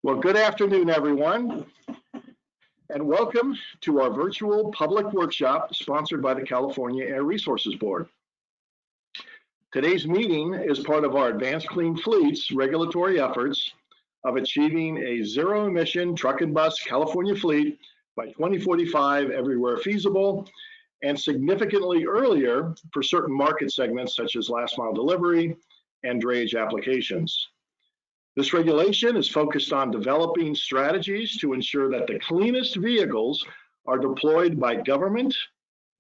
Well, good afternoon, everyone, and welcome to our virtual public workshop sponsored by the California Air Resources Board. Today's meeting is part of our Advanced Clean Fleets regulatory efforts of achieving a zero-emission truck and bus California fleet by 2045 everywhere feasible, and significantly earlier for certain market segments such as last mile delivery and drayage applications. This regulation is focused on developing strategies to ensure that the cleanest vehicles are deployed by government,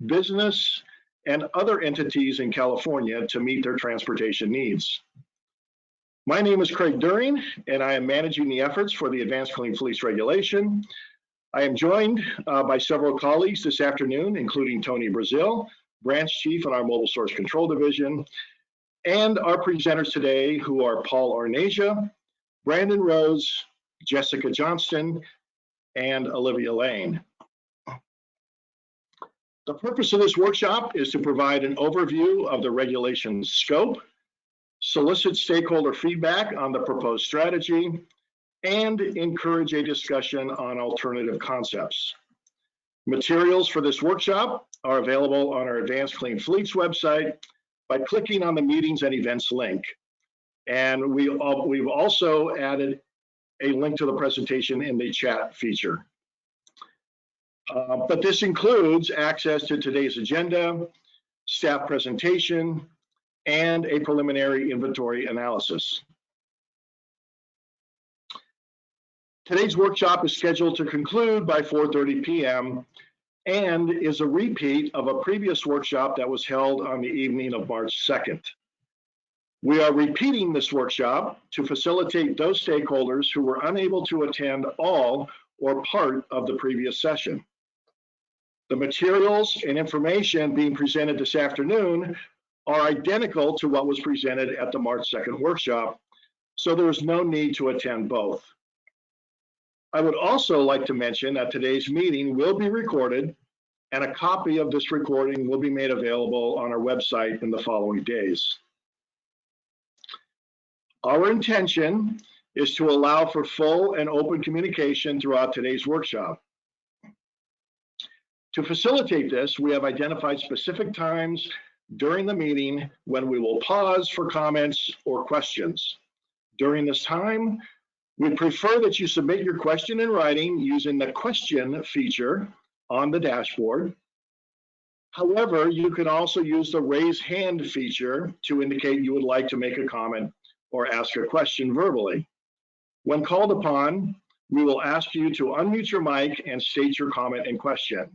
business, and other entities in California to meet their transportation needs. My name is Craig During, and I am managing the efforts for the Advanced Clean Fleets regulation. I am joined by several colleagues this afternoon, including Tony Brazil, Branch Chief in our Mobile Source Control Division, and our presenters today, who are Paul Arnasia, Brandon Rose, Jessica Johnston, and Olivia Lane. The purpose of this workshop is to provide an overview of the regulation's scope, solicit stakeholder feedback on the proposed strategy, and encourage a discussion on alternative concepts. Materials for this workshop are available on our Advanced Clean Fleets website by clicking on the Meetings and Events link. And we've also added a link to the presentation in the chat feature. But this includes access to today's agenda, staff presentation, and a preliminary inventory analysis. Today's workshop is scheduled to conclude by 4:30 p.m. and is a repeat of a previous workshop that was held on the evening of March 2nd. We are repeating this workshop to facilitate those stakeholders who were unable to attend all or part of the previous session. The materials and information being presented this afternoon are identical to what was presented at the March 2nd workshop, so there is no need to attend both. I would also like to mention that today's meeting will be recorded, and a copy of this recording will be made available on our website in the following days. Our intention is to allow for full and open communication throughout today's workshop. To facilitate this, we have identified specific times during the meeting when we will pause for comments or questions. During this time, we prefer that you submit your question in writing using the question feature on the dashboard. However, you can also use the raise hand feature to indicate you would like to make a comment or ask a question verbally. When called upon, we will ask you to unmute your mic and state your comment and question.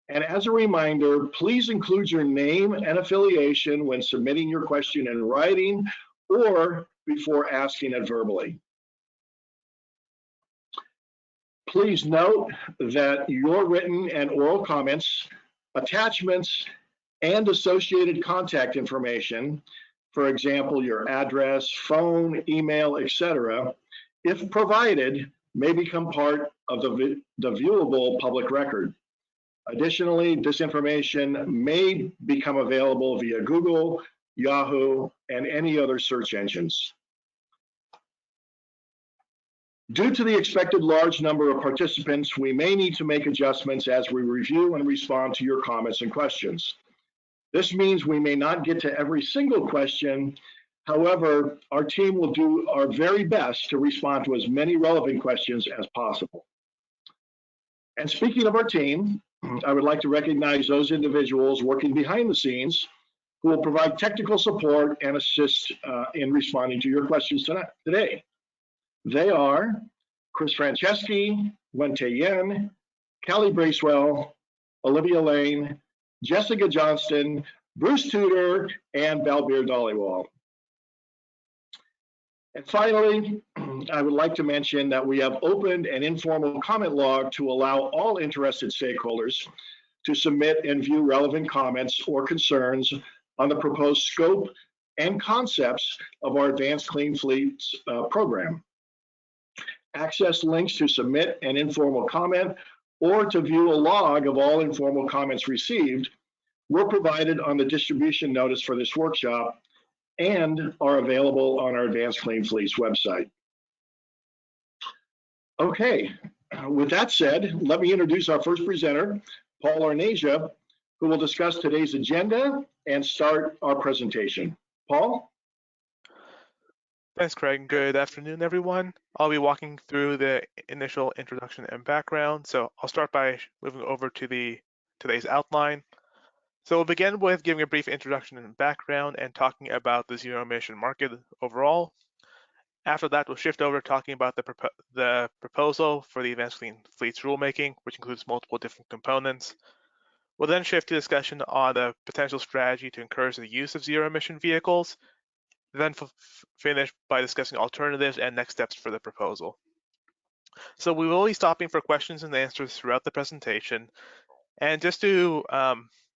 And as a reminder, please include your name and affiliation when submitting your question in writing or before asking it verbally. Please note that your written and oral comments, attachments, and associated contact information, for example, your address, phone, email, etc., if provided, may become part of the viewable public record. Additionally, this information may become available via Google, Yahoo, and any other search engines. Due to the expected large number of participants, we may need to make adjustments as we review and respond to your comments and questions. This means we may not get to every single question. However, our team will do our very best to respond to as many relevant questions as possible. And speaking of our team, I would like to recognize those individuals working behind the scenes who will provide technical support and assist in responding to your questions today. They are Chris Franceschi, Wente Yen, Callie Bracewell, Olivia Lane, Jessica Johnston, Bruce Tudor, and Balbir Dhaliwal. And finally, I would like to mention that we have opened an informal comment log to allow all interested stakeholders to submit and view relevant comments or concerns on the proposed scope and concepts of our Advanced Clean Fleets program. Access links to submit an informal comment or to view a log of all informal comments received were provided on the distribution notice for this workshop and are available on our Advanced Clean Fleets website. Okay, with that said, let me introduce our first presenter, Paul Arnasia, who will discuss today's agenda and start our presentation. Paul? Thanks, Craig. Good afternoon, everyone. I'll be walking through the initial introduction and background. So I'll start by moving over to today's outline. So we'll begin with giving a brief introduction and background and talking about the zero emission market overall. After that, we'll shift over talking about the proposal for the Advanced Clean Fleets rulemaking, which includes multiple different components. We'll then shift to discussion on the potential strategy to encourage the use of zero emission vehicles, then finish by discussing alternatives and next steps for the proposal. So we will be stopping for questions and answers throughout the presentation. And just to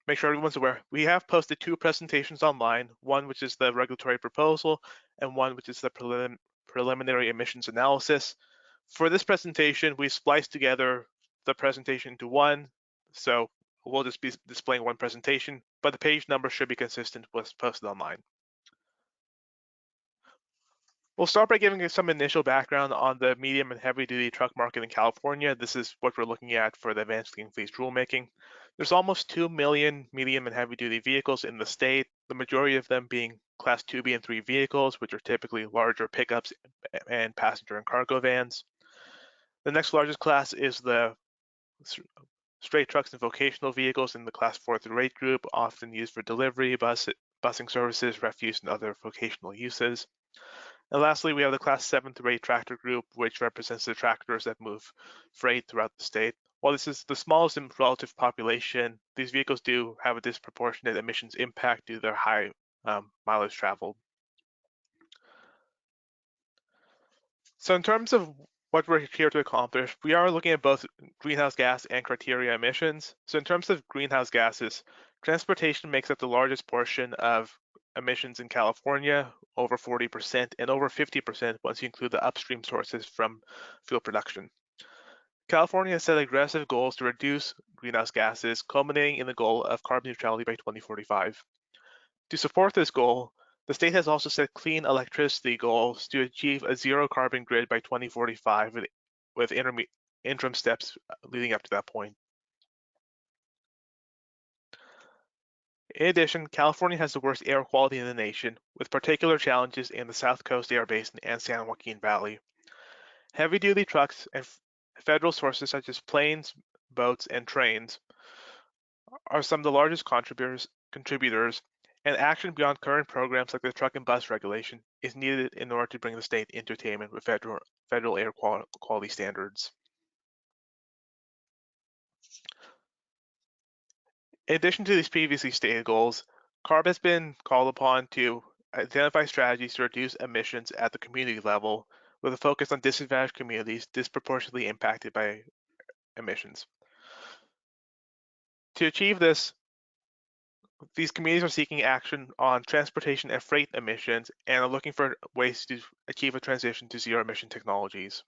make sure everyone's aware, we have posted two presentations online, one which is the regulatory proposal and one which is the preliminary emissions analysis. For this presentation, we spliced together the presentation into one, so we'll just be displaying one presentation, but the page number should be consistent with what's posted online. We'll start by giving you some initial background on the medium and heavy duty truck market in California. This is what we're looking at for the Advanced Clean Fleets rulemaking. There's almost 2 million medium and heavy duty vehicles in the state, the majority of them being Class 2B and 3 vehicles, which are typically larger pickups and passenger and cargo vans. The next largest class is the straight trucks and vocational vehicles in the Class 4 through 8 group, often used for delivery, busing services, refuse, and other vocational uses. And lastly, we have the Class 7 through 8 tractor group, which represents the tractors that move freight throughout the state. While this is the smallest in relative population, these vehicles do have a disproportionate emissions impact due to their high mileage traveled. So in terms of what we're here to accomplish, we are looking at both greenhouse gas and criteria emissions. So in terms of greenhouse gases, transportation makes up the largest portion of emissions in California, over 40% and over 50% once you include the upstream sources from fuel production. California has set aggressive goals to reduce greenhouse gases, culminating in the goal of carbon neutrality by 2045. To support this goal, the state has also set clean electricity goals to achieve a zero carbon grid by 2045 with interim steps leading up to that point. In addition, California has the worst air quality in the nation, with particular challenges in the South Coast Air Basin and San Joaquin Valley. Heavy-duty trucks and federal sources such as planes, boats, and trains are some of the largest contributors, and action beyond current programs like the truck and bus regulation is needed in order to bring the state into attainment with federal air quality standards. In addition to these previously stated goals, CARB has been called upon to identify strategies to reduce emissions at the community level with a focus on disadvantaged communities disproportionately impacted by emissions. To achieve this, these communities are seeking action on transportation and freight emissions and are looking for ways to achieve a transition to zero emission technologies.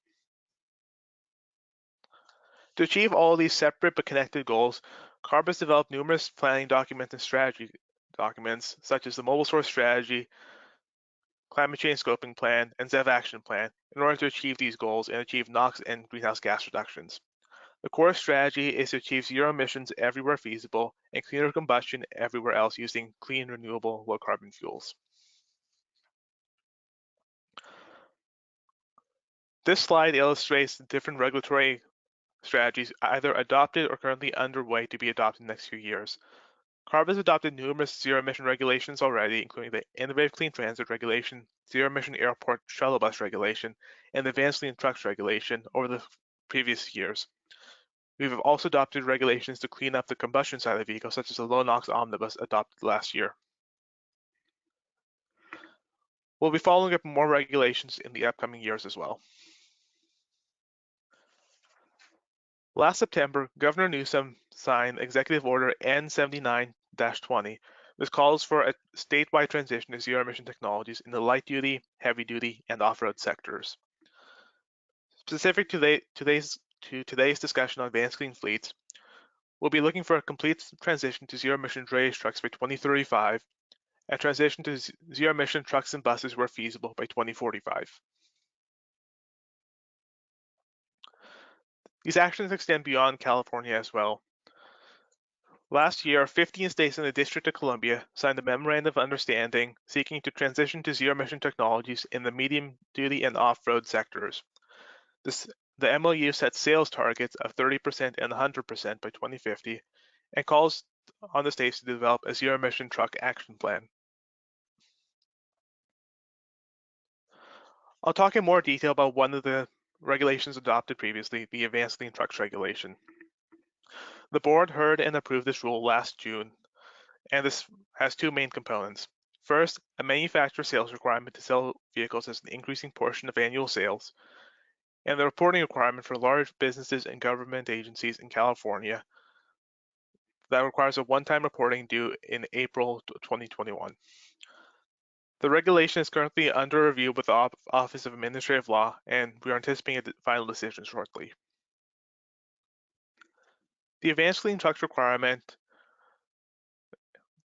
To achieve all of these separate but connected goals, CARB has developed numerous planning documents and strategy documents, such as the Mobile Source Strategy, Climate Change Scoping Plan, and ZEV Action Plan, in order to achieve these goals and achieve NOx and greenhouse gas reductions. The core strategy is to achieve zero emissions everywhere feasible and cleaner combustion everywhere else using clean, renewable, low-carbon fuels. This slide illustrates the different regulatory strategies either adopted or currently underway to be adopted in the next few years. CARB has adopted numerous zero-emission regulations already, including the Innovative Clean Transit Regulation, Zero-Emission Airport Shuttle Bus Regulation, and the Advanced Clean Trucks Regulation over the previous years. We've also adopted regulations to clean up the combustion side of the vehicle, such as the Low NOx Omnibus adopted last year. We'll be following up more regulations in the upcoming years as well. Last September, Governor Newsom signed Executive Order N79-20, which calls for a statewide transition to zero-emission technologies in the light-duty, heavy-duty, and off-road sectors. Specific to today's discussion on advanced clean fleets, we'll be looking for a complete transition to zero-emission drayage trucks by 2035, and transition to zero-emission trucks and buses where feasible by 2045. These actions extend beyond California as well. Last year, 15 states and the District of Columbia signed a Memorandum of Understanding seeking to transition to zero-emission technologies in the medium-duty and off-road sectors. The MOU sets sales targets of 30% and 100% by 2050 and calls on the states to develop a zero-emission truck action plan. I'll talk in more detail about one of the regulations adopted previously, the Advanced Clean Trucks Regulation. The board heard and approved this rule last June, and this has two main components. First, a manufacturer sales requirement to sell vehicles as an increasing portion of annual sales, and the reporting requirement for large businesses and government agencies in California that requires a one-time reporting due in April 2021. The regulation is currently under review with the Office of Administrative Law, and we are anticipating a final decision shortly. The Advanced Clean Trucks requirement,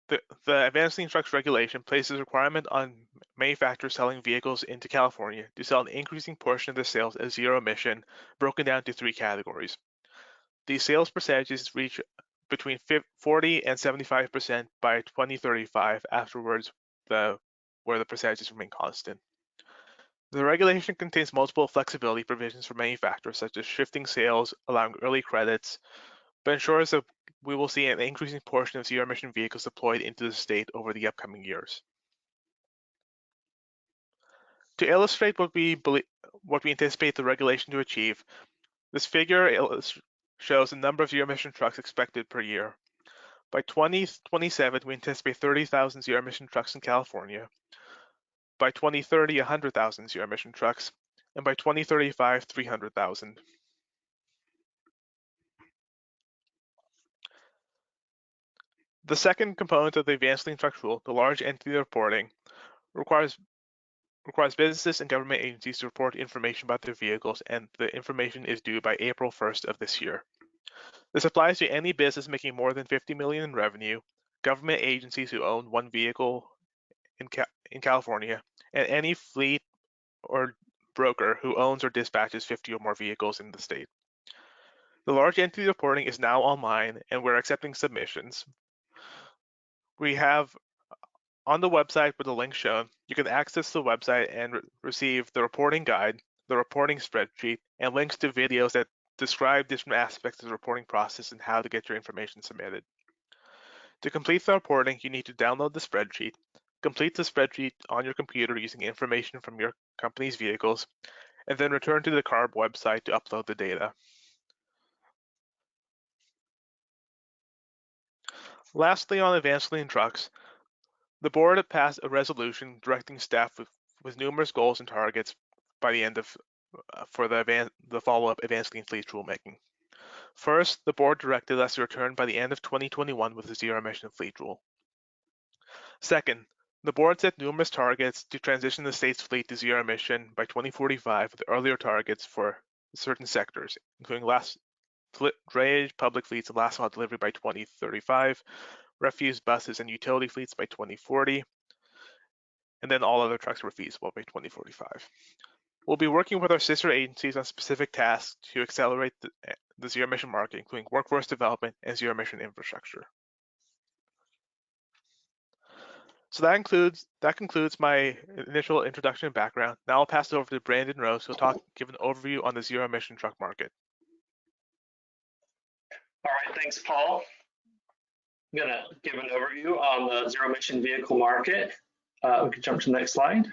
the Advanced Clean Trucks regulation places a requirement on manufacturers selling vehicles into California to sell an increasing portion of their sales as zero emission, broken down to three categories. These sales percentages reach between 40 and 75% by 2035, afterwards where the percentages remain constant. The regulation contains multiple flexibility provisions for manufacturers, such as shifting sales, allowing early credits, but ensures that we will see an increasing portion of zero-emission vehicles deployed into the state over the upcoming years. To illustrate what we anticipate the regulation to achieve, this figure shows the number of zero-emission trucks expected per year. By 2027, we anticipate 30,000 zero-emission trucks in California. By 2030, 100,000 zero-emission trucks, and by 2035, 300,000. The second component of the Advanced Clean Trucks rule, the large entity reporting, requires businesses and government agencies to report information about their vehicles, and the information is due by April 1st of this year. This applies to any business making more than $50 million in revenue, government agencies who own one vehicle in California, and any fleet or broker who owns or dispatches 50 or more vehicles in the state. The large entity reporting is now online, and we're accepting submissions. We have on the website with the link shown, you can access the website and receive the reporting guide, the reporting spreadsheet, and links to videos that describe different aspects of the reporting process and how to get your information submitted. To complete the reporting, you need to download the spreadsheet, complete the spreadsheet on your computer using information from your company's vehicles, and then return to the CARB website to upload the data. Lastly, on Advanced Clean Trucks, the board had passed a resolution directing staff with numerous goals and targets by the end of for the follow-up Advanced Clean Fleet rulemaking. First, the board directed us to return by the end of 2021 with a zero-emission fleet rule. Second, the board set numerous targets to transition the state's fleet to zero emission by 2045 with earlier targets for certain sectors, including Dredge, public fleets, and last mile delivery by 2035, refuse buses and utility fleets by 2040, and then all other trucks were feasible by 2045. We'll be working with our sister agencies on specific tasks to accelerate the zero emission market, including workforce development and zero emission infrastructure. So that concludes my initial introduction and background. Now I'll pass it over to Brandon Rose, who'll give an overview on the zero emission truck market. All right, thanks, Paul. I'm going to give an overview on the zero emission vehicle market. We can jump to the next slide.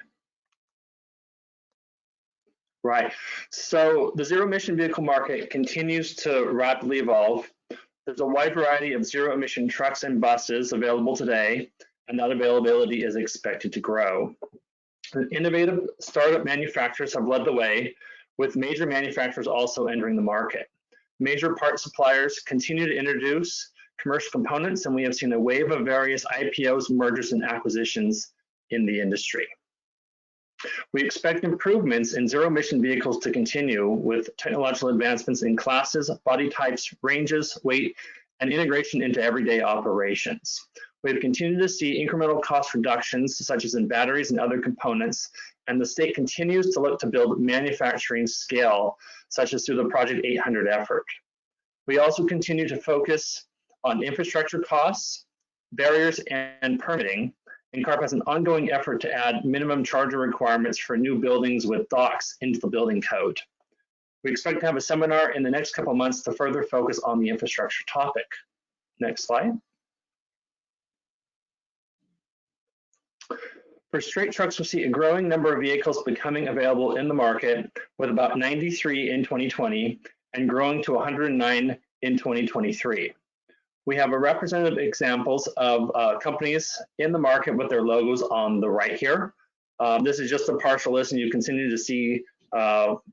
Right, so the zero emission vehicle market continues to rapidly evolve. There's a wide variety of zero emission trucks and buses available today, and that availability is expected to grow. Innovative startup manufacturers have led the way, with major manufacturers also entering the market. Major part suppliers continue to introduce commercial components, and we have seen a wave of various IPOs, mergers, and acquisitions in the industry. We expect improvements in zero emission vehicles to continue with technological advancements in classes, body types, ranges, weight, and integration into everyday operations. We've continued to see incremental cost reductions, such as in batteries and other components, and the state continues to look to build manufacturing scale, such as through the Project 800 effort. We also continue to focus on infrastructure costs, barriers, and permitting, and CARP has an ongoing effort to add minimum charger requirements for new buildings with docks into the building code. We expect to have a seminar in the next couple of months to further focus on the infrastructure topic. Next slide. For straight trucks, we'll see a growing number of vehicles becoming available in the market, with about 93 in 2020 and growing to 109 in 2023. We have a representative examples of companies in the market with their logos on the right here. This is just a partial list, and you continue to see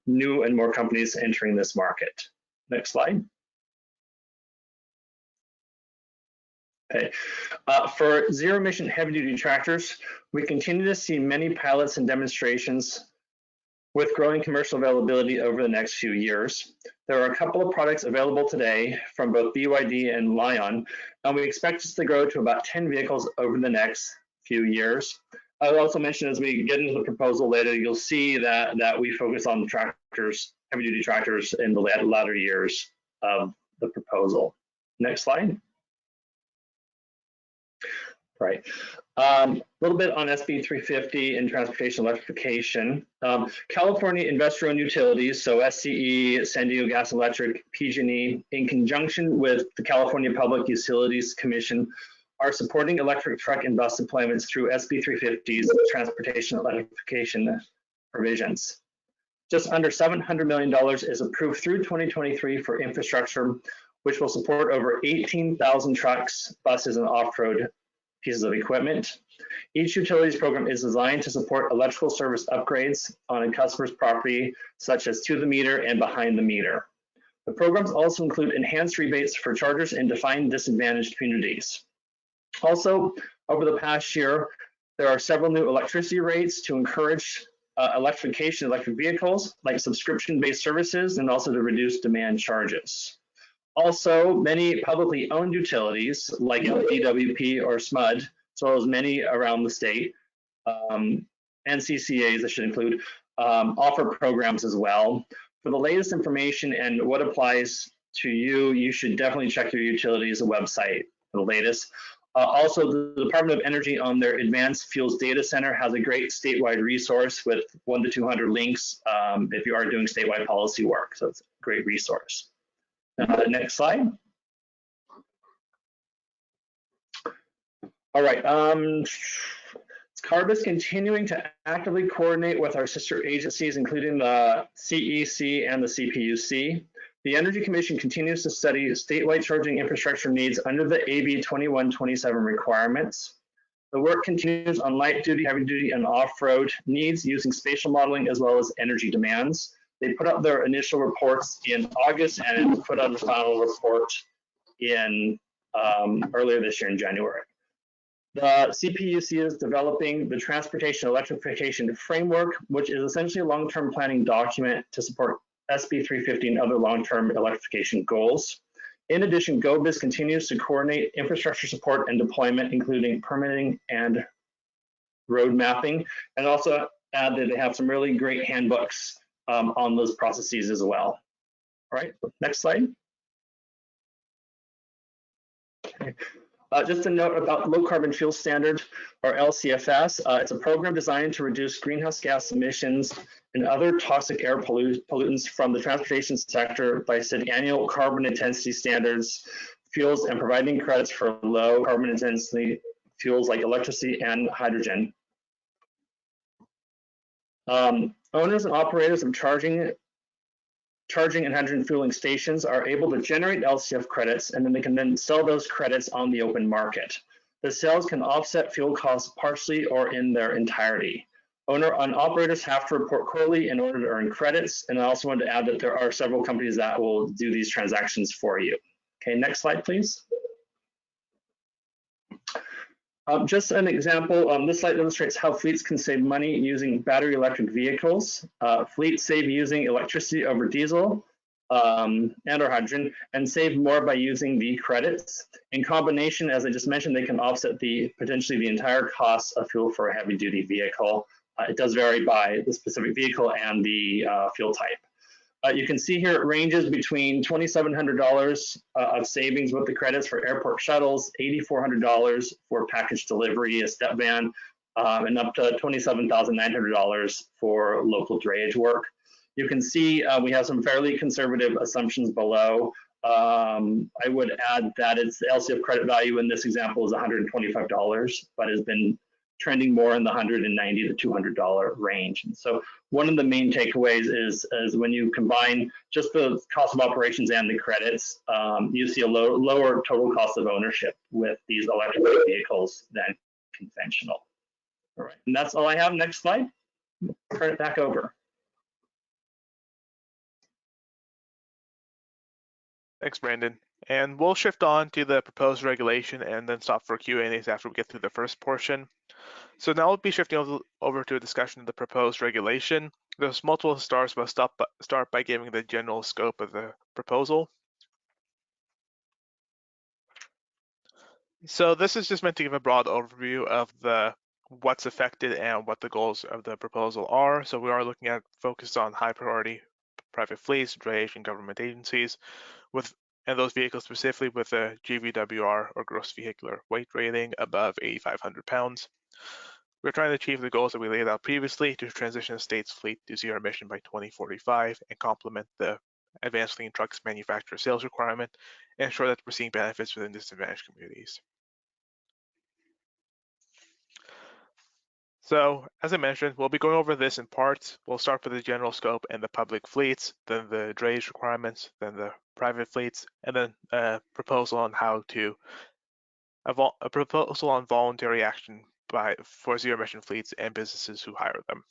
new and more companies entering this market. Next slide. Okay. For zero-emission heavy-duty tractors, we continue to see many pilots and demonstrations with growing commercial availability over the next few years. There are a couple of products available today from both BYD and Lion, and we expect this to grow to about 10 vehicles over the next few years. I'll also mention as we get into the proposal later, you'll see that we focus on tractors, heavy-duty tractors in the latter years of the proposal. Next slide. Right. A little bit on SB 350 and transportation electrification. California investor-owned utilities, so SCE, San Diego Gas and Electric, PG&E, in conjunction with the California Public Utilities Commission, are supporting electric truck and bus deployments through SB 350's transportation electrification provisions. Just under $700 million is approved through 2023 for infrastructure, which will support over 18,000 trucks, buses, and off-road pieces of equipment. Each utilities program is designed to support electrical service upgrades on a customer's property, such as to the meter and behind the meter. The programs also include enhanced rebates for chargers in defined disadvantaged communities. Also, over the past year, there are several new electricity rates to encourage electrification of electric vehicles, like subscription-based services, and also to reduce demand charges. Also, many publicly owned utilities like DWP or SMUD, as well as many around the state, and CCAs, I should include, offer programs as well. For the latest information and what applies to you, you should definitely check your utilities website for the latest. Also, the Department of Energy on their Advanced Fuels Data Center has a great statewide resource with 1 to 200 links if you are doing statewide policy work. So it's a great resource. Next slide. All right. CARB is continuing to actively coordinate with our sister agencies, including the CEC and the CPUC. The Energy Commission continues to study statewide charging infrastructure needs under the AB 2127 requirements. The work continues on light duty, heavy duty, and off-road needs using spatial modeling as well as energy demands. They put up their initial reports in August and put out the final report in earlier this year in January. The CPUC is developing the Transportation Electrification Framework, which is essentially a long-term planning document to support SB 350 and other long-term electrification goals. In addition, GoBiz continues to coordinate infrastructure support and deployment, including permitting and road mapping, and also add that they have some really great handbooks on those processes as well. All right, next slide. Okay. Just a note about Low Carbon Fuel Standard, or LCFS. It's a program designed to reduce greenhouse gas emissions and other toxic air pollutants from the transportation sector by setting annual carbon intensity standards, fuels, and providing credits for low carbon intensity fuels like electricity and hydrogen. Owners and operators of charging and hydrogen fueling stations are able to generate LCF credits, and then they can then sell those credits on the open market. The sales can offset fuel costs partially or in their entirety. Owner and operators have to report quarterly in order to earn credits, and I also want to add that there are several companies that will do these transactions for you. Okay, next slide, please. Just an example, this slide illustrates how fleets can save money using battery electric vehicles. Fleets save using electricity over diesel and or hydrogen, and save more by using the credits. In combination, as I just mentioned, they can offset potentially the entire cost of fuel for a heavy duty vehicle It does vary by the specific vehicle and the fuel type. You can see here it ranges between $2,700 of savings with the credits for airport shuttles, $8,400 for package delivery, a step van, and up to $27,900 for local drayage work. You can see we have some fairly conservative assumptions below. I would add that its LCF credit value in this example is $125, but has been trending more in the $190 to $200 range. And so one of the main takeaways is when you combine just the cost of operations and the credits, you see a lower total cost of ownership with these electric vehicles than conventional. All right, and that's all I have. Next slide. Turn it back over. Thanks, Brandon. And we'll shift on to the proposed regulation and then stop for Q&As after we get through the first portion. So now we'll be shifting over to a discussion of the proposed regulation. There's multiple stars, but start by giving the general scope of the proposal. So this is just meant to give a broad overview of what's affected and what the goals of the proposal are. So we are looking at focus on high priority private fleets, drayage, and government agencies, and those vehicles specifically with a GVWR or gross vehicular weight rating above 8,500 pounds. We're trying to achieve the goals that we laid out previously to transition the state's fleet to zero emission by 2045 and complement the advanced clean trucks manufacturer sales requirement and ensure that we're seeing benefits within disadvantaged communities. So, as I mentioned, we'll be going over this in parts. We'll start with the general scope and the public fleets, then the drayage requirements, then the private fleets, and then a proposal on voluntary action for zero emission fleets and businesses who hire them.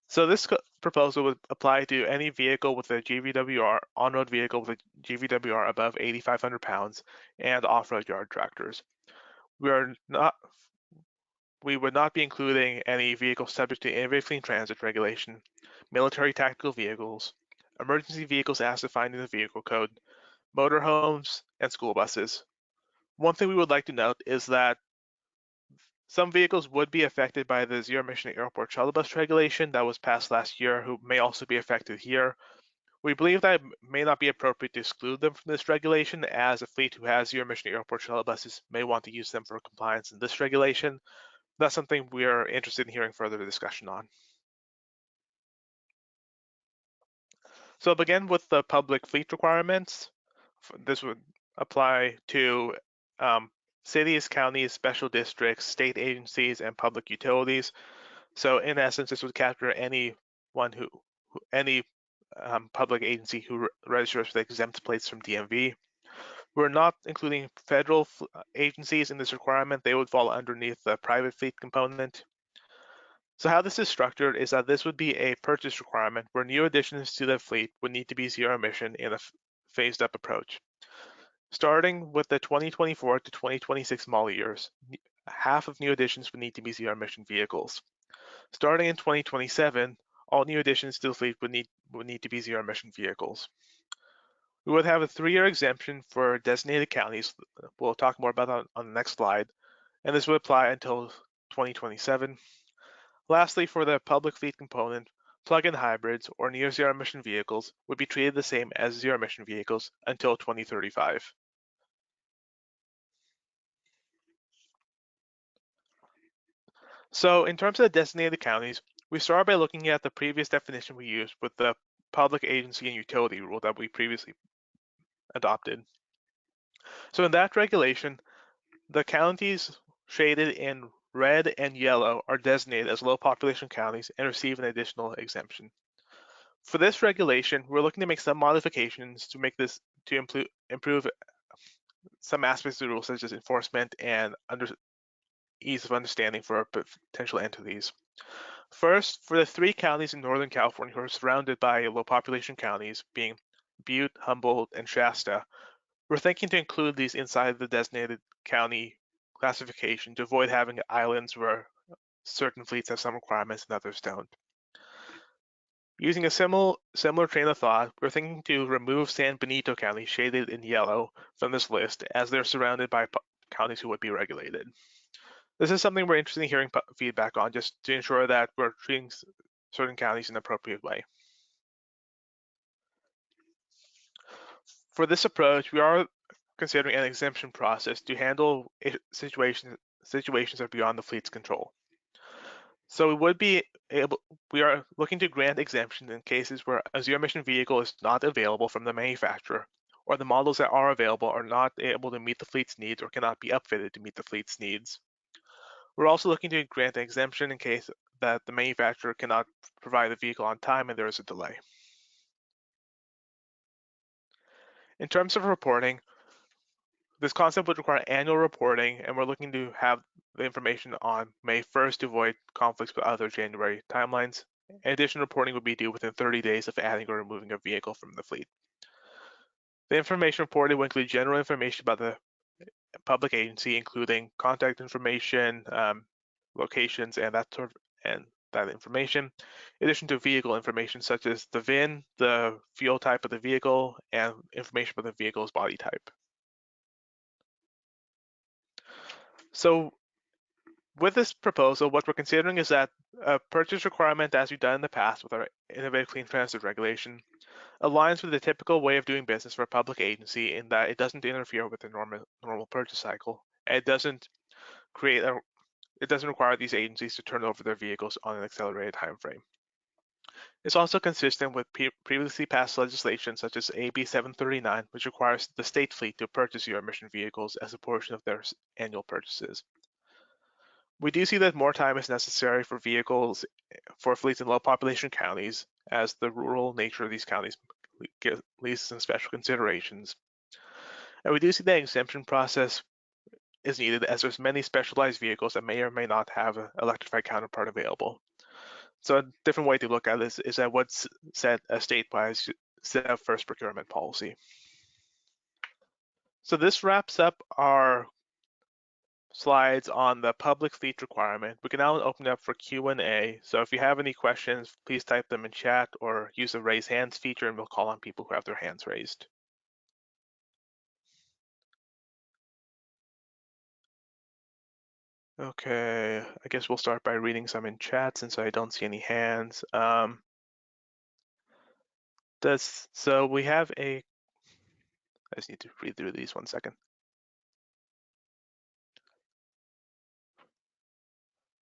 So this proposal would apply to any vehicle with a GVWR, on-road vehicle with a GVWR above 8,500 pounds, and off-road yard tractors. We would not be including any vehicles subject to Innovative Clean Transit regulation, military tactical vehicles, emergency vehicles as defined in the vehicle code, motorhomes, and school buses. One thing we would like to note is that some vehicles would be affected by the zero emission airport shuttle bus regulation that was passed last year, who may also be affected here. We believe that it may not be appropriate to exclude them from this regulation, as a fleet who has zero emission airport shuttle buses may want to use them for compliance in this regulation. That's something we are interested in hearing further discussion on. So I'll begin with the public fleet requirements. This would apply to cities, counties, special districts, state agencies, and public utilities. So in essence, this would capture any public agency who registers with exempt plates from DMV. We're not including federal agencies in this requirement. They would fall underneath the private fleet component. So how this is structured is that this would be a purchase requirement where new additions to the fleet would need to be zero emission in a phased up approach. Starting with the 2024 to 2026 model years, half of new additions would need to be zero emission vehicles. Starting in 2027, all new additions to the fleet would need to be zero emission vehicles. We would have a 3-year exemption for designated counties. We'll talk more about that on the next slide, and this would apply until 2027. Lastly, for the public fleet component, plug-in hybrids or near zero emission vehicles would be treated the same as zero emission vehicles until 2035. So in terms of the designated counties, we start by looking at the previous definition we used with the public agency and utility rule that we previously adopted. So in that regulation, the counties shaded in red and yellow are designated as low population counties and receive an additional exemption. For this regulation, we're looking to make some modifications to improve some aspects of the rule, such as enforcement and ease of understanding for potential entities. First, for the 3 counties in Northern California who are surrounded by low population counties, being Butte, Humboldt, and Shasta, we're thinking to include these inside the designated county classification to avoid having islands where certain fleets have some requirements and others don't. Using a similar train of thought, we're thinking to remove San Benito County, shaded in yellow, from this list, as they're surrounded by counties who would be regulated. This is something we're interested in hearing feedback on, just to ensure that we're treating certain counties in an appropriate way. For this approach, we are considering an exemption process to handle situations that are beyond the fleet's control. So we are looking to grant exemptions in cases where a zero-emission vehicle is not available from the manufacturer, or the models that are available are not able to meet the fleet's needs or cannot be upfitted to meet the fleet's needs. We're also looking to grant an exemption in case that the manufacturer cannot provide the vehicle on time and there is a delay. In terms of reporting, this concept would require annual reporting, and we're looking to have the information on May 1st to avoid conflicts with other January timelines. In addition, reporting would be due within 30 days of adding or removing a vehicle from the fleet. The information reported will include general information about the public agency, including contact information, locations, and that information, in addition to vehicle information such as the VIN, the fuel type of the vehicle, and information about the vehicle's body type. So with this proposal, what we're considering is that a purchase requirement, as we've done in the past with our Innovative Clean Transit regulation, aligns with the typical way of doing business for a public agency in that it doesn't interfere with the normal purchase cycle. And it doesn't require these agencies to turn over their vehicles on an accelerated time frame. It's also consistent with previously passed legislation such as AB 739, which requires the state fleet to purchase zero-emission vehicles as a portion of their annual purchases. We do see that more time is necessary for fleets in low population counties, as the rural nature of these counties leads some special considerations. And we do see that exemption process is needed, as there's many specialized vehicles that may or may not have an electrified counterpart available. So a different way to look at this is that what's set a statewide set of first procurement policy. So this wraps up our slides on the public fleet requirement. We can now open it up for Q&A. So if you have any questions, please type them in chat or use the raise hands feature, and we'll call on people who have their hands raised. Okay, I guess we'll start by reading some in chat since I don't see any hands. So we have I just need to read through these 1 second.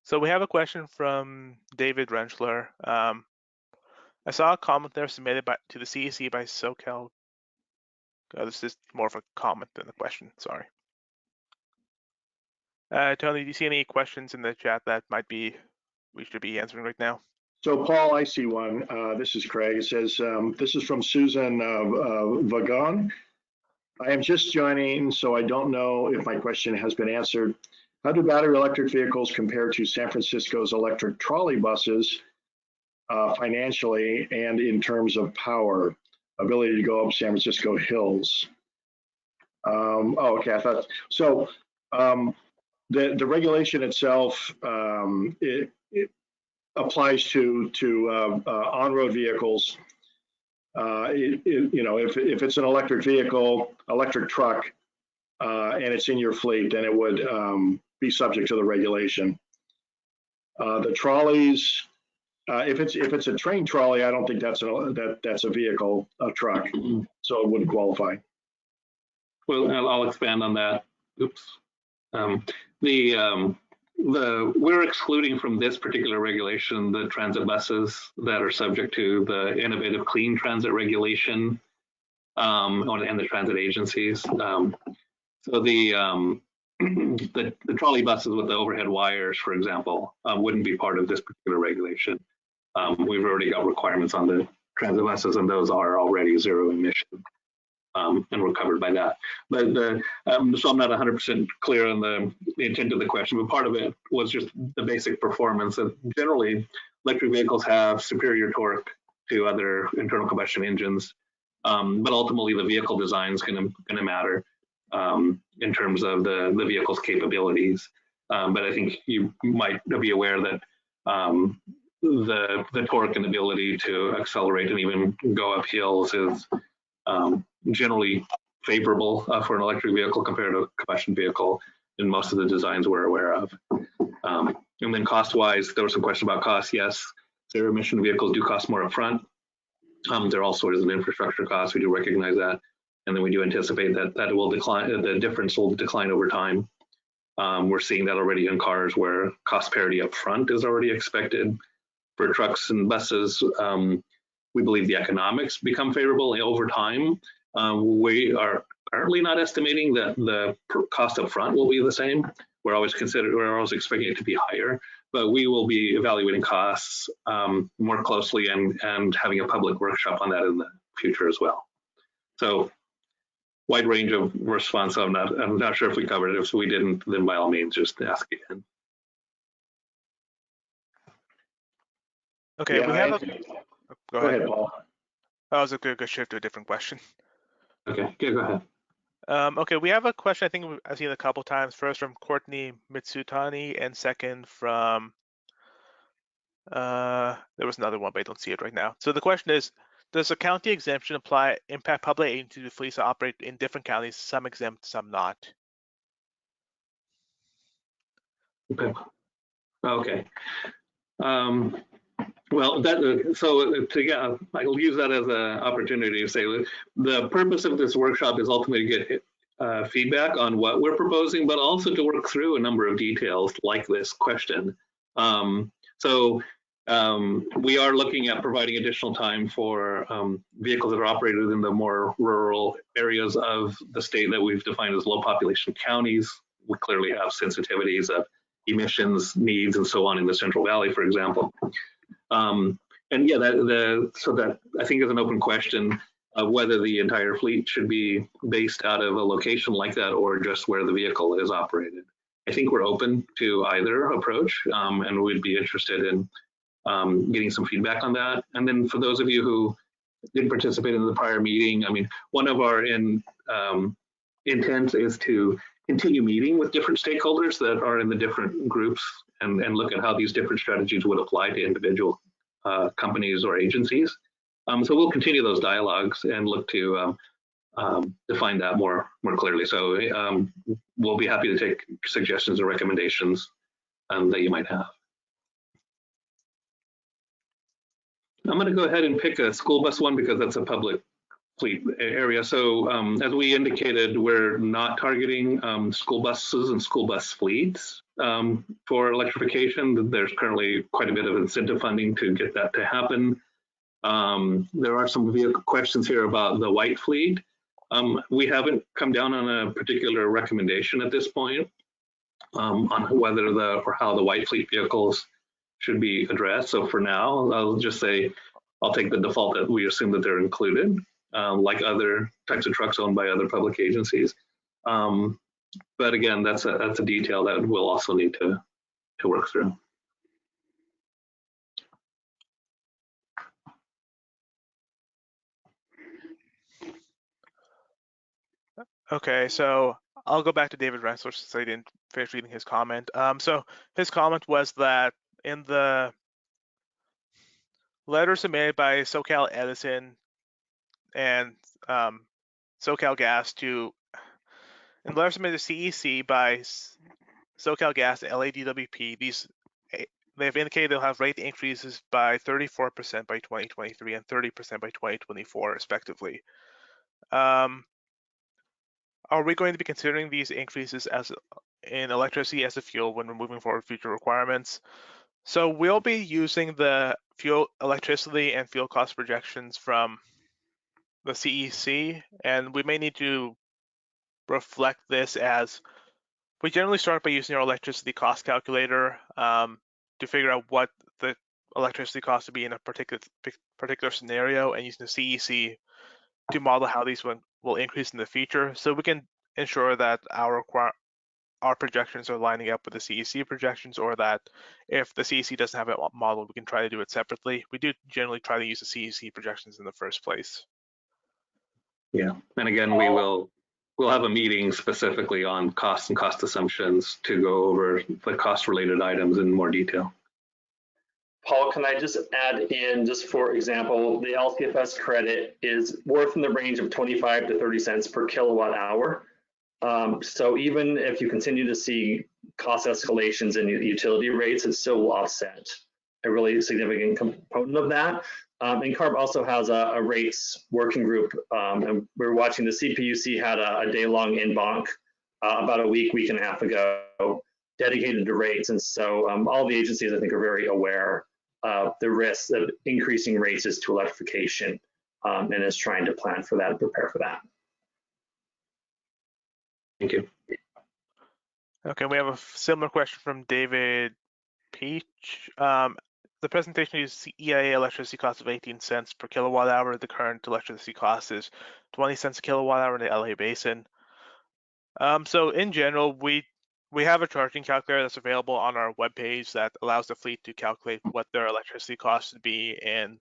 So we have a question from David Rentschler. I saw a comment there submitted to the CEC by SoCal. This is more of a comment than a question, sorry. Tony, do you see any questions in the chat that we should be answering right now? So Paul, I see one. This is Craig. It says, this is from Susan Vagon. I am just joining, so I don't know if my question has been answered. How do battery electric vehicles compare to San Francisco's electric trolley buses financially and in terms of power, ability to go up San Francisco hills? Okay, I thought, so the regulation itself, it applies to on-road vehicles. If it's an electric vehicle, electric truck, and it's in your fleet, then it would be subject to the regulation. The trolleys, if it's a train trolley, I don't think that's a vehicle, a truck, so it wouldn't qualify. Well, I'll expand on that. Oops. We're excluding from this particular regulation the transit buses that are subject to the Innovative Clean Transit regulation and the transit agencies. So the trolley buses with the overhead wires, for example, wouldn't be part of this particular regulation. We've already got requirements on the transit buses, and those are already zero emission. And we're covered by that. But so I'm not 100% clear on the intent of the question, but part of it was just the basic performance. And generally, electric vehicles have superior torque to other internal combustion engines, but ultimately the vehicle design is going to matter in terms of the vehicle's capabilities. But I think you might be aware that the torque and ability to accelerate and even go up hills is generally favorable for an electric vehicle compared to a combustion vehicle in most of the designs we're aware of. And then cost-wise, there was some question about cost. Yes, zero emission vehicles do cost more upfront. There also is an infrastructure cost. We do recognize that, and then we do anticipate that it will decline. The difference will decline over time. We're seeing that already in cars where cost parity up front is already expected. For trucks and buses, we believe the economics become favorable over time. We are currently not estimating that the cost up front will be the same. We're always expecting it to be higher, but we will be evaluating costs more closely and having a public workshop on that in the future as well. So wide range of response. I'm not sure if we covered it. If we didn't, then by all means, just ask again. Okay, Yeah, we have go ahead, Paul. That was a good shift to a different question. Okay, go ahead. Okay, we have a question I think I've seen a couple times. First from Courtney Mitsutani, and second from there was another one, but I don't see it right now. So the question is, does the county exemption impact public agencies with fleets that operate in different counties, some exempt, some not? Okay. Well, I'll use that as an opportunity to say the purpose of this workshop is ultimately to get feedback on what we're proposing, but also to work through a number of details like this question. We are looking at providing additional time for vehicles that are operated in the more rural areas of the state that we've defined as low population counties. We clearly have sensitivities of emissions needs and so on in the Central Valley, for example. And yeah, that I think is an open question of whether the entire fleet should be based out of a location like that or just where the vehicle is operated. I think we're open to either approach, and we'd be interested in getting some feedback on that. And then for those of you who didn't participate in the prior meeting, I mean, one of our intents is to continue meeting with different stakeholders that are in the different groups and look at how these different strategies would apply to individual companies or agencies. So we'll continue those dialogues and look to define that more clearly. So we'll be happy to take suggestions or recommendations that you might have. I'm going to go ahead and pick a school bus one because that's a public fleet area. So as we indicated, we're not targeting school buses and school bus fleets for electrification. There's currently quite a bit of incentive funding to get that to happen. There are some vehicle questions here about the white fleet. We haven't come down on a particular recommendation at this point on whether or how the white fleet vehicles should be addressed. So for now, I'll just say I'll take the default that we assume that they're included, like other types of trucks owned by other public agencies. But again, that's a detail that we'll also need to work through. Okay, so I'll go back to David Rensler since I didn't finish reading his comment. So his comment was that in the letter submitted by SoCal Edison and SoCal Gas in the letter submitted to CEC by SoCal Gas and LADWP, they've indicated they'll have rate increases by 34% by 2023 and 30% by 2024, respectively. Are we going to be considering these increases in electricity as a fuel when we're moving forward with future requirements? So we'll be using the electricity and fuel cost projections from the CEC, and we may need to reflect this as we generally start by using our electricity cost calculator to figure out what the electricity cost would be in a particular scenario, and using the CEC to model how these will increase in the future, so we can ensure that our projections are lining up with the CEC projections, or that if the CEC doesn't have it modeled, we can try to do it separately. We do generally try to use the CEC projections in the first place. Yeah, and again, we'll have a meeting specifically on costs and cost assumptions to go over the cost-related items in more detail. Paul, can I just add in, just for example, the LCFS credit is worth in the range of 25 to 30 cents per kilowatt hour. So even if you continue to see cost escalations in utility rates, it still will offset a really significant component of that. And CARB also has a rates working group, and we're watching the CPUC had a day-long in-bonk about a week and a half ago dedicated to rates. And so all the agencies, I think, are very aware of the risks of increasing rates to electrification and is trying to plan for that and prepare for that. Thank you. Okay, we have a similar question from David Peach. The presentation uses EIA electricity cost of 18 cents per kilowatt hour. The current electricity cost is 20 cents a kilowatt hour in the LA Basin. So in general, we have a charging calculator that's available on our webpage that allows the fleet to calculate what their electricity costs would be in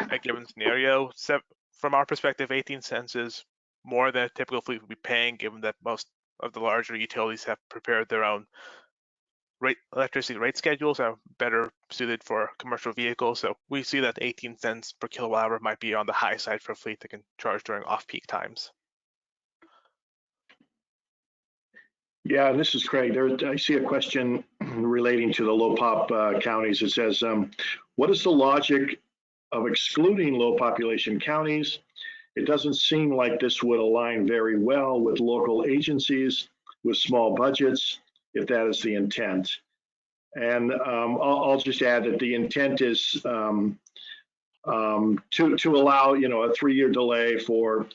a given scenario. So from our perspective, 18 cents is more than a typical fleet would be paying, given that most of the larger utilities have prepared their own electricity rate schedules that are better suited for commercial vehicles. So we see that 18 cents per kilowatt hour might be on the high side for a fleet that can charge during off-peak times. Yeah, and this is Craig. I see a question relating to the low pop counties. It says, what is the logic of excluding low population counties? It doesn't seem like this would align very well with local agencies with small budgets, if that is the intent. And I'll just add that the intent is to allow, a 3-year delay for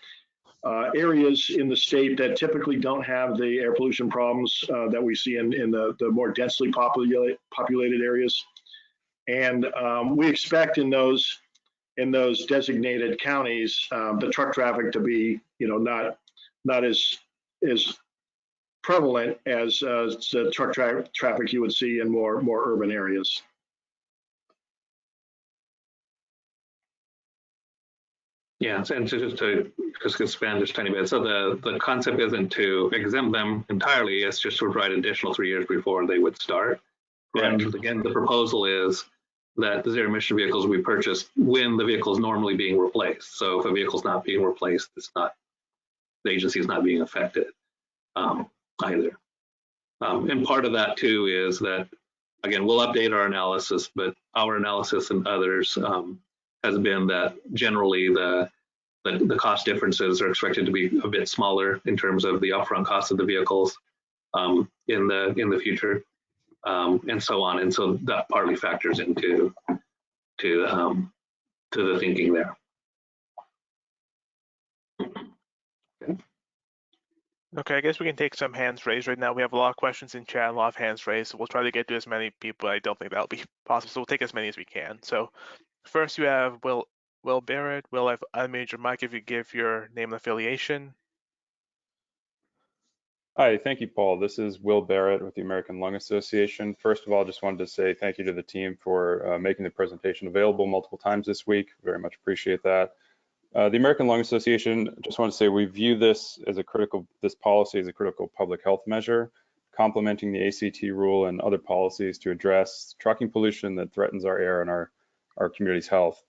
areas in the state that typically don't have the air pollution problems that we see in the more densely populated areas. And we expect in those designated counties the truck traffic to be, not as prevalent as the truck traffic you would see in more urban areas. Yeah, and just to expand just a tiny bit. So the concept isn't to exempt them entirely, it's just to provide additional 3 years before they would start. Correct. And again, the proposal is that the zero emission vehicles will be purchased when the vehicle is normally being replaced. So if a vehicle is not being replaced, the agency is not being affected either. And part of that too is that, again, we'll update our analysis, but our analysis and others has been that generally the cost differences are expected to be a bit smaller in terms of the upfront cost of the vehicles in the future, and so on. And so that partly factors into the thinking there. Okay, I guess we can take some hands raised right now. We have a lot of questions in chat, a lot of hands raised. So we'll try to get to as many people. I don't think that'll be possible, so we'll take as many as we can. So first you have Will Barrett. Will, I've unmuted your mic if you give your name and affiliation. Hi, thank you, Paul. This is Will Barrett with the American Lung Association. First of all, just wanted to say thank you to the team for making the presentation available multiple times this week. Very much appreciate that. The American Lung Association, just want to say we view this policy as a critical public health measure, complementing the ACT rule and other policies to address trucking pollution that threatens our air and our community's health.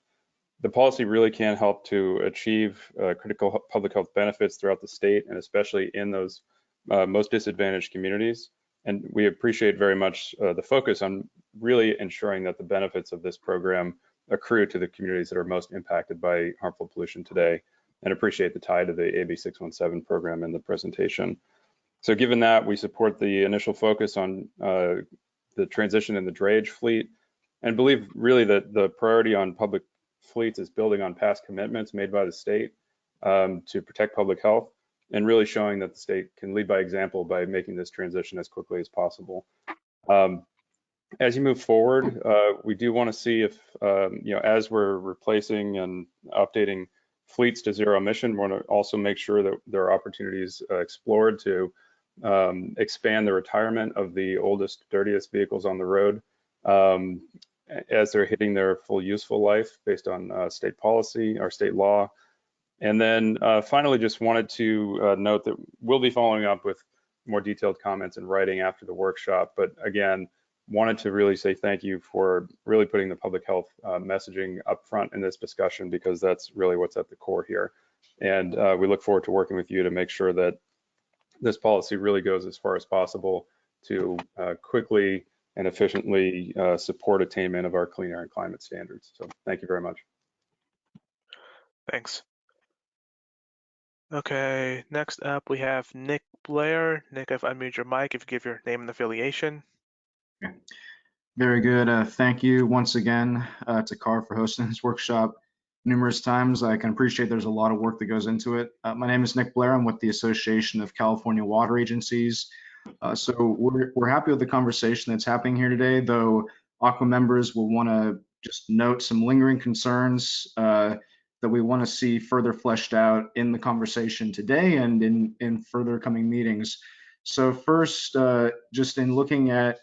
The policy really can help to achieve critical public health benefits throughout the state, and especially in those most disadvantaged communities. And we appreciate very much the focus on really ensuring that the benefits of this program accrue to the communities that are most impacted by harmful pollution today, and appreciate the tie to the AB 617 program in the presentation. So given that, we support the initial focus on the transition in the drayage fleet, and believe really that the priority on public fleets is building on past commitments made by the state to protect public health, and really showing that the state can lead by example by making this transition as quickly as possible. As you move forward, we do want to see if, as we're replacing and updating fleets to zero emission, we want to also make sure that there are opportunities explored to expand the retirement of the oldest, dirtiest vehicles on the road as they're hitting their full useful life based on state policy or state law. And then finally, just wanted to note that we'll be following up with more detailed comments in writing after the workshop. But again, wanted to really say thank you for really putting the public health messaging up front in this discussion, because that's really what's at the core here. And we look forward to working with you to make sure that this policy really goes as far as possible to quickly and efficiently support attainment of our clean air and climate standards. So thank you very much. Thanks. Okay, next up we have Nick Blair. Nick, if I unmute your mic, if you give your name and affiliation. Okay. Very good. Thank you once again to Carr for hosting this workshop numerous times. I can appreciate there's a lot of work that goes into it. My name is Nick Blair. I'm with the Association of California Water Agencies. So we're happy with the conversation that's happening here today, though AQUA members will want to just note some lingering concerns that we want to see further fleshed out in the conversation today and in further coming meetings. So first, just in looking at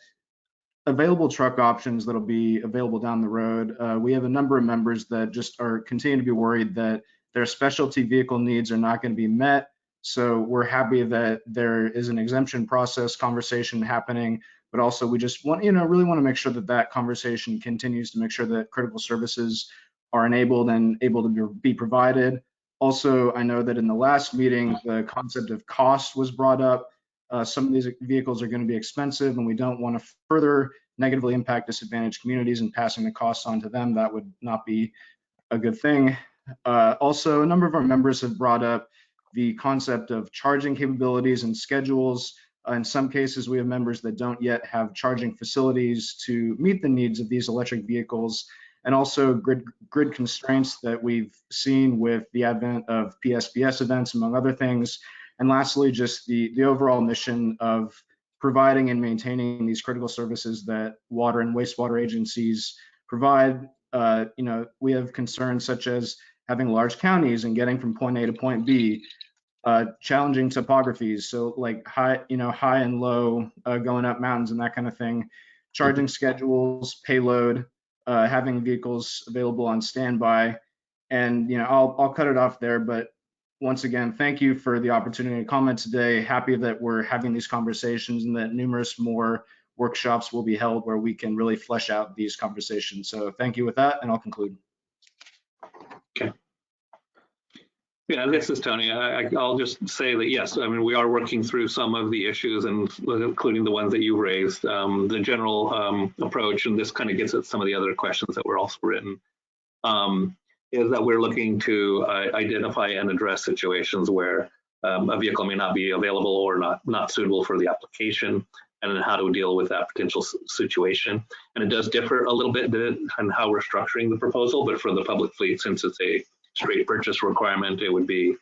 available truck options that'll be available down the road, we have a number of members that just are continuing to be worried that their specialty vehicle needs are not going to be met. So we're happy that there is an exemption process conversation happening, but also we just want, really want to make sure that that conversation continues to make sure that critical services are enabled and able to be provided. Also, I know that in the last meeting, the concept of cost was brought up. Some of these vehicles are going to be expensive, and we don't want to further negatively impact disadvantaged communities and passing the costs on to them. That would not be a good thing. Also, a number of our members have brought up the concept of charging capabilities and schedules. In some cases, we have members that don't yet have charging facilities to meet the needs of these electric vehicles, and also grid constraints that we've seen with the advent of PSPS events, among other things. And lastly, just the overall mission of providing and maintaining these critical services that water and wastewater agencies provide. We have concerns such as having large counties and getting from point A to point B, challenging topographies, so like high and low, going up mountains and that kind of thing, charging schedules, payload, having vehicles available on standby. And I'll cut it off there, but once again, thank you for the opportunity to comment today. Happy that we're having these conversations and that numerous more workshops will be held where we can really flesh out these conversations. So thank you with that, and I'll conclude. Okay. Yeah, this is Tony. I'll just say that, yes, I mean, we are working through some of the issues, and including the ones that you raised. The general approach, and this kind of gets at some of the other questions that were also written, is that we're looking to identify and address situations where a vehicle may not be available or not suitable for the application, and then how to deal with that potential situation. And it does differ a little bit on how we're structuring the proposal, but for the public fleet, since it's a straight purchase requirement, it would be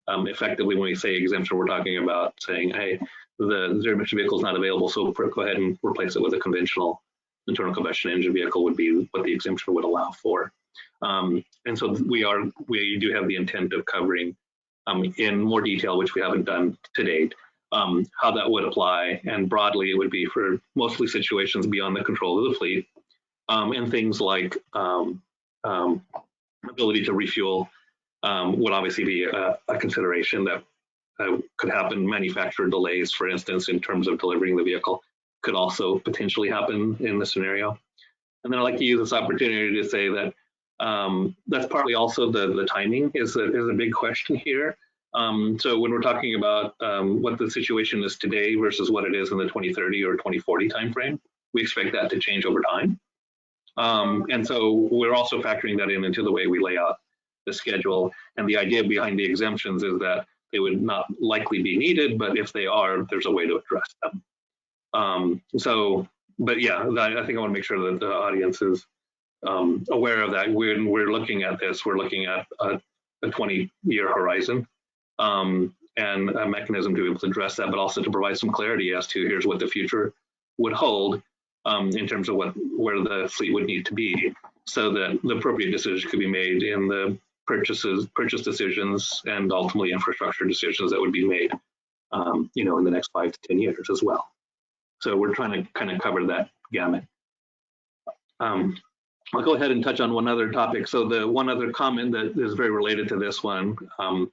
effectively, when we say exemption, we're talking about saying, hey, the zero emission vehicle is not available, so go ahead and replace it with a conventional internal combustion engine vehicle would be what the exemption would allow for. And so we do have the intent of covering in more detail, which we haven't done to date, how that would apply. And broadly, it would be for mostly situations beyond the control of the fleet, and things like ability to refuel would obviously be a consideration that could happen. Manufacturer delays, for instance, in terms of delivering the vehicle, could also potentially happen in the scenario. And then I'd like to use this opportunity to say that that's partly also the timing is a big question here. So when we're talking about what the situation is today versus what it is in the 2030 or 2040 timeframe, we expect that to change over time. And so we're also factoring that into the way we lay out the schedule. And the idea behind the exemptions is that they would not likely be needed, but if they are, there's a way to address them. But yeah, I think I want to make sure that the audience is aware of that. When we're looking at this, we're looking at a 20-year horizon and a mechanism to be able to address that, but also to provide some clarity as to here's what the future would hold in terms of where the fleet would need to be, so that the appropriate decision could be made in the purchase decisions and ultimately infrastructure decisions that would be made, in the next 5 to 10 years as well. So we're trying to kind of cover that gamut. I'll go ahead and touch on one other topic. So the one other comment that is very related to this one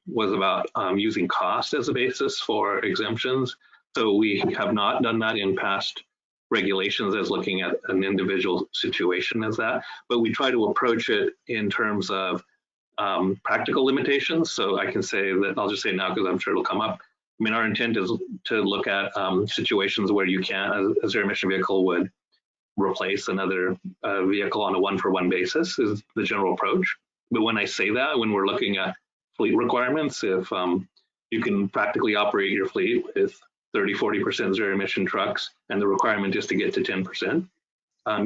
was about using cost as a basis for exemptions. So we have not done that in past regulations as looking at an individual situation as that, but we try to approach it in terms of practical limitations. So I can say that, I'll just say now because I'm sure it'll come up, I mean, our intent is to look at situations where you can, a zero emission vehicle would replace another vehicle on a one-for-one basis is the general approach. But when I say that, when we're looking at fleet requirements, if you can practically operate your fleet with 30–40% zero emission trucks, and the requirement is to get to 10%,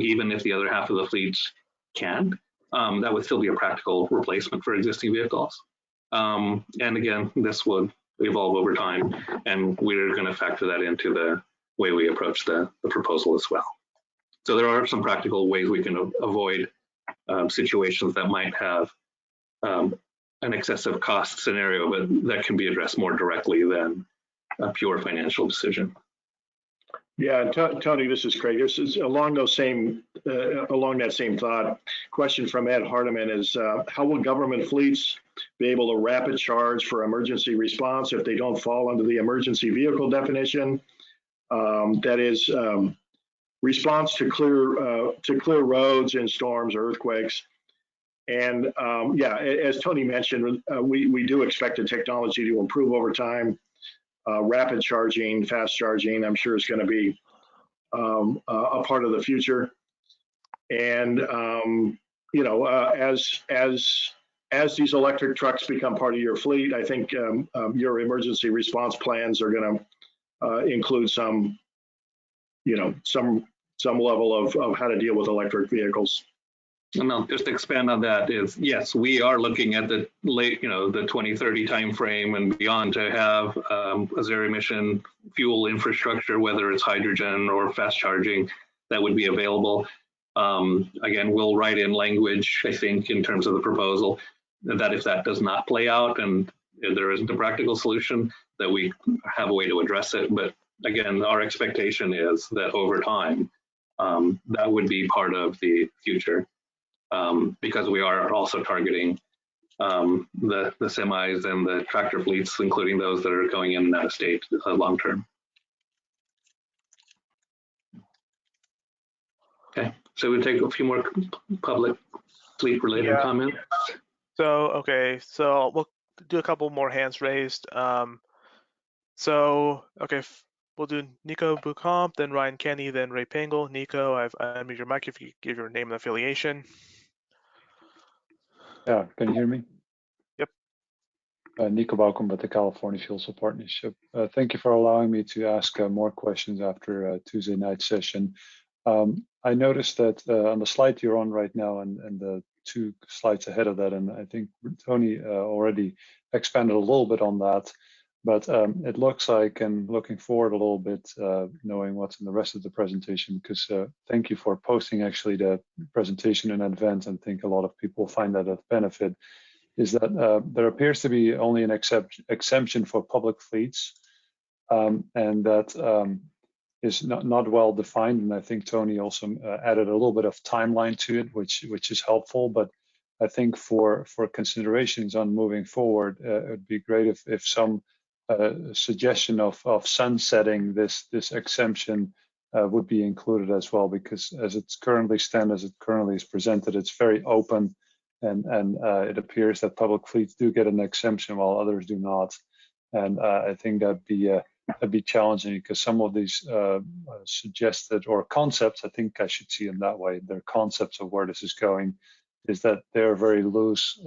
even if the other half of the fleets can, that would still be a practical replacement for existing vehicles. And again, this would evolve over time, and we're going to factor that into the way we approach the proposal as well. So there are some practical ways we can avoid situations that might have an excessive cost scenario, but that can be addressed more directly than a pure financial decision. Yeah, Tony, this is Craig. This is along that same thought. Question from Ed Hardiman is, how will government fleets be able to rapid charge for emergency response if they don't fall under the emergency vehicle definition? That is, response to clear roads in storms or earthquakes. And yeah, as Tony mentioned, we do expect the technology to improve over time. Rapid charging, fast charging, I'm sure is going to be a part of the future. And you know, as these electric trucks become part of your fleet, I think your emergency response plans are going to include some, you know, some level of how to deal with electric vehicles. And I'll just expand on that is, yes, we are looking at the late, you know, the 2030 timeframe and beyond to have a zero emission fuel infrastructure, whether it's hydrogen or fast charging, that would be available. Again, we'll write in language, I think, in terms of the proposal, that if that does not play out and there isn't a practical solution, that we have a way to address it. But again, our expectation is that over time, that would be part of the future. Because we are also targeting the semis and the tractor fleets, including those that are going in and out of state long term. Okay, so we'll take a few more public fleet related comments. So, okay, so we'll do a couple more hands raised. So, okay, we'll do Nico Bucomp, then Ryan Kenny, then Ray Pangle. Nico, I've unmuted your mic if you give your name and affiliation. Yeah, can you hear me? Yep. Nico Baukom with the California Fuel Cell Partnership. Thank you for allowing me to ask more questions after Tuesday night session. I noticed that on the slide you're on right now and the 2 slides ahead of that, and I think Tony already expanded a little bit on that, but it looks like, and looking forward a little bit, knowing what's in the rest of the presentation, because thank you for posting actually the presentation in advance, and I think a lot of people find that of benefit, is that there appears to be only an exemption for public fleets, and that is not well defined, and I think Tony also added a little bit of timeline to it, which is helpful, but I think for considerations on moving forward, it would be great if some suggestion of sunsetting this exemption would be included as well, because as it's currently is presented, it's very open, and it appears that public fleets do get an exemption while others do not, and I think that'd be challenging, because some of these suggested or concepts, I think I should see them that way, they're concepts of where this is going, is that they're very loose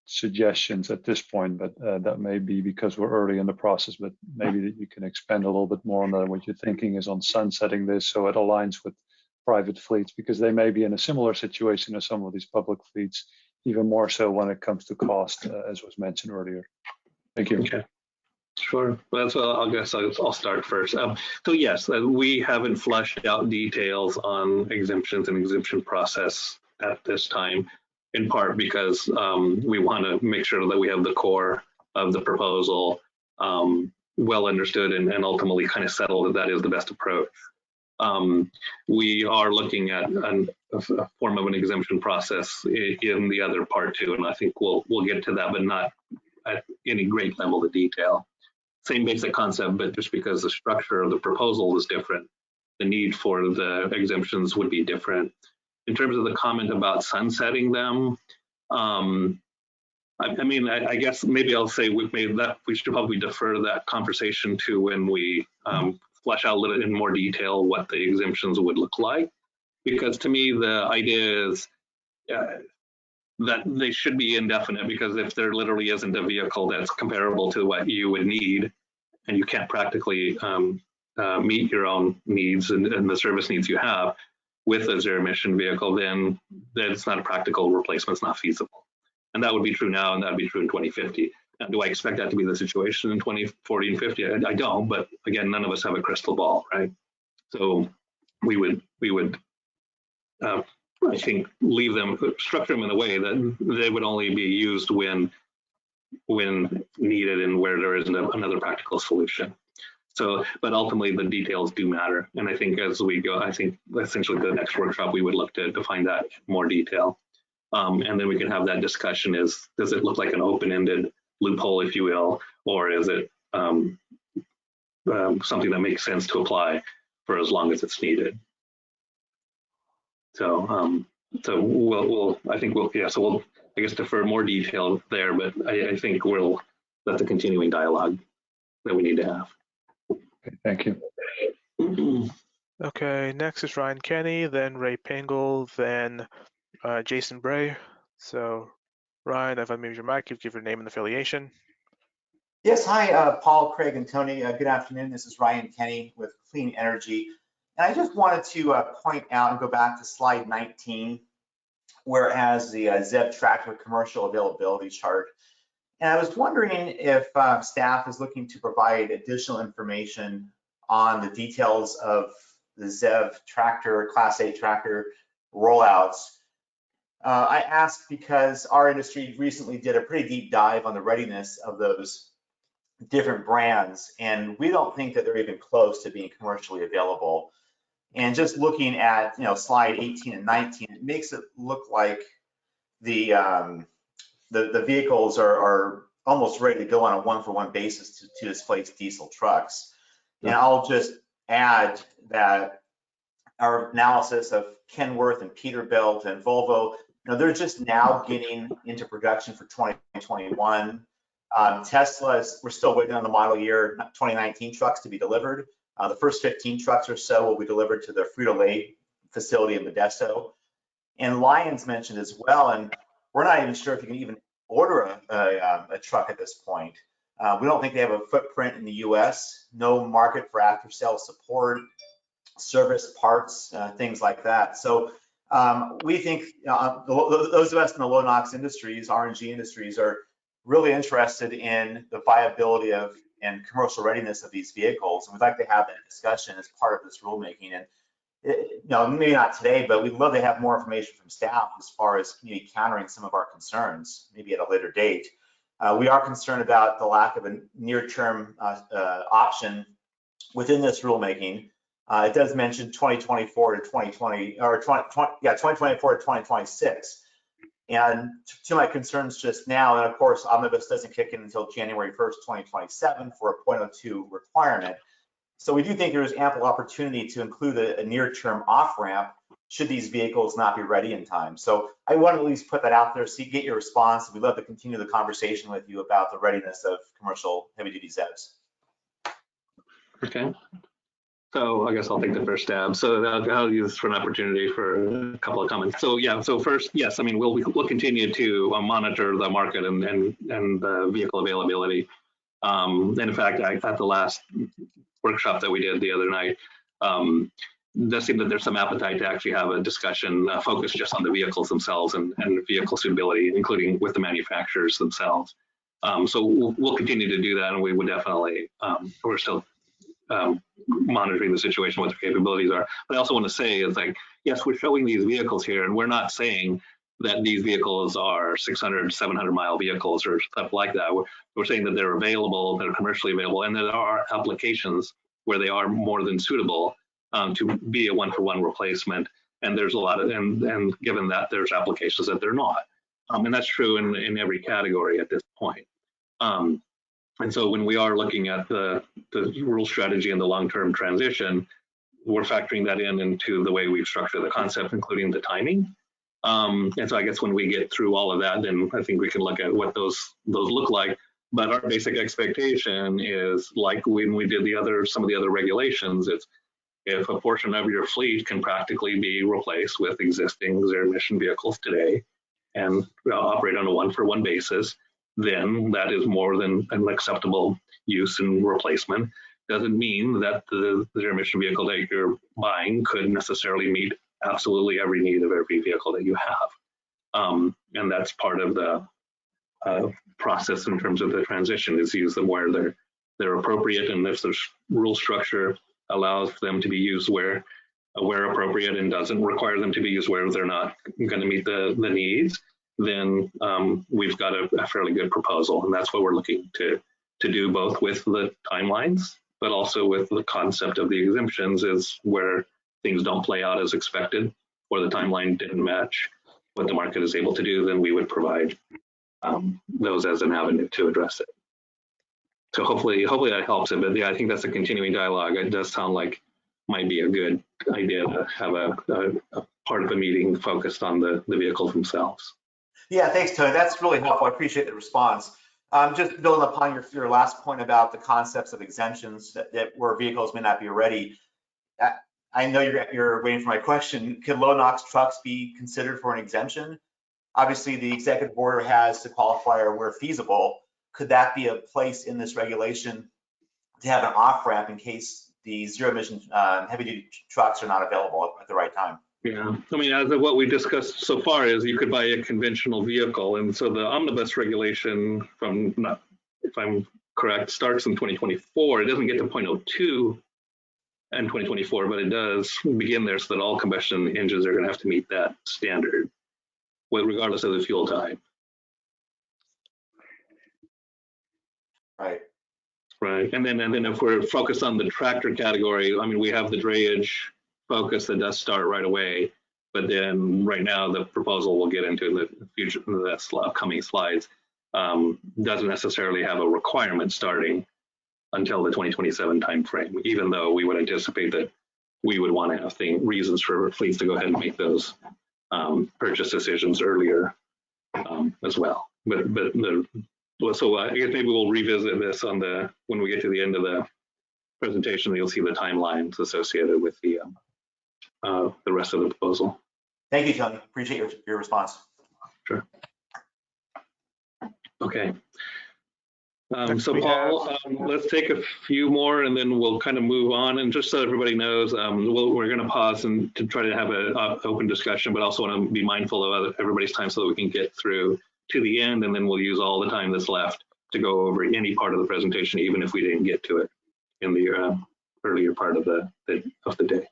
suggestions at this point, but that may be because we're early in the process, but maybe that you can expand a little bit more on that. What you're thinking is on sunsetting this so it aligns with private fleets, because they may be in a similar situation as some of these public fleets, even more so when it comes to cost, as was mentioned earlier. Thank you. Okay. Sure. Well, so I guess I'll start first. So yes, we haven't flushed out details on exemptions and exemption process at this time, in part because we want to make sure that we have the core of the proposal well understood and ultimately kind of settled that is the best approach. We are looking at a form of an exemption process in the other part too, and I think we'll get to that, but not at any great level of detail. Same basic concept, but just because the structure of the proposal is different, the need for the exemptions would be different. In terms of the comment about sunsetting them, I mean, I guess maybe I'll say we should probably defer that conversation to when we flesh out a little in more detail what the exemptions would look like. Because to me, the idea is that they should be indefinite, because if there literally isn't a vehicle that's comparable to what you would need, and you can't practically meet your own needs and the service needs you have with a zero emission vehicle, then it's not a practical replacement, it's not feasible. And that would be true now, and that would be true in 2050. Now, do I expect that to be the situation in 2040 and 50? I don't, but again, none of us have a crystal ball, right? So we would I think structure them in a way that they would only be used when needed and where there isn't another practical solution. So, but ultimately the details do matter. And I think as we go, I think essentially the next workshop, we would look to define that in more detail. And then we can have that discussion does it look like an open-ended loophole, if you will, or is it something that makes sense to apply for as long as it's needed? So, I think we'll I guess defer more detail there, but I think that's a continuing dialogue that we need to have. Okay, thank you. Okay, next is Ryan Kenny, then Ray Pingle, then Jason Bray. So, Ryan, I've unmuted your mic. You give your name and affiliation. Yes, hi, Paul, Craig, and Tony. Good afternoon. This is Ryan Kenny with Clean Energy. And I just wanted to point out and go back to slide 19, where it has the ZEV tractor commercial availability chart. And I was wondering if staff is looking to provide additional information on the details of the ZEV tractor, Class 8 tractor rollouts. I asked because our industry recently did a pretty deep dive on the readiness of those different brands, and we don't think that they're even close to being commercially available. And just looking at slide 18 and 19, it makes it look like the vehicles are almost ready to go on a one-for-one basis to displace diesel trucks. And I'll just add that our analysis of Kenworth and Peterbilt and Volvo, they're just now getting into production for 2021. Tesla, we're still waiting on the model year 2019 trucks to be delivered. The first 15 trucks or so will be delivered to their Frito-Lay facility in Modesto. And Lion's mentioned as well, and we're not even sure if you can even order a truck at this point. We don't think they have a footprint in the US, no market for after-sales support, service, parts, things like that. So we think those of us in the low NOx industries, RNG industries, are really interested in the viability of and commercial readiness of these vehicles, and we'd like to have that discussion as part of this rulemaking. And maybe not today, but we'd love to have more information from staff as far as maybe countering some of our concerns, maybe at a later date. We are concerned about the lack of a near-term option within this rulemaking. It does mention 2024 to 2020, or 2024 to 2026. And to my concerns just now, and of course, Omnibus doesn't kick in until January 1st, 2027 for a 0.02 requirement. So we do think there is ample opportunity to include a near-term off-ramp should these vehicles not be ready in time. So I want to at least put that out there, so you get your response. We'd love to continue the conversation with you about the readiness of commercial heavy-duty ZEVs. Okay. So I guess I'll take the first stab. So I'll use this for an opportunity for a couple of comments. So yeah, so first, yes, I mean, we'll continue to monitor the market and the vehicle availability. And in fact, at the last workshop that we did the other night, it does seem that there's some appetite to actually have a discussion focused just on the vehicles themselves and vehicle suitability, including with the manufacturers themselves. So we'll continue to do that, and we would definitely, we're still monitoring the situation, what their capabilities are. But I also want to say is like, yes, we're showing these vehicles here, and we're not saying that these vehicles are 600, 700 mile vehicles or stuff like that. We're saying that they're available, that are commercially available, and that there are applications where they are more than suitable to be a one-for-one replacement. And there's a lot of, and given that there's applications that they're not. And that's true in every category at this point. And so when we are looking at the rule strategy and the long-term transition, we're factoring that into the way we've structured the concept, including the timing. And so I guess when we get through all of that, then I think we can look at what those look like. But our basic expectation is, like when we did some of the other regulations, it's if a portion of your fleet can practically be replaced with existing zero emission vehicles today and operate on a one-for-one basis, then that is more than an acceptable use and replacement. Doesn't mean that the zero emission vehicle that you're buying could necessarily meet absolutely every need of every vehicle that you have. And that's part of the process in terms of the transition, is use them where they're appropriate, and if the rule structure allows them to be used where appropriate and doesn't require them to be used where they're not going to meet the needs, then we've got a fairly good proposal. And that's what we're looking to do, both with the timelines, but also with the concept of the exemptions, is where things don't play out as expected or the timeline didn't match what the market is able to do, then we would provide those as an avenue to address it. So hopefully that helps it. But yeah, I think that's a continuing dialogue. It does sound like might be a good idea to have a part of the meeting focused on the vehicles themselves. Yeah, thanks, Tony. That's really helpful. I appreciate the response. Just building upon your last point about the concepts of exemptions that where vehicles may not be ready. I know you're waiting for my question. Could low NOx trucks be considered for an exemption? Obviously, the executive order has the qualifier where feasible. Could that be a place in this regulation to have an off-ramp in case the zero-emission heavy-duty trucks are not available at the right time? Yeah, I mean, as of what we discussed so far is you could buy a conventional vehicle. And so the omnibus regulation, if I'm correct, starts in 2024. It doesn't get to 0.02 in 2024, but it does begin there, so that all combustion engines are going to have to meet that standard, regardless of the fuel type. Right. Right, and then if we're focused on the tractor category, I mean, we have the drayage focus that does start right away, but then right now the proposal we'll get into in the future, the upcoming slides, doesn't necessarily have a requirement starting until the 2027 timeframe, even though we would anticipate that we would want to have reasons for fleets to go ahead and make those purchase decisions earlier as well. So I guess maybe we'll revisit this when we get to the end of the presentation. You'll see the timelines associated with the rest of the proposal. Thank you, Tony. Appreciate your response. Sure. Okay. So Paul, let's take a few more and then we'll kind of move on. And just so everybody knows, we're going to pause and to try to have an open discussion, but also want to be mindful of everybody's time so that we can get through to the end, and then we'll use all the time that's left to go over any part of the presentation, even if we didn't get to it in the earlier part of the day. Okay.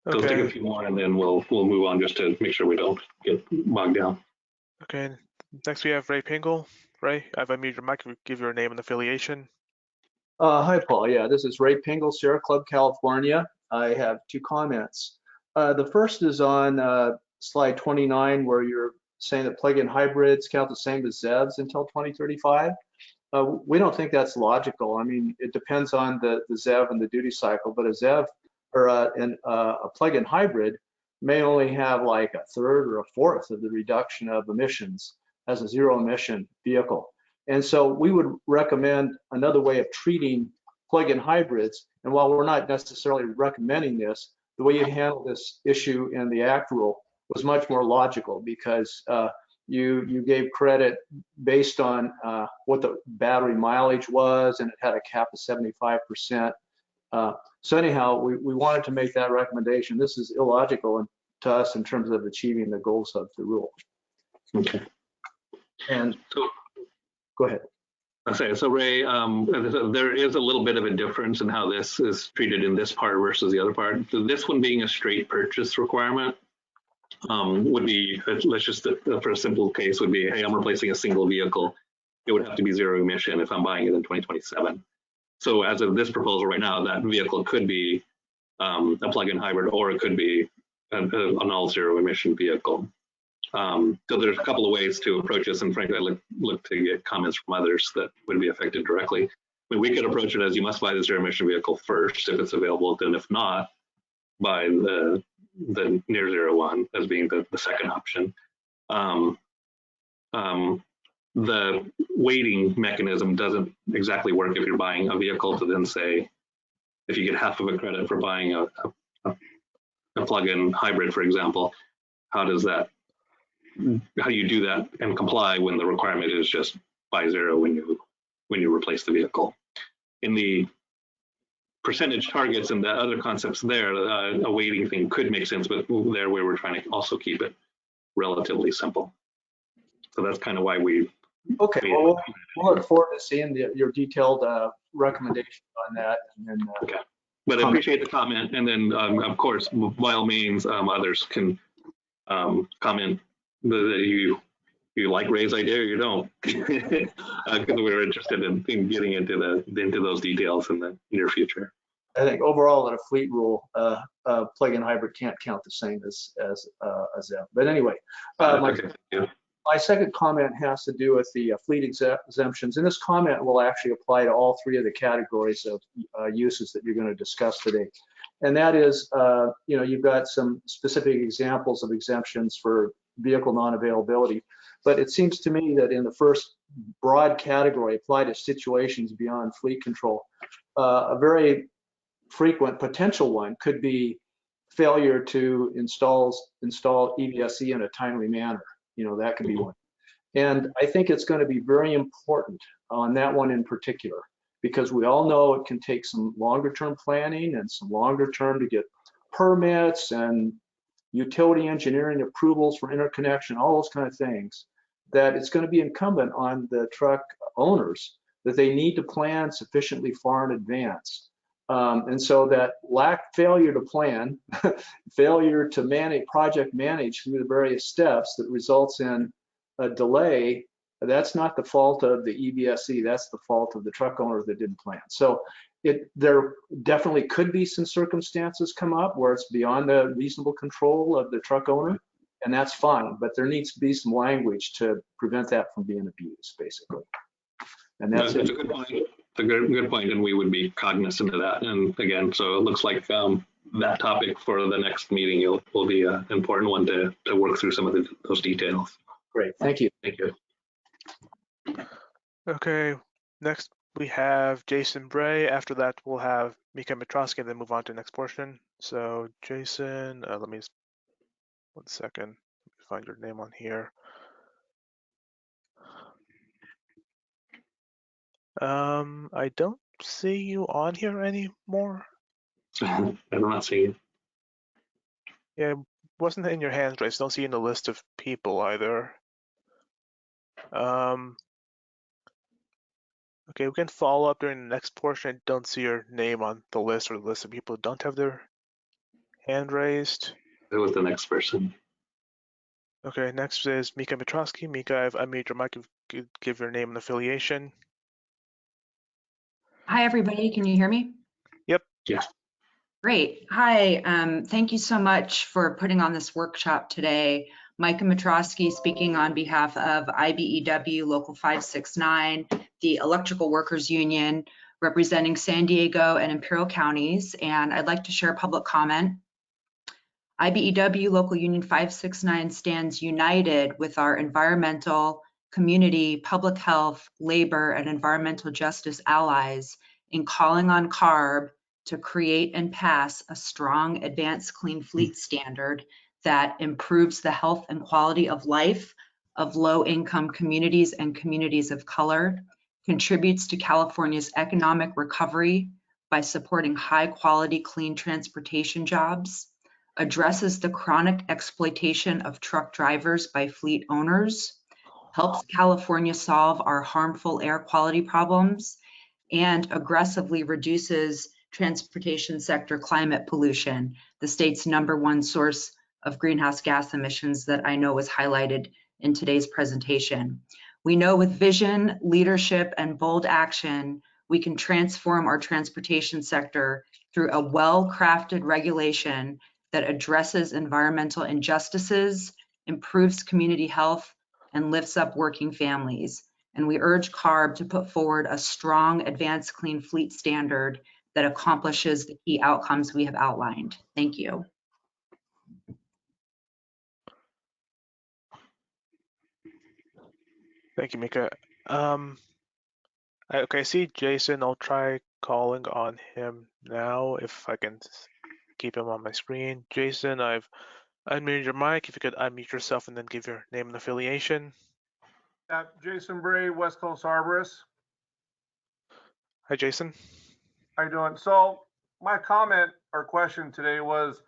So let's take a few more and then we'll move on, just to make sure we don't get bogged down. Okay, next we have Ray Pingle. Ray, I've unmuted your mic. Give your name and affiliation. Hi, Paul. Yeah, this is Ray Pingle, Sierra Club, California. I have two comments. The first is on slide 29, where you're saying that plug-in hybrids count the same as ZEVs until 2035. We don't think that's logical. I mean, it depends on the ZEV and the duty cycle, but a ZEV or a plug-in hybrid may only have like a third or a fourth of the reduction of emissions as a zero emission vehicle. And so we would recommend another way of treating plug-in hybrids. And while we're not necessarily recommending this, the way you handle this issue in the ACT rule was much more logical, because you gave credit based on what the battery mileage was, and it had a cap of 75%. So anyhow, we wanted to make that recommendation. This is illogical to us in terms of achieving the goals of the rule. Okay. And so, go ahead. Okay, so Ray, there is a little bit of a difference in how this is treated in this part versus the other part. So this one being a straight purchase requirement would be, let's just, for a simple case, would be, hey, I'm replacing a single vehicle. It would have to be zero emission if I'm buying it in 2027. So as of this proposal right now, that vehicle could be a plug-in hybrid, or it could be an all zero emission vehicle. So there's a couple of ways to approach this, and frankly, I look to get comments from others that would be affected directly. I mean, we could approach it as you must buy the zero emission vehicle first if it's available, then if not, buy the near zero one as being the second option. The weighting mechanism doesn't exactly work if you're buying a vehicle to then say, if you get half of a credit for buying a plug-in hybrid, for example, how do you do that and comply when the requirement is just buy zero when you replace the vehicle? In the percentage targets and the other concepts there, a weighting thing could make sense, but there we were trying to also keep it relatively simple. So that's kind of why we. Okay, well, we'll look forward to seeing your detailed recommendation on that. And then, okay, but I appreciate the comment. And then, of course, by all means, others can comment that you like Ray's idea or you don't, because we're interested in getting into those details in the near future. I think overall, in a fleet rule, plug-in hybrid can't count the same as that. But anyway, my second comment has to do with the fleet exemptions, and this comment will actually apply to all three of the categories of uses that you're going to discuss today. And that is, you've got some specific examples of exemptions for vehicle non-availability, but it seems to me that in the first broad category, apply to situations beyond fleet control, a very frequent potential one could be failure to install EVSE in a timely manner. That could be one. And I think it's going to be very important on that one in particular, because we all know it can take some longer term planning and some longer term to get permits and utility engineering approvals for interconnection, all those kind of things, that it's going to be incumbent on the truck owners that they need to plan sufficiently far in advance. And so that failure to plan, failure to project manage through the various steps that results in a delay, that's not the fault of the EVSE, that's the fault of the truck owner that didn't plan. So there definitely could be some circumstances come up where it's beyond the reasonable control of the truck owner, and that's fine, but there needs to be some language to prevent that from being abused, basically. And that's a good point. It's a good point, and we would be cognizant of that. And again, so it looks like that topic for the next meeting will be an important one to work through some of those details. Great, thank you. Thank you. Okay, next we have Jason Bray. After that, we'll have Mika Mitrosky, and then move on to the next portion. So Jason, let me, 1 second, let me find your name on here. I don't see you on here anymore. I'm not seeing it. Yeah, it wasn't in your hands raised. Don't see you in the list of people either. Okay, we can follow up during the next portion. I don't see your name on the list or the list of people who don't have their hand raised. That was the next person. Okay, next is Mika Mitrosky. Mika, I've unmuted your mic. Give your name and affiliation. Hi, everybody. Can you hear me? Yep. Yes. Great. Hi. Thank you so much for putting on this workshop today. Mika Mitrosky speaking on behalf of IBEW Local 569, the Electrical Workers Union, representing San Diego and Imperial counties, and I'd like to share a public comment. IBEW Local Union 569 stands united with our environmental, community, public health, labor, and environmental justice allies in calling on CARB to create and pass a strong advanced clean fleet standard that improves the health and quality of life of low-income communities and communities of color, contributes to California's economic recovery by supporting high-quality clean transportation jobs, addresses the chronic exploitation of truck drivers by fleet owners, helps California solve our harmful air quality problems, and aggressively reduces transportation sector climate pollution, the state's #1 source of greenhouse gas emissions that I know was highlighted in today's presentation. We know with vision, leadership, and bold action, we can transform our transportation sector through a well-crafted regulation that addresses environmental injustices, improves community health, and lifts up working families. And we urge CARB to put forward a strong advanced clean fleet standard that accomplishes the key outcomes we have outlined. Thank you. Thank you, Mika. Okay, I see Jason. I'll try calling on him now if I can keep him on my screen. Jason, I've unmuted your mic. If you could unmute yourself and then give your name and affiliation. Jason Bray, West Coast Arborist. Hi, Jason. How you doing? So my comment or question today was,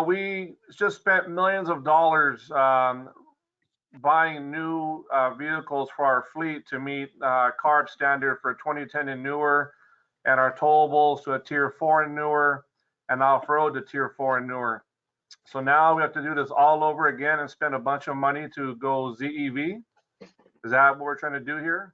we just spent millions of dollars buying new vehicles for our fleet to meet CARB standard for 2010 and newer, and our towables to a tier 4 and newer, and off-road to tier 4 and newer. So now we have to do this all over again and spend a bunch of money to go ZEV. Is that what we're trying to do here?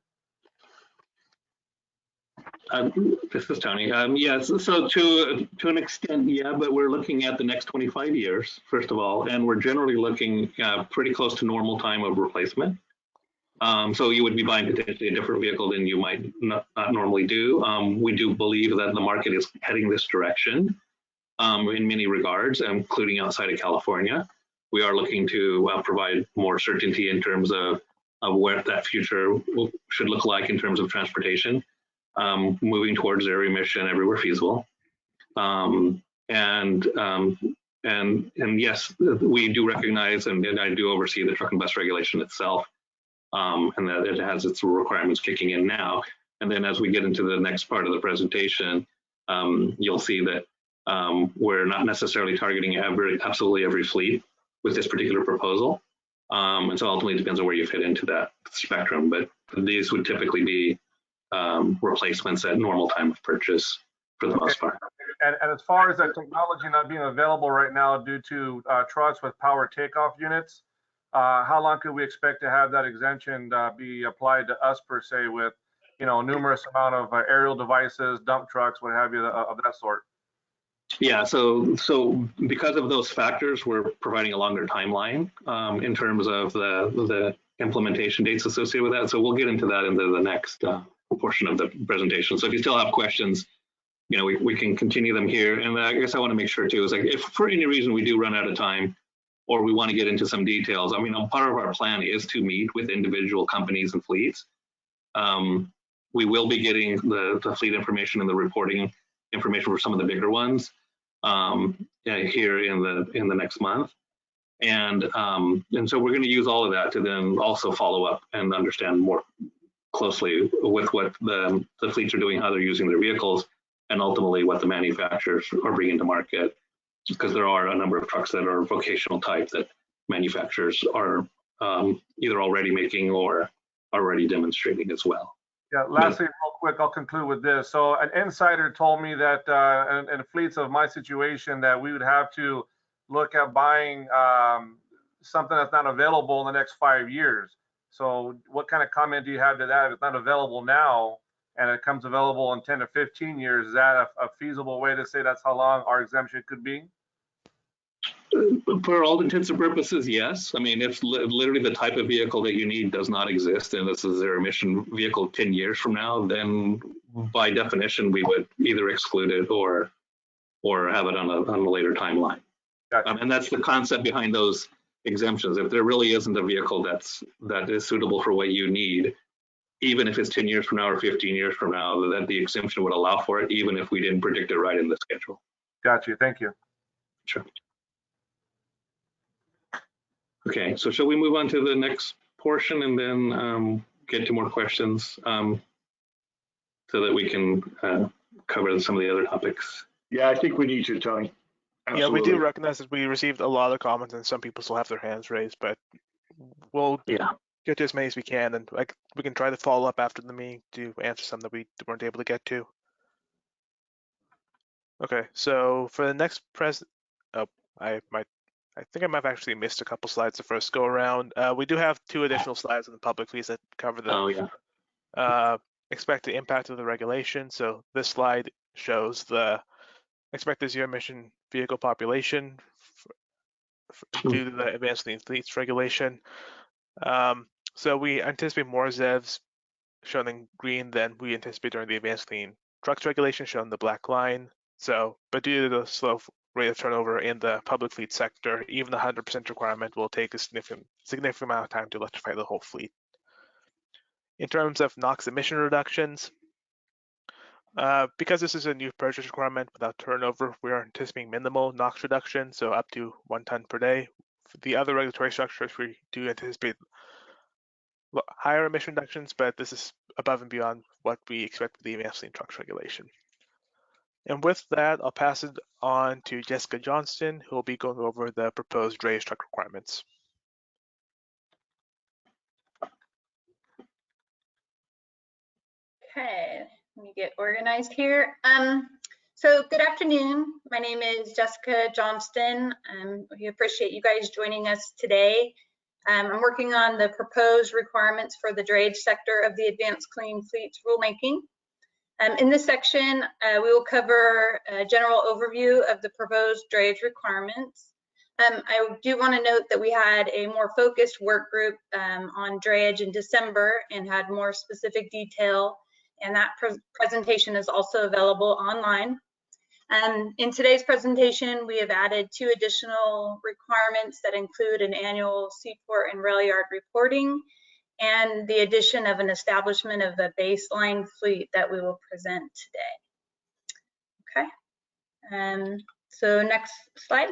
This is Tony. Yes, so to an extent, yeah, but we're looking at the next 25 years, first of all, and we're generally looking pretty close to normal time of replacement. So you would be buying potentially a different vehicle than you might not normally do. We do believe that the market is heading this direction in many regards, including outside of California. We are looking to provide more certainty in terms of what that future should look like in terms of transportation. Moving towards zero emission everywhere feasible. And yes, we do recognize, and I do oversee the truck and bus regulation itself, and that it has its requirements kicking in now. And then as we get into the next part of the presentation, you'll see that we're not necessarily targeting absolutely every fleet with this particular proposal. And so ultimately it depends on where you fit into that spectrum, but these would typically be replacements at normal time of purchase for the most part. And as far as that technology not being available right now due to trucks with power takeoff units, how long could we expect to have that exemption be applied to us per se with, numerous amount of aerial devices, dump trucks, what have you, of that sort? Yeah, so because of those factors, we're providing a longer timeline in terms of the implementation dates associated with that. So we'll get into that in the next portion of the presentation. So if you still have questions, we can continue them here. And I guess I want to make sure too, is like if for any reason we do run out of time or we want to get into some details, I mean, part of our plan is to meet with individual companies and fleets. We will be getting the fleet information and the reporting information for some of the bigger ones here in the next month. And so we're going to use all of that to then also follow up and understand more closely with what the fleets are doing, how they're using their vehicles, and ultimately what the manufacturers are bringing to market, because there are a number of trucks that are vocational type that manufacturers are either already making or already demonstrating as well. Yeah, lastly, real quick, I'll conclude with this. So an insider told me that in fleets of my situation that we would have to look at buying something that's not available in the next 5 years. So what kind of comment do you have to that? If it's not available now and it comes available in 10 to 15 years, is that a feasible way to say that's how long our exemption could be? For all intents and purposes, yes. I mean, if literally the type of vehicle that you need does not exist and this is a zero emission vehicle 10 years from now, then by definition, we would either exclude it or have it on a later timeline. Gotcha. And that's the concept behind those exemptions. If there really isn't a vehicle that is suitable for what you need, even if it's 10 years from now or 15 years from now, that the exemption would allow for it, even if we didn't predict it right in the schedule. Got you. Thank you. Sure. Okay, so shall we move on to the next portion and then get to more questions so that we can cover some of the other topics? Yeah, I think we need to, Tony. Absolutely. Yeah, we do recognize that we received a lot of comments and some people still have their hands raised, but we'll get to as many as we can, and we can try to follow up after the meeting to answer some that we weren't able to get to. Okay, so for the next I think I might have actually missed a couple slides the first go around. We do have 2 additional slides on the public fees that cover the expected impact of the regulation. So this slide shows the expected zero emission vehicle population due to the advanced clean fleets regulation. So we anticipate more ZEVs shown in green than we anticipate during the advanced clean trucks regulation, shown in the black line. So, but due to the slow rate of turnover in the public fleet sector, even the 100% requirement will take a significant amount of time to electrify the whole fleet. In terms of Nox emission reductions, because this is a new purchase requirement without turnover, we are anticipating minimal Nox reduction, so up to 1 ton per day. For the other regulatory structures, we do anticipate higher emission reductions, but this is above and beyond what we expect with the advanced trucks regulation. And with that, I'll pass it on to Jessica Johnston, who will be going over the proposed Dredge truck requirements. Okay, let me get organized here. So good afternoon. My name is Jessica Johnston. We appreciate you guys joining us today. I'm working on the proposed requirements for the Dredge sector of the Advanced Clean Fleets rulemaking. In this section, we will cover a general overview of the proposed Dredge requirements. I do want to note that we had a more focused work group on Dredge in December and had more specific detail, and that presentation is also available online. In today's presentation, we have added 2 additional requirements that include an annual Seaport and rail yard reporting and the addition of an establishment of a baseline fleet that we will present today. Okay, so next slide.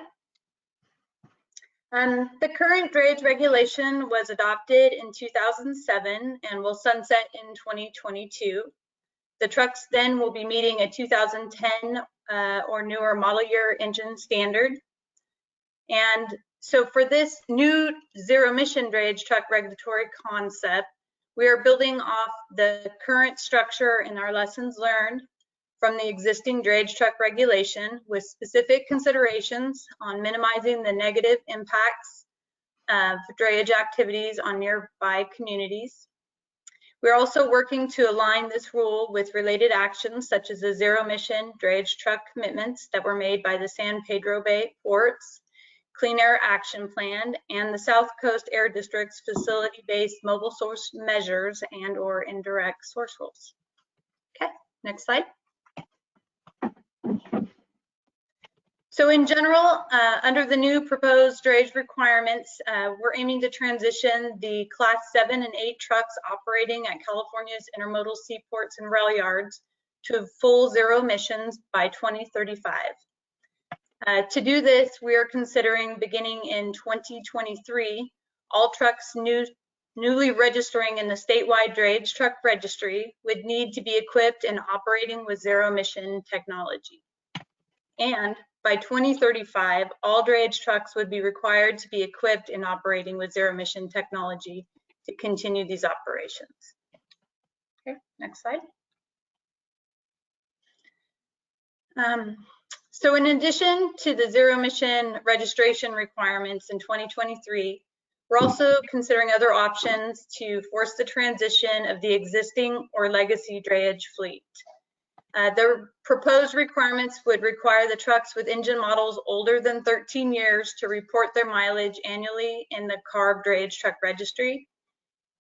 The current Dredge regulation was adopted in 2007 and will sunset in 2022. The trucks then will be meeting a 2010 or newer model year engine standard. And so for this new zero emission Dredge truck regulatory concept, we are building off the current structure and our lessons learned from the existing Dredge truck regulation with specific considerations on minimizing the negative impacts of Dredge activities on nearby communities. We're also working to align this rule with related actions such as the zero emission Dredge truck commitments that were made by the San Pedro Bay Ports, Clean Air Action Plan, and the South Coast Air District's facility-based mobile source measures and or indirect source rules. Okay, next slide. So in general, under the new proposed Dredge requirements, we're aiming to transition the Class 7 and 8 trucks operating at California's intermodal seaports and rail yards to full zero emissions by 2035. To do this, we are considering beginning in 2023, all trucks newly registering in the statewide Dredge truck registry would need to be equipped and operating with zero emission technology. And by 2035, all Dredge trucks would be required to be equipped and operating with zero emission technology to continue these operations. Okay, next slide. So in addition to the zero emission registration requirements in 2023, we're also considering other options to force the transition of the existing or legacy Dredge fleet. The proposed requirements would require the trucks with engine models older than 13 years to report their mileage annually in the CARB Dredge truck registry.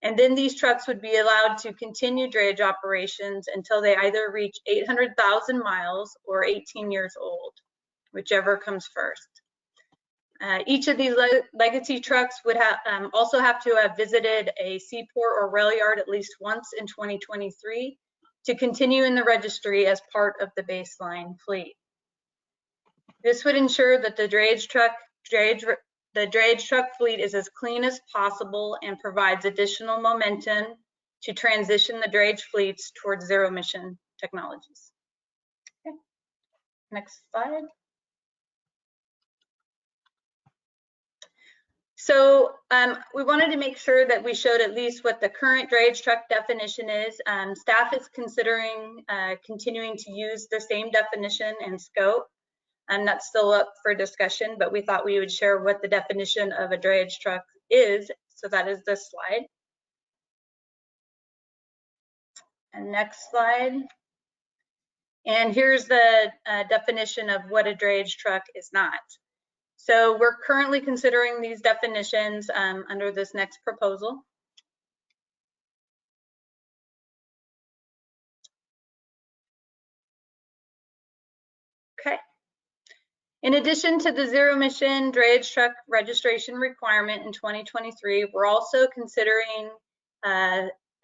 And then these trucks would be allowed to continue Dredge operations until they either reach 800,000 miles or 18 years old, whichever comes first. Each of these legacy trucks would also have to have visited a seaport or rail yard at least once in 2023 to continue in the registry as part of the baseline fleet. This would ensure that the Dredge truck fleet is as clean as possible and provides additional momentum to transition the Dredge fleets towards zero emission technologies. Okay. Next slide. So we wanted to make sure that we showed at least what the current Dredge truck definition is. Staff is considering continuing to use the same definition and scope, and that's still up for discussion, but we thought we would share what the definition of a Dredge truck is. So that is this slide. And next slide. And here's the definition of what a Dredge truck is not. So we're currently considering these definitions under this next proposal. Okay. In addition to the zero emission Dredge truck registration requirement in 2023, we're also considering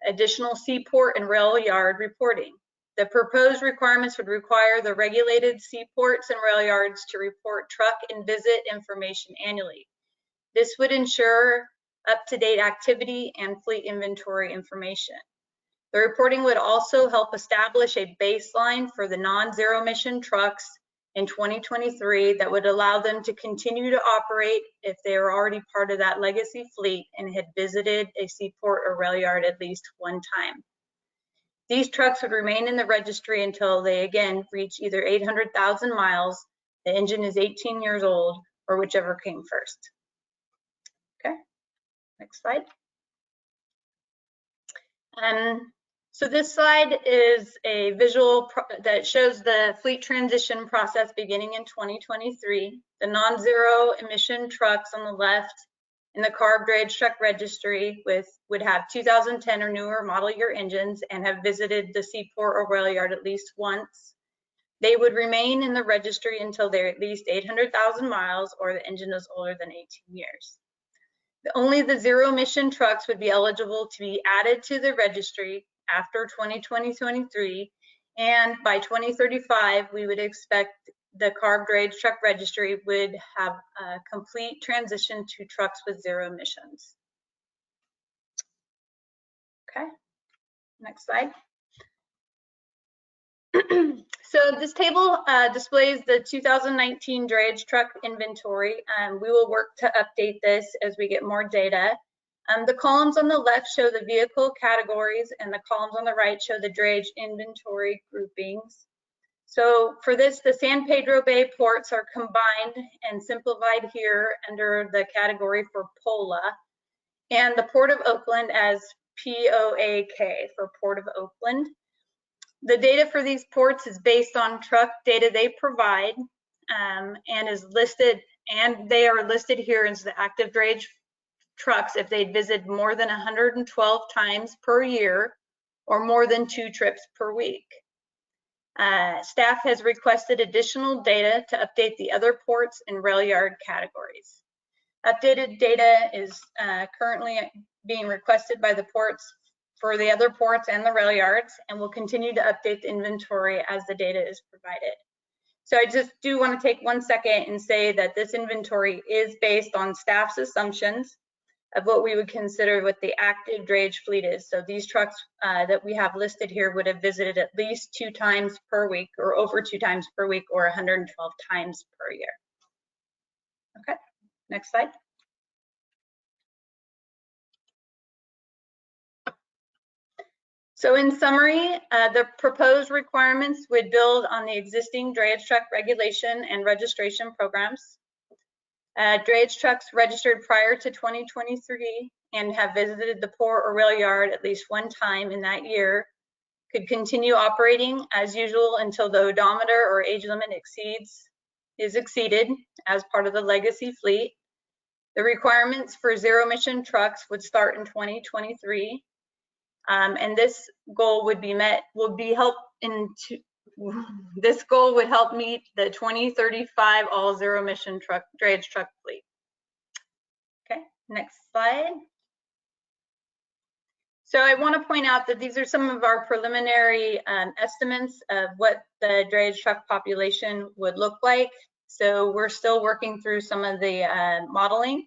additional seaport and rail yard reporting. The proposed requirements would require the regulated seaports and rail yards to report truck and visit information annually. This would ensure up-to-date activity and fleet inventory information. The reporting would also help establish a baseline for the non-zero emission trucks in 2023 that would allow them to continue to operate if they are already part of that legacy fleet and had visited a seaport or rail yard at least one time. These trucks would remain in the registry until they again reach either 800,000 miles, the engine is 18 years old, or whichever came first. Okay, next slide. So this slide is a visual that shows the fleet transition process beginning in 2023. The non-zero emission trucks on the left in the CARB Dredge truck registry would have 2010 or newer model year engines and have visited the seaport or rail yard at least once. They would remain in the registry until they're at least 800,000 miles or the engine is older than 18 years. Only the zero emission trucks would be eligible to be added to the registry after 2023, and by 2035, we would expect the CARB Dredge truck registry would have a complete transition to trucks with zero emissions. Okay, next slide. So this table displays the 2019 Dredge truck inventory. We will work to update this as we get more data. The columns on the left show the vehicle categories and the columns on the right show the Dredge inventory groupings. So for this, the San Pedro Bay ports are combined and simplified here under the category for POLA, and the Port of Oakland as POAK for Port of Oakland. The data for these ports is based on truck data they provide and is listed, and they are listed here as the active Dredge trucks if they visit more than 112 times per year or more than 2 trips per week. Staff has requested additional data to update the other ports and rail yard categories. Updated data is currently being requested by the ports for the other ports and the rail yards, and we'll continue to update the inventory as the data is provided. So I just do want to take 1 second and say that this inventory is based on staff's assumptions of what we would consider what the active Dredge fleet is. So these trucks that we have listed here would have visited at least 2 times per week or over 2 times per week or 112 times per year. Okay, next slide. So in summary, the proposed requirements would build on the existing Dredge truck regulation and registration programs. Dredge trucks registered prior to 2023 and have visited the port or rail yard at least 1 time in that year could continue operating as usual until the odometer or age limit is exceeded as part of the legacy fleet. The requirements for zero emission trucks would start in 2023. And this goal would be met, this goal would help meet the 2035 all zero emission Dredge truck fleet. Okay, next slide. So I want to point out that these are some of our preliminary estimates of what the Dredge truck population would look like. So we're still working through some of the modeling,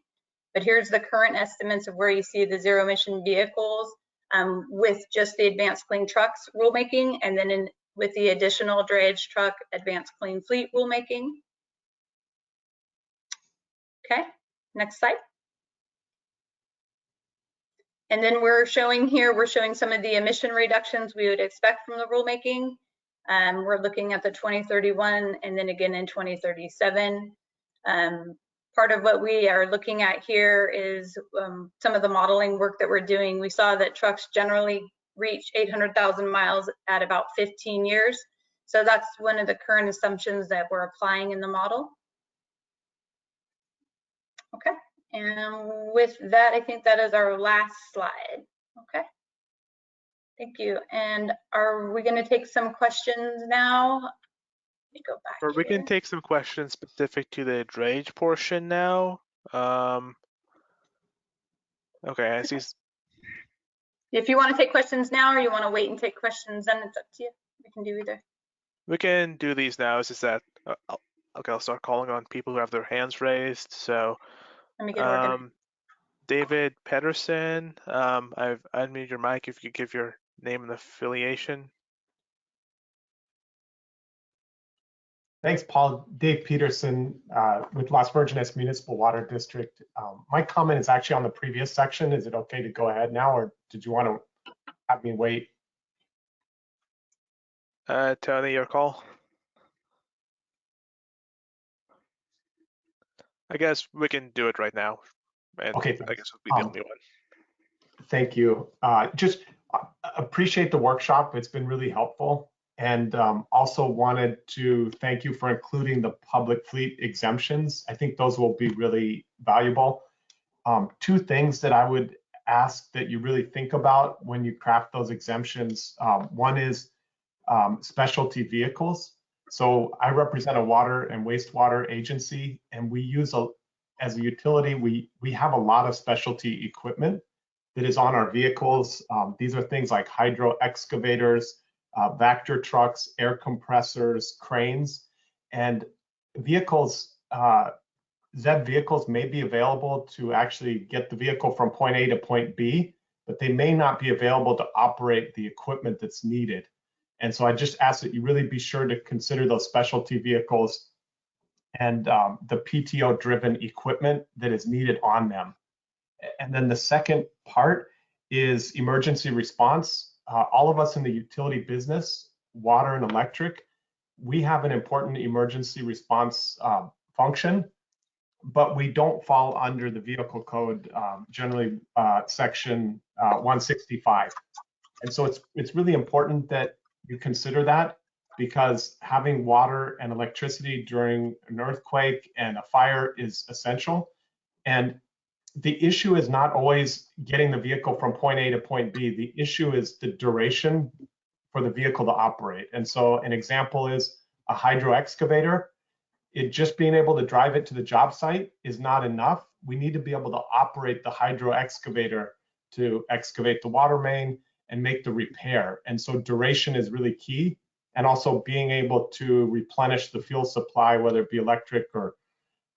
but here's the current estimates of where you see the zero emission vehicles with just the advanced clean trucks rulemaking, and then with the additional Dredge truck advanced clean fleet rulemaking. Okay, next slide. And then we're showing some of the emission reductions we would expect from the rulemaking. We're looking at the 2031 and then again in 2037. Part of what we are looking at here is some of the modeling work that we're doing. We saw that trucks generally reach 800,000 miles at about 15 years. So that's one of the current assumptions that we're applying in the model. Okay, and with that, I think that is our last slide. Okay, thank you. And are we going to take some questions now? Let me go back Or we can take some questions specific to the Dredge portion now. Okay, I see. If you want to take questions now or you want to wait and take questions, then it's up to you. We can do either. We can do these now. It's just that, okay, I'll start calling on people who have their hands raised. So, Let me get organized. David Pedersen, I've unmuted your mic if you could give your name and affiliation. Thanks, Paul. Dave Peterson with Las Virgenes Municipal Water District. My comment is actually on the previous section. Is it okay to go ahead now, or did you want to have me wait? Tony, your call. I guess we can do it right now. And Okay, I guess we'll be the only one. Thank you. Just appreciate the workshop. It's been really helpful. And also wanted to thank you for including the public fleet exemptions. I think those will be really valuable. Two things that I would ask that you really think about when you craft those exemptions. One is specialty vehicles. So I represent a water and wastewater agency, and we use, as a utility, we have a lot of specialty equipment that is on our vehicles. These are things like hydro excavators, Vector trucks, air compressors, cranes, and vehicles. ZEV vehicles may be available to actually get the vehicle from point A to point B, but they may not be available to operate the equipment that's needed. And so I just ask that you really be sure to consider those specialty vehicles and the PTO-driven equipment that is needed on them. And then the second part is emergency response. All of us in the utility business, water and electric, we have an important emergency response function, but we don't fall under the vehicle code, generally section 165. And so it's really important that you consider that, because having water and electricity during an earthquake and a fire is essential. And the issue is not always getting the vehicle from point A to point B. The issue is the duration for the vehicle to operate. And so an example is a hydro excavator. It just being able to drive it to the job site is not enough. We need to be able to operate the hydro excavator to excavate the water main and make the repair. And so duration is really key. And also being able to replenish the fuel supply, whether it be electric or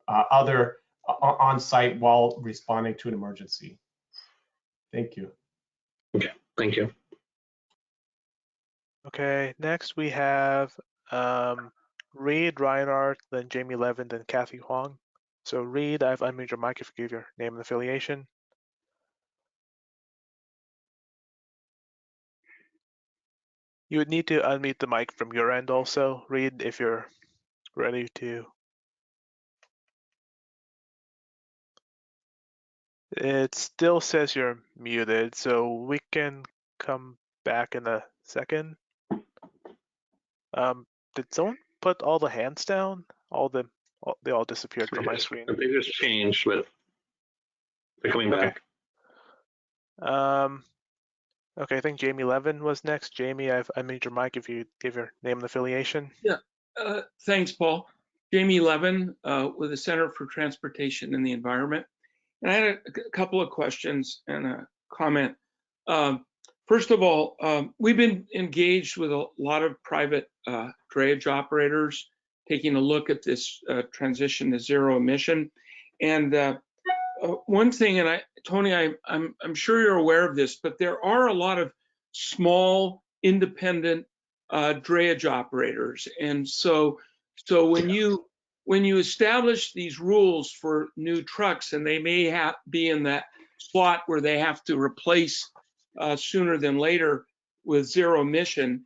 other on site while responding to an emergency. Thank you. Okay, thank you. Okay, next we have Reed Reinhardt, then Jamie Levin, then Kathy Huang. So Reed, I've unmuted your mic if you give your name and affiliation. You would need to unmute the mic from your end also, Reed, if you're ready to. It still says you're muted, so we can come back in a second. Did someone put all the hands down? They all disappeared from my screen. They just changed, but they're coming back. Okay, I think Jamie Levin was next. Jamie, I've unmuted your mic if you give your name and affiliation. Yeah, thanks, Paul. Jamie Levin with the Center for Transportation and the Environment. And I had a couple of questions and a comment. First of all, we've been engaged with a lot of private drayage operators, taking a look at this transition to zero emission. And one thing, and Tony, I'm sure you're aware of this, but there are a lot of small independent drayage operators. And so when you establish these rules for new trucks, and they may be in that slot where they have to replace sooner than later with zero emission,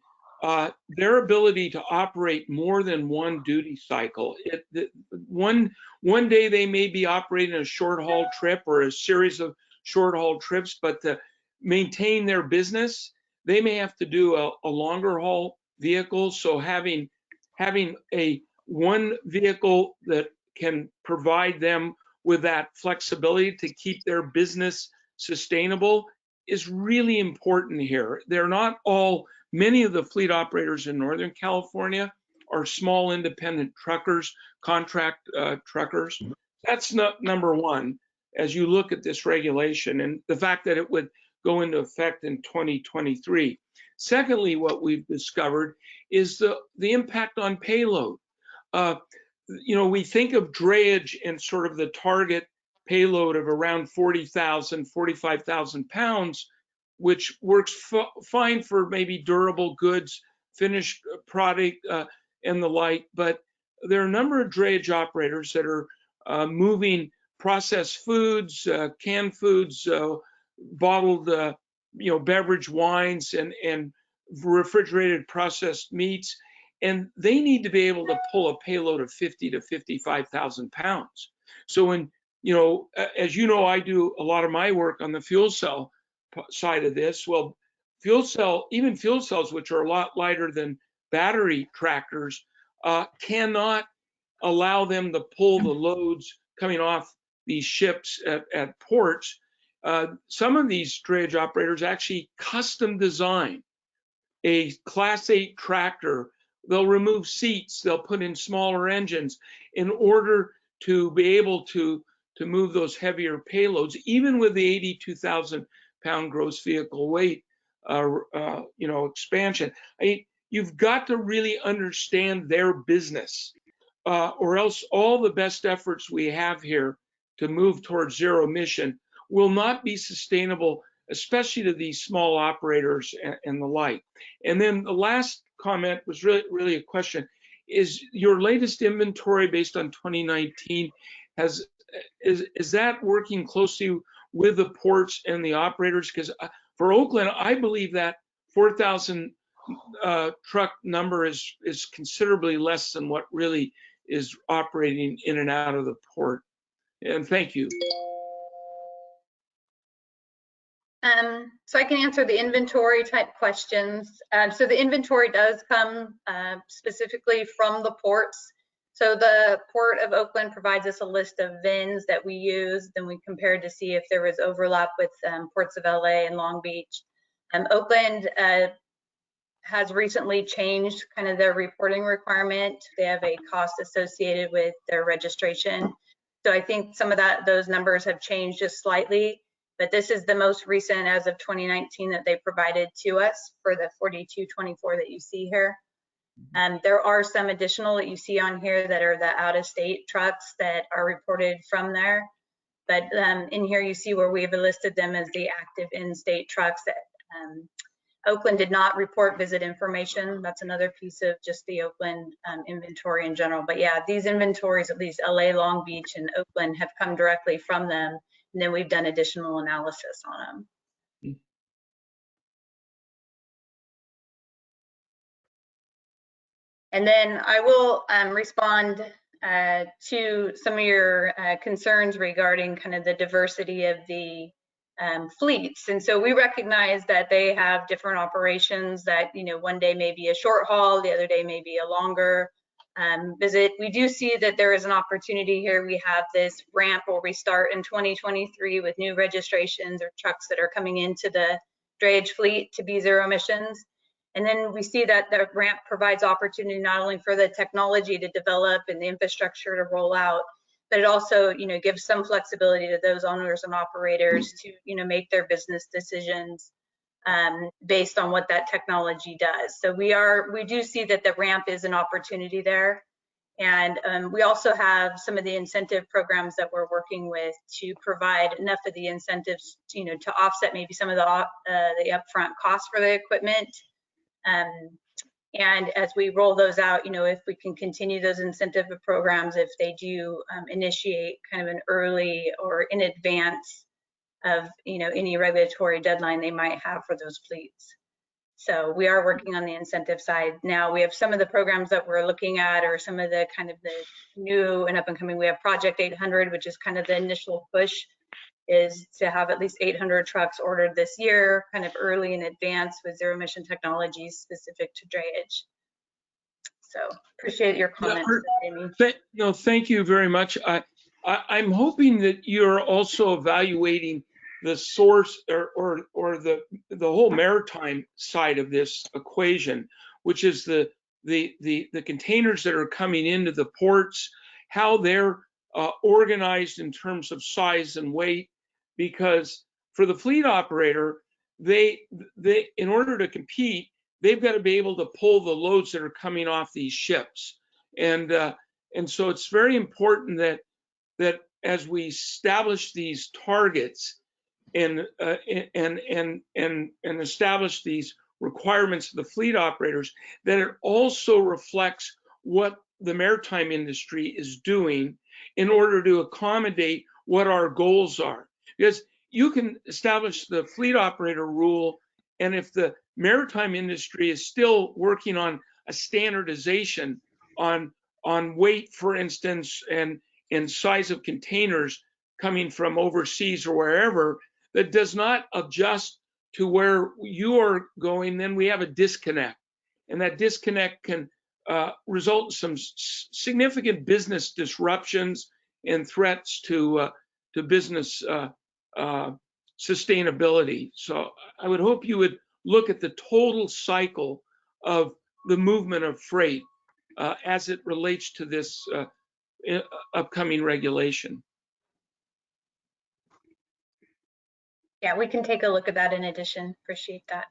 their ability to operate more than one duty cycle. One day they may be operating a short haul trip or a series of short haul trips, but to maintain their business, they may have to do a longer haul vehicle. So having a one vehicle that can provide them with that flexibility to keep their business sustainable is really important here. They're not all, many of the fleet operators in Northern California are small independent truckers, contract truckers. That's not number one as you look at this regulation, and the fact that it would go into effect in 2023. Secondly, what we've discovered is the impact on payload. We think of drayage and sort of the target payload of around 40,000, 45,000 pounds, which works fine for maybe durable goods, finished product, and the like. But there are a number of drayage operators that are moving processed foods, canned foods, bottled, beverage wines, and refrigerated processed meats, and they need to be able to pull a payload of 50 to 55,000 pounds. So when as you know, I do a lot of my work on the fuel cell side of this. Well, even fuel cells, which are a lot lighter than battery tractors, cannot allow them to pull the loads coming off these ships at ports. Some of these drayage operators actually custom design a Class 8 tractor. They'll remove seats, they'll put in smaller engines in order to be able to move those heavier payloads, even with the 82,000 pound gross vehicle weight expansion. You've got to really understand their business, or else all the best efforts we have here to move towards zero emission will not be sustainable, especially to these small operators and the like. And then the last comment was really a question. Is your latest inventory based on 2019, is that working closely with the ports and the operators? Because for Oakland, I believe that 4,000 truck number is considerably less than what really is operating in and out of the port. And thank you. So I can answer the inventory type questions. So the inventory does come specifically from the ports. So the Port of Oakland provides us a list of VINs that we use. Then we compared to see if there was overlap with ports of LA and Long Beach. Oakland has recently changed kind of their reporting requirement. They have a cost associated with their registration. So I think some of those numbers have changed just slightly. But this is the most recent as of 2019 that they provided to us for the 4224 that you see here. There are some additional that you see on here that are the out-of-state trucks that are reported from there. But in here you see where we have listed them as the active in-state trucks that Oakland did not report visit information. That's another piece of just the Oakland inventory in general. But yeah, these inventories, at least LA, Long Beach, and Oakland, have come directly from them. And then we've done additional analysis on them. And then I will respond to some of your concerns regarding kind of the diversity of the fleets. And so we recognize that they have different operations that, one day may be a short haul, the other day may be a longer visit. We do see that there is an opportunity here. We have this ramp where we start in 2023 with new registrations or trucks that are coming into the drayage fleet to be zero emissions. And then we see that the ramp provides opportunity not only for the technology to develop and the infrastructure to roll out, but it also, gives some flexibility to those owners and operators to, make their business decisions based on what that technology does. So we do see that the ramp is an opportunity there. And we also have some of the incentive programs that we're working with to provide enough of the incentives, to offset maybe some of the upfront costs for the equipment. And as we roll those out, if we can continue those incentive programs, if they do initiate kind of an early or in advance of, any regulatory deadline they might have for those fleets. So we are working on the incentive side. Now we have some of the programs that we're looking at, or some of the kind of the new and up and coming. We have Project 800, which is kind of the initial push, is to have at least 800 trucks ordered this year, kind of early in advance with zero emission technologies specific to drayage. So appreciate your comments, Amy. Thank you very much. I'm hoping that you're also evaluating the source or the whole maritime side of this equation, which is the containers that are coming into the ports, how they're organized in terms of size and weight. Because for the fleet operator, they in order to compete, they've got to be able to pull the loads that are coming off these ships. And so it's very important that as we establish these targets and establish these requirements of the fleet operators, that it also reflects what the maritime industry is doing in order to accommodate what our goals are. Because you can establish the fleet operator rule, and if the maritime industry is still working on a standardization on weight, for instance, and size of containers coming from overseas or wherever, that does not adjust to where you are going, then we have a disconnect. And that disconnect can result in some significant business disruptions and threats to business sustainability. So I would hope you would look at the total cycle of the movement of freight as it relates to this upcoming regulation. Yeah, we can take a look at that in addition. Appreciate that.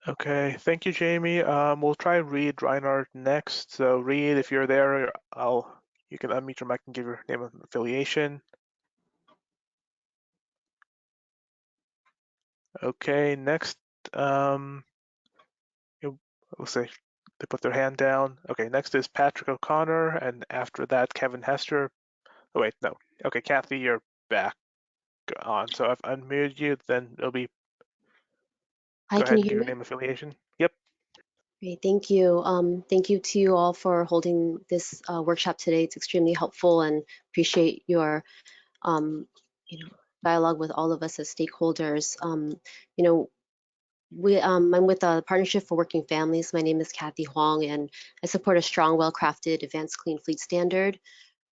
Okay, thank you, Jamie. We'll try Reed Reinhardt next. So Reed, if you're there, you can unmute your mic and give your name and affiliation. Okay, next, we'll say they put their hand down. Okay, next is Patrick O'Connor, and after that, Kevin Hester. Oh wait, no. Okay, Kathy, you're back on. So I've unmuted you, then it'll be. Hi, Go can ahead you and give hear your me? name and affiliation. Yep. Great, thank you. Thank you to you all for holding this workshop today. It's extremely helpful, and appreciate your, dialogue with all of us as stakeholders. I'm with the Partnership for Working Families. My name is Kathy Huang, and I support a strong, well-crafted, advanced clean fleet standard.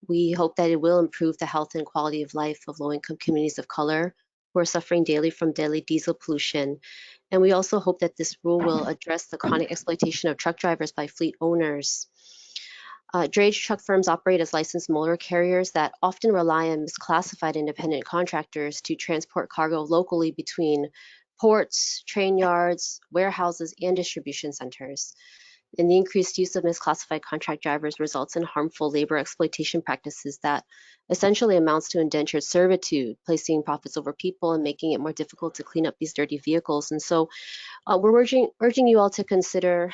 We hope that it will improve the health and quality of life of low-income communities of color who are suffering daily from deadly diesel pollution. And we also hope that this rule will address the chronic exploitation of truck drivers by fleet owners. Dredge truck firms operate as licensed motor carriers that often rely on misclassified independent contractors to transport cargo locally between ports, train yards, warehouses, and distribution centers. And the increased use of misclassified contract drivers results in harmful labor exploitation practices that essentially amounts to indentured servitude, placing profits over people and making it more difficult to clean up these dirty vehicles. And so we're urging you all to consider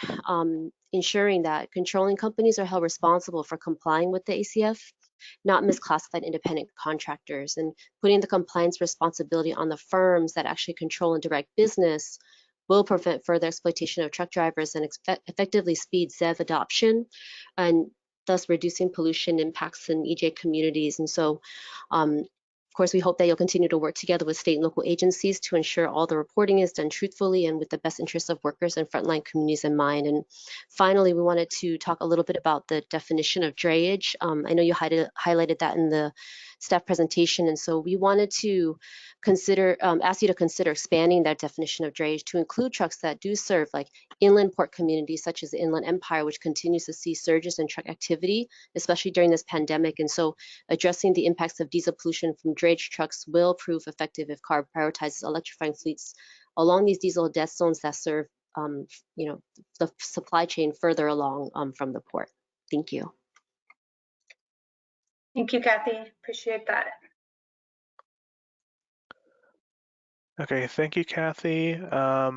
ensuring that controlling companies are held responsible for complying with the ACF, not misclassified independent contractors, and putting the compliance responsibility on the firms that actually control and direct business will prevent further exploitation of truck drivers and effectively speed ZEV adoption, and thus reducing pollution impacts in EJ communities. And so, of course, we hope that you'll continue to work together with state and local agencies to ensure all the reporting is done truthfully and with the best interests of workers and frontline communities in mind. And finally, we wanted to talk a little bit about the definition of drayage. I know you highlighted that in the staff presentation, and so we wanted to ask you to consider expanding that definition of drayage to include trucks that do serve like inland port communities such as the Inland Empire, which continues to see surges in truck activity, especially during this pandemic. And so addressing the impacts of diesel pollution from drayage trucks will prove effective if CARB prioritizes electrifying fleets along these diesel death zones that serve the supply chain further along from the port. Thank you. Thank you, Kathy. Appreciate that. Okay, thank you, Kathy. I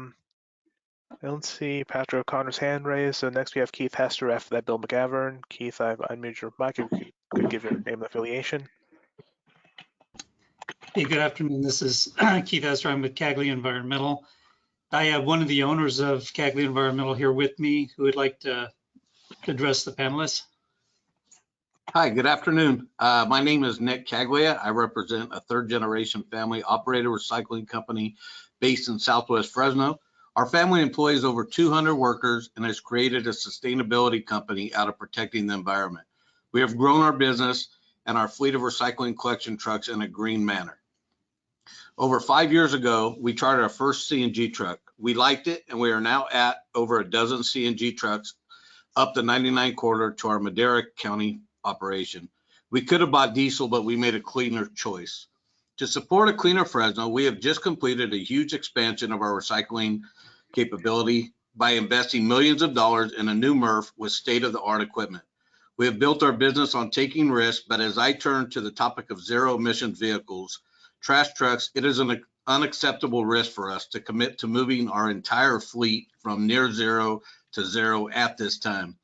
don't see Patrick O'Connor's hand raised. So next we have Keith Hester, after that Bill McGavern. Keith, I've unmuted your mic. If you could give your name and affiliation. Hey, good afternoon. This is Keith Hester. I'm with Cagley Environmental. I have one of the owners of Cagley Environmental here with me who would like to address the panelists. Hi, good afternoon. My name is Nick Caglia. I represent a third-generation family operator recycling company based in Southwest Fresno. Our family employs over 200 workers and has created a sustainability company out of protecting the environment. We have grown our business and our fleet of recycling collection trucks in a green manner. Over 5 years ago, we chartered our first CNG truck. We liked it, and we are now at over a dozen CNG trucks up the 99 corridor to our Madera County operation. We could have bought diesel, but we made a cleaner choice. To support a cleaner Fresno, we have just completed a huge expansion of our recycling capability by investing millions of dollars in a new MRF with state-of-the-art equipment. We have built our business on taking risks, but as I turn to the topic of zero emission vehicles, trash trucks, it is an unacceptable risk for us to commit to moving our entire fleet from near zero to zero at this time.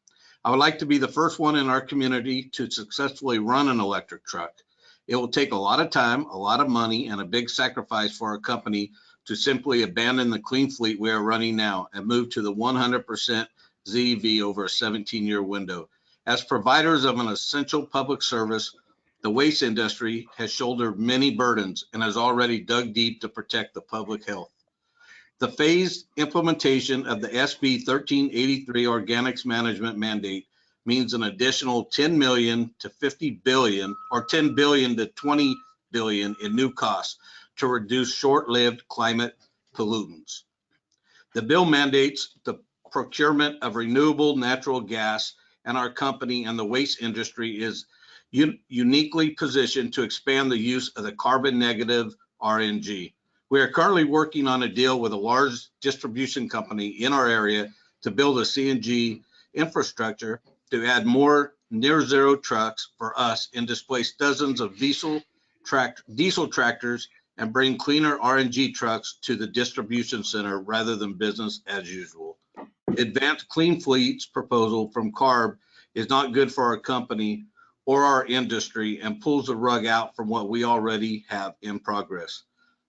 I would like to be the first one in our community to successfully run an electric truck. It will take a lot of time, a lot of money, and a big sacrifice for our company to simply abandon the clean fleet we are running now and move to the 100% ZEV over a 17-year window. As providers of an essential public service, the waste industry has shouldered many burdens and has already dug deep to protect the public health. The phased implementation of the SB 1383 organics management mandate means an additional 10 million to 50 billion or 10 billion to 20 billion in new costs to reduce short-lived climate pollutants. The bill mandates the procurement of renewable natural gas, and our company and the waste industry is uniquely positioned to expand the use of the carbon negative RNG. We are currently working on a deal with a large distribution company in our area to build a CNG infrastructure to add more near zero trucks for us and displace dozens of diesel tractors and bring cleaner RNG trucks to the distribution center rather than business as usual. Advanced Clean Fleets proposal from CARB is not good for our company or our industry and pulls the rug out from what we already have in progress.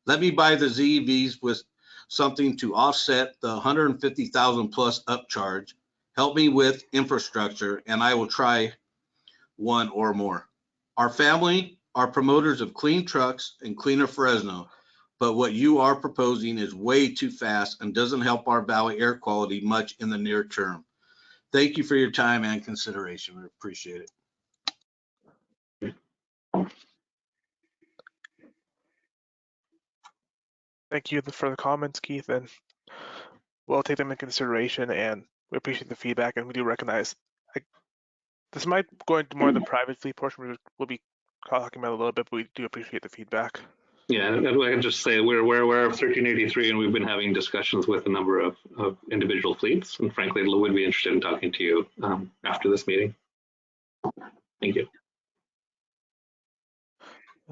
Let me buy the ZEVs with something to offset the 150,000 plus upcharge. Help me with infrastructure and I will try one or more. Our family are promoters of clean trucks and cleaner Fresno, but what you are proposing is way too fast and doesn't help our valley air quality much in the near term. Thank you for your time and consideration. We appreciate it. Thank you for the comments, Keith, and we'll take them in consideration, and we appreciate the feedback, and we do recognize this might go into more of the private fleet portion we'll be talking about a little bit, but we do appreciate the feedback. Yeah, I can just say we're aware of 1383 and we've been having discussions with a number of individual fleets, and frankly, would be interested in talking to you after this meeting. Thank you.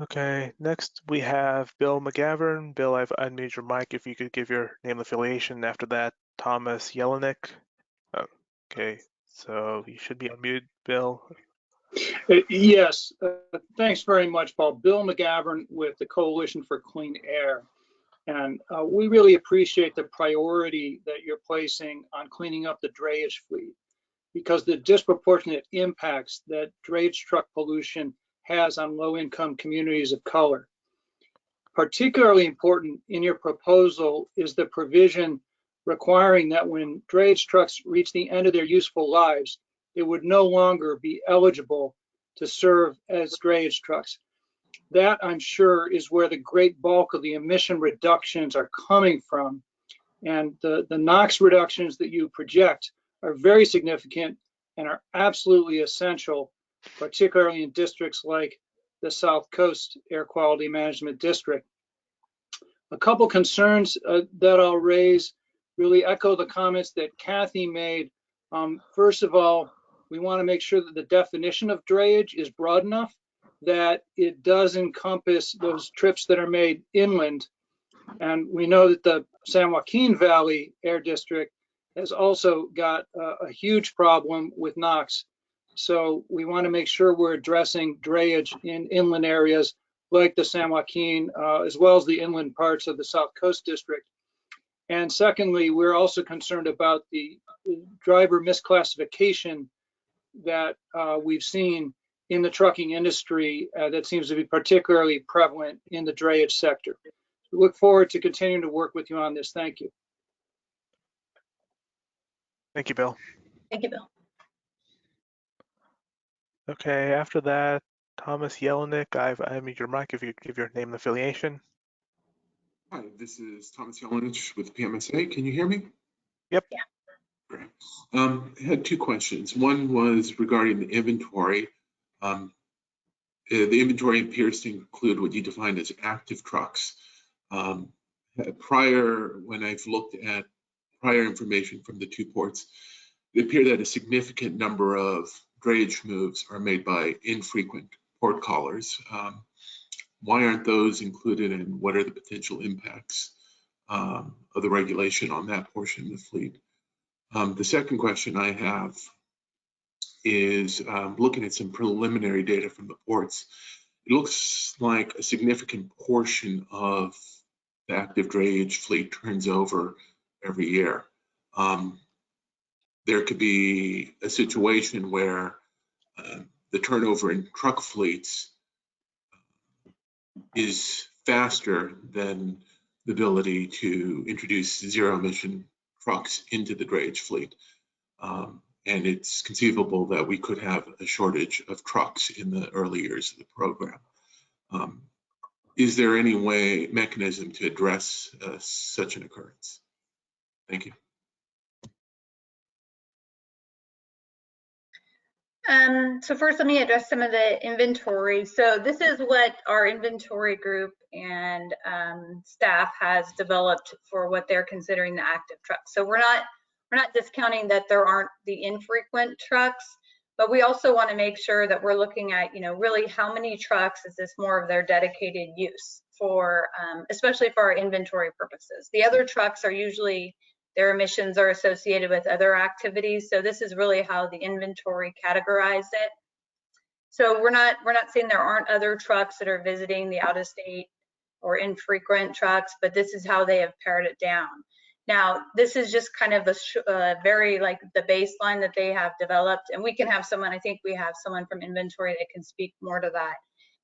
Okay, next we have Bill McGavern. Bill, I've unmuted your mic. If you could give your name and affiliation. After that, Thomas Jelinek. Okay, so you should be unmuted, Bill. Yes, thanks very much, Paul. Bill McGavern with the Coalition for Clean Air. And we really appreciate the priority that you're placing on cleaning up the drayage fleet, because the disproportionate impacts that drayage truck pollution has on low-income communities of color. Particularly important in your proposal is the provision requiring that when drayage trucks reach the end of their useful lives, they would no longer be eligible to serve as drayage trucks. That, I'm sure, is where the great bulk of the emission reductions are coming from. And the NOx reductions that you project are very significant and are absolutely essential, particularly in districts like the South Coast Air Quality Management District. A couple concerns that I'll raise really echo the comments that Kathy made. First of all, we want to make sure that the definition of drayage is broad enough that it does encompass those trips that are made inland. And we know that the San Joaquin Valley Air District has also got a huge problem with NOx. So we want to make sure we're addressing drayage in inland areas like the San Joaquin, as well as the inland parts of the South Coast District. And secondly, we're also concerned about the driver misclassification that we've seen in the trucking industry that seems to be particularly prevalent in the drayage sector. We look forward to continuing to work with you on this. Thank you. Thank you, Bill. Thank you, Bill. Okay, after that, Thomas Jelinek, I've unmuted your mic if you give your name and affiliation. Hi, this is Thomas Jelinek with PMSA. Can you hear me? Yep. Yeah. Great. I had two questions. One was regarding the inventory. The inventory appears to include what you defined as active trucks. When I've looked at prior information from the two ports, it appeared that a significant number of drayage moves are made by infrequent port callers. Why aren't those included, and what are the potential impacts of the regulation on that portion of the fleet? The second question I have is looking at some preliminary data from the ports. It looks like a significant portion of the active drayage fleet turns over every year. There could be a situation where the turnover in truck fleets is faster than the ability to introduce zero emission trucks into the drayage fleet. And it's conceivable that we could have a shortage of trucks in the early years of the program. Is there any mechanism to address such an occurrence? Thank you. So first, let me address some of the inventory. So this is what our inventory group and staff has developed for what they're considering the active trucks. So we're not discounting that there aren't the infrequent trucks, but we also want to make sure that we're looking at, really how many trucks is this more of their dedicated use for, especially for our inventory purposes. The other trucks are usually, their emissions are associated with other activities. So this is really how the inventory categorized it. So we're not saying there aren't other trucks that are visiting the out-of-state or infrequent trucks, but this is how they have pared it down. Now, this is just kind of a very like the baseline that they have developed, and we can have someone, I think we have someone from inventory that can speak more to that.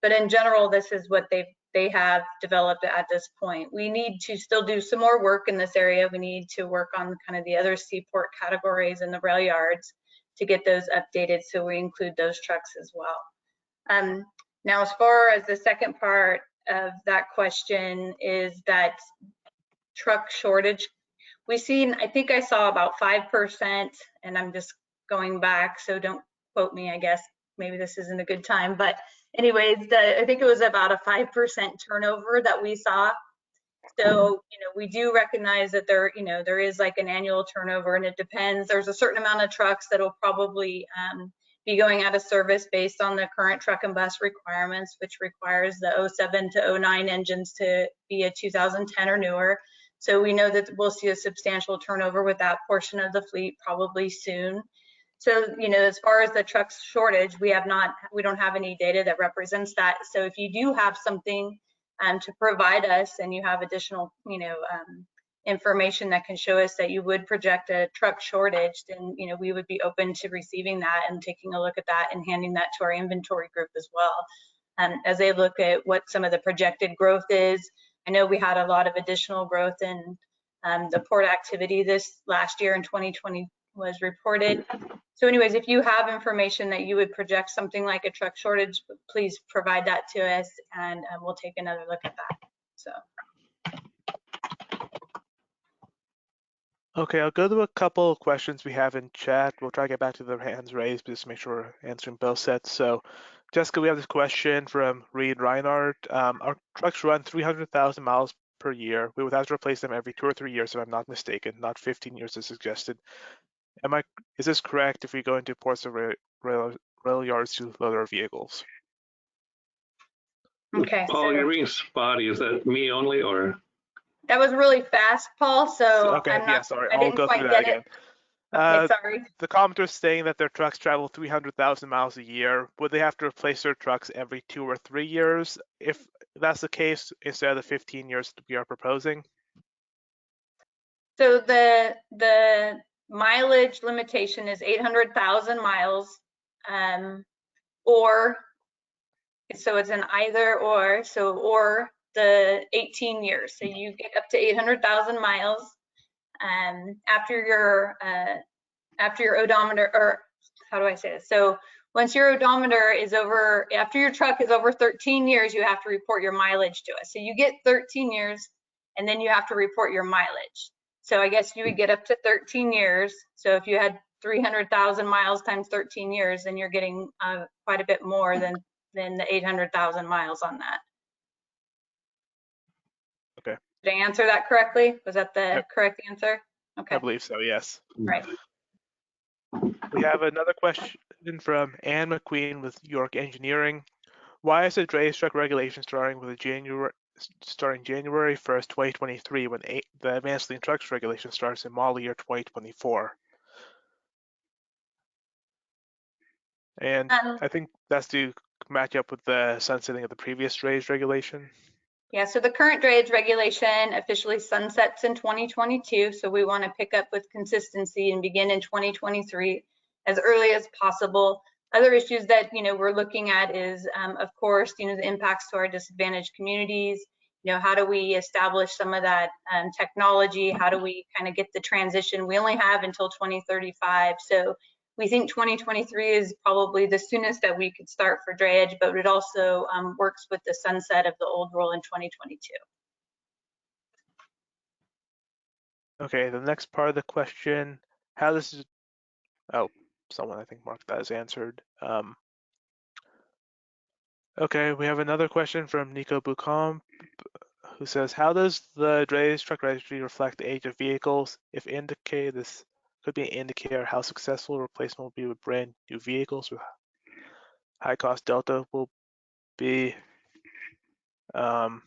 But in general, this is what they have developed at this point. We need to still do some more work in this area. We need to work on kind of the other seaport categories and the rail yards to get those updated, so we include those trucks as well. Now, as far as the second part of that question is that truck shortage, we've seen, I think I saw about 5%, and I'm just going back, so don't quote me, I guess. Maybe this isn't a good time, but anyways, I think it was about a 5% turnover that we saw. So, we do recognize that there is like an annual turnover, and it depends. There's a certain amount of trucks that'll probably be going out of service based on the current truck and bus requirements, which requires the 07 to 09 engines to be a 2010 or newer. So we know that we'll see a substantial turnover with that portion of the fleet probably soon. So, as far as the truck shortage, we don't have any data that represents that. So if you do have something to provide us, and you have additional, information that can show us that you would project a truck shortage, then, we would be open to receiving that and taking a look at that and handing that to our inventory group as well. As they look at what some of the projected growth is. I know we had a lot of additional growth in the port activity this last year in 2020 was reported. So anyways, if you have information that you would project something like a truck shortage, please provide that to us, and we'll take another look at that. So. Okay, I'll go to a couple of questions we have in chat. We'll try to get back to the hands raised, but just to make sure we're answering both sets. So, Jessica, we have this question from Reed Reinhardt. Our trucks run 300,000 miles per year. We would have to replace them every 2 or 3 years, if I'm not mistaken, not 15 years as suggested. Is this correct if we go into ports or rail yards to load our vehicles? Okay. Paul, you're being spotty. Is that me only, or? That was really fast, Paul, so okay, I'm not, yeah, sorry. I didn't quite get it. Okay, sorry. The commenter is saying that their trucks travel 300,000 miles a year. Would they have to replace their trucks every 2 or 3 years? If that's the case, instead of the 15 years that we are proposing? So the mileage limitation is 800,000 miles, or, so it's an either or, so or the 18 years. So you get up to 800,000 miles after your odometer, or how do I say this? So once your odometer is over, after your truck is over 13 years, you have to report your mileage to us. So you get 13 years, and then you have to report your mileage. So I guess you would get up to 13 years. So if you had 300,000 miles times 13 years, then you're getting quite a bit more than than the 800,000 miles on that. Okay. Did I answer that correctly? Was that the correct answer? Okay. I believe so, yes. Right. We have another question from Anne McQueen with York Engineering. Why is the Dredge truck regulation starting January 1st, 2023, when the Advanced Clean Trucks regulation starts in model year 2024? And I think that's to match up with the sunsetting of the previous Dredge regulation. Yeah, so the current Dredge regulation officially sunsets in 2022. So we want to pick up with consistency and begin in 2023 as early as possible. Other issues that, we're looking at is, of course, the impacts to our disadvantaged communities. How do we establish some of that technology? How do we kind of get the transition? We only have until 2035. So we think 2023 is probably the soonest that we could start for Dredge, but it also works with the sunset of the old rule in 2022. Okay, the next part of the question, how this is, oh, someone I think marked that as answered. Okay, we have another question from Nico Bucom, who says, how does the Dredge truck registry reflect the age of vehicles? If indicated, this could be an indicator how successful replacement will be with brand new vehicles with high cost delta will be. No,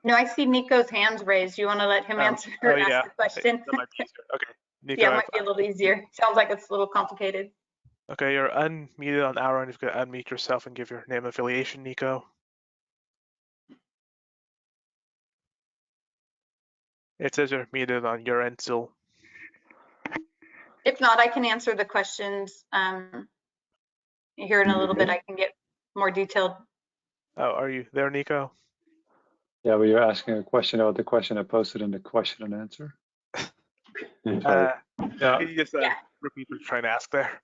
I see Nico's hands raised. You want to let him answer oh, ask yeah. the question? That might be easier. Okay, Nico. Yeah, it might be a little easier. Sounds like it's a little complicated. Okay, you're unmuted on our end. You've got to unmute yourself and give your name and affiliation, Nico. It says you're muted on your end still. If not, I can answer the questions. Here in a little bit, I can get more detailed. Oh, are you there, Nico? Yeah, well, you're asking a question about the question I posted in the question and answer. Yeah. Can you just repeat what you're trying to ask there?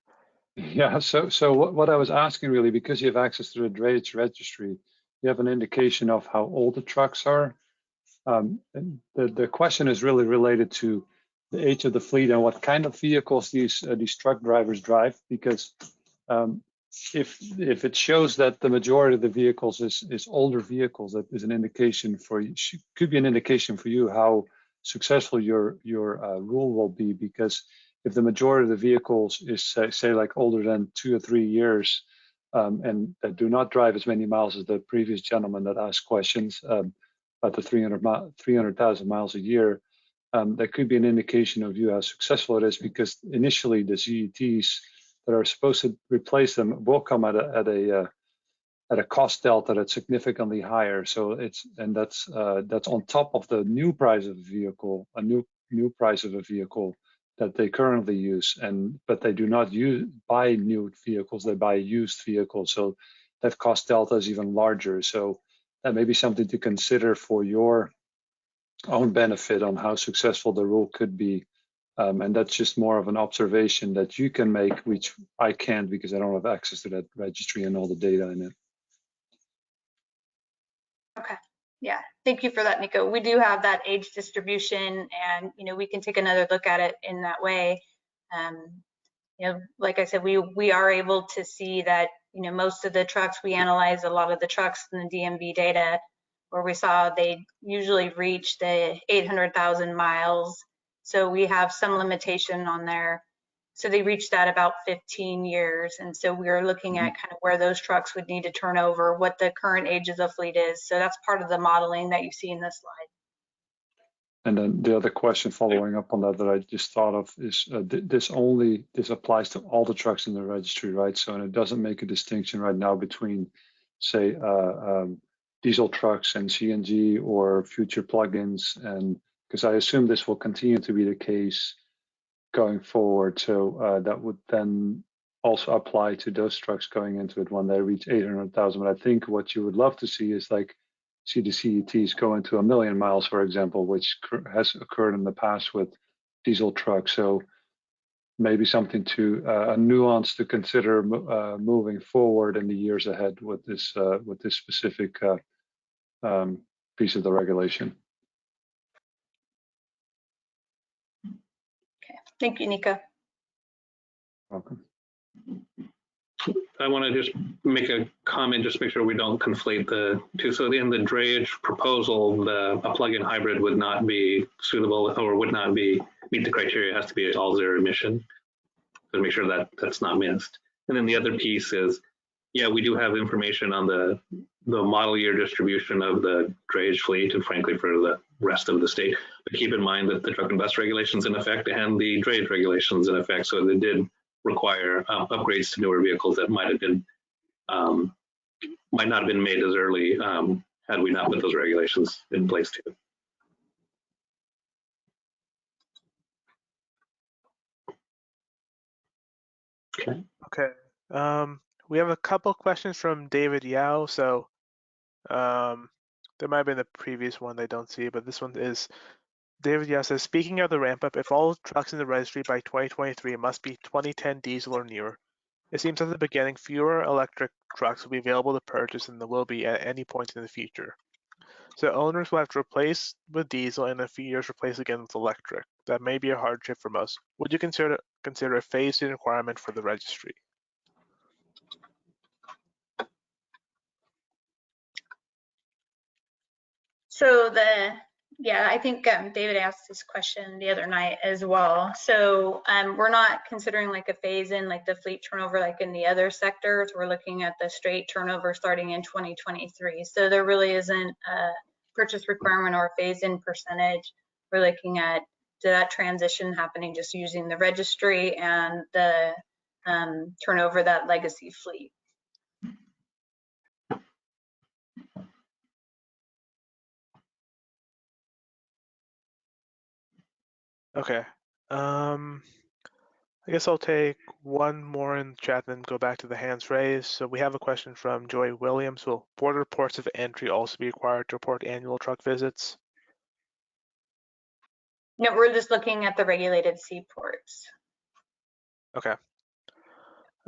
Yeah, so what I was asking really, because you have access to the Dredge registry, you have an indication of how old the trucks are. And the question is really related to the age of the fleet and what kind of vehicles these truck drivers drive, because if it shows that the majority of the vehicles is older vehicles, that is an indication could be an indication for you how successful your rule will be, because if the majority of the vehicles is say like older than 2 or 3 years and that do not drive as many miles as the previous gentleman that asked questions about the 300,000 miles a year, that could be an indication of you how successful it is, because initially the ZETs that are supposed to replace them will come at a cost delta that's significantly higher. So that's on top of the new price of a vehicle, a new price of a vehicle that they currently use, but they do not buy new vehicles, they buy used vehicles. So that cost delta is even larger. So that may be something to consider for your own benefit on how successful the rule could be. And that's just more of an observation that you can make, which I can't because I don't have access to that registry and all the data in it. Okay. Yeah, thank you for that, Nico. We do have that age distribution, and we can take another look at it in that way. Like I said, we are able to see that most of the trucks we analyze, a lot of the trucks in the DMV data, where we saw they usually reach the 800,000 miles. So we have some limitation on there. So they reached that about 15 years. And so we are looking at kind of where those trucks would need to turn over, what the current age of the fleet is. So that's part of the modeling that you see in this slide. And then the other question following up on that I just thought of is this applies to all the trucks in the registry, right? So, and it doesn't make a distinction right now between, say, diesel trucks and CNG or future plugins, and because I assume this will continue to be the case going forward. So that would then also apply to those trucks going into it when they reach 800,000. But I think what you would love to see is see the CETs go into 1 million miles, for example, which has occurred in the past with diesel trucks. So maybe something a nuance to consider moving forward in the years ahead with this specific piece of the regulation. Okay, thank you, Nico. Welcome. I want to just make a comment, just make sure we don't conflate the two. So in the Dredge proposal, a plug-in hybrid would not be suitable or would not meet the criteria. It has to be all zero emission. So make sure that that's not missed. And then the other piece is, yeah, we do have information on the model year distribution of the Dredge fleet and frankly for the rest of the state. But keep in mind that the truck and bus regulations in effect and the Dredge regulations in effect. So they did require upgrades to newer vehicles that might not have been made as early had we not put those regulations in place too. Okay. We have a couple questions from David Yao. So there might have been the previous one they don't see, but this one is David Yao says, speaking of the ramp up, if all trucks in the registry by 2023 must be 2010 diesel or newer, it seems at the beginning fewer electric trucks will be available to purchase than there will be at any point in the future. So owners will have to replace with diesel and in a few years replace again with electric. That may be a hardship for most. Would you consider a phased-in requirement for the registry? So I think David asked this question the other night as well. So we're not considering like a phase in like the fleet turnover like in the other sectors. We're looking at the straight turnover starting in 2023. So there really isn't a purchase requirement or a phase in percentage. We're looking at that transition happening just using the registry and the turnover that legacy fleet. Okay. I guess I'll take one more in chat and then go back to the hands raised. So we have a question from Joy Williams. Will border reports of entry also be required to report annual truck visits? No, we're just looking at the regulated seaports. Okay.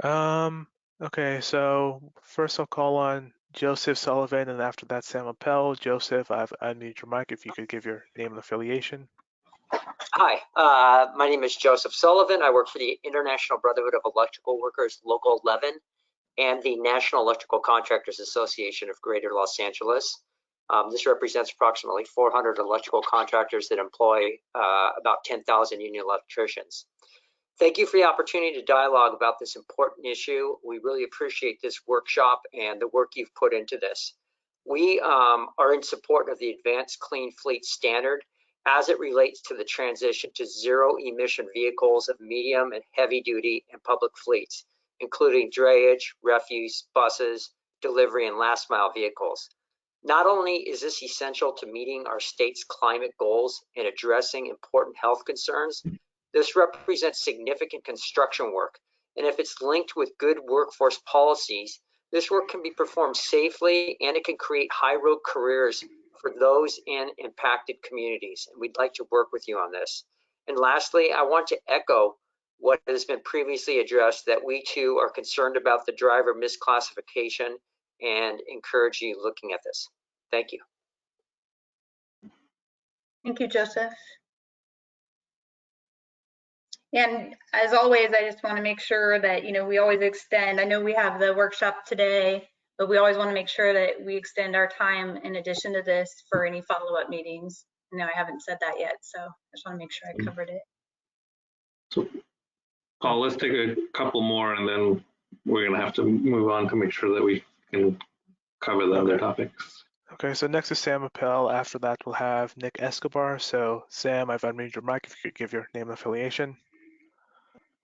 Okay, so first I'll call on Joseph Sullivan and after that Sam Appel. Joseph, I've unmuted your mic if you could give your name and affiliation. Hi, my name is Joseph Sullivan. I work for the International Brotherhood of Electrical Workers, Local Levin, and the National Electrical Contractors Association of Greater Los Angeles. This represents approximately 400 electrical contractors that employ about 10,000 union electricians. Thank you for the opportunity to dialogue about this important issue. We really appreciate this workshop and the work you've put into this. We are in support of the Advanced Clean Fleet Standard as it relates to the transition to zero emission vehicles of medium and heavy duty and public fleets, including drayage, refuse, buses, delivery, and last mile vehicles. Not only is this essential to meeting our state's climate goals and addressing important health concerns, this represents significant construction work. And if it's linked with good workforce policies, this work can be performed safely and it can create high road careers for those in impacted communities. And we'd like to work with you on this. And lastly, I want to echo what has been previously addressed, that we too are concerned about the driver misclassification and encourage you looking at this. Thank you. Thank you, Joseph. And as always, I just want to make sure that, we always extend. I know we have the workshop today, but we always want to make sure that we extend our time in addition to this for any follow-up meetings. No, I haven't said that yet, so I just want to make sure I covered it. So, Paul, let's take a couple more and then we're going to have to move on to make sure that we can cover the other topics. Okay, so next is Sam Appel. After that, we'll have Nick Escobar. So, Sam, I've unmuted your mic if you could give your name and affiliation.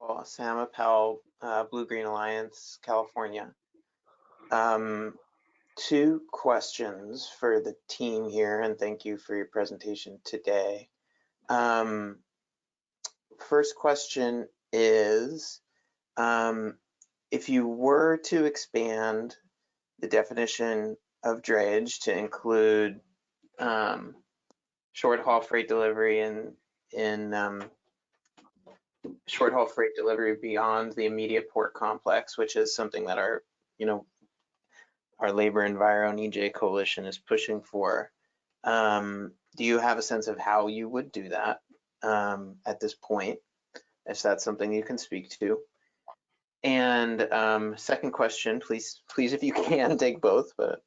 Well, Sam Appel, Blue Green Alliance, California. Two questions for the team here, and thank you for your presentation today. First question is, if you were to expand the definition of drayage to include short haul freight delivery and short haul freight delivery beyond the immediate port complex, which is something that our Labor Enviro and EJ coalition is pushing for. Do you have a sense of how you would do that at this point, if that's something you can speak to? And second question, please, if you can take both, but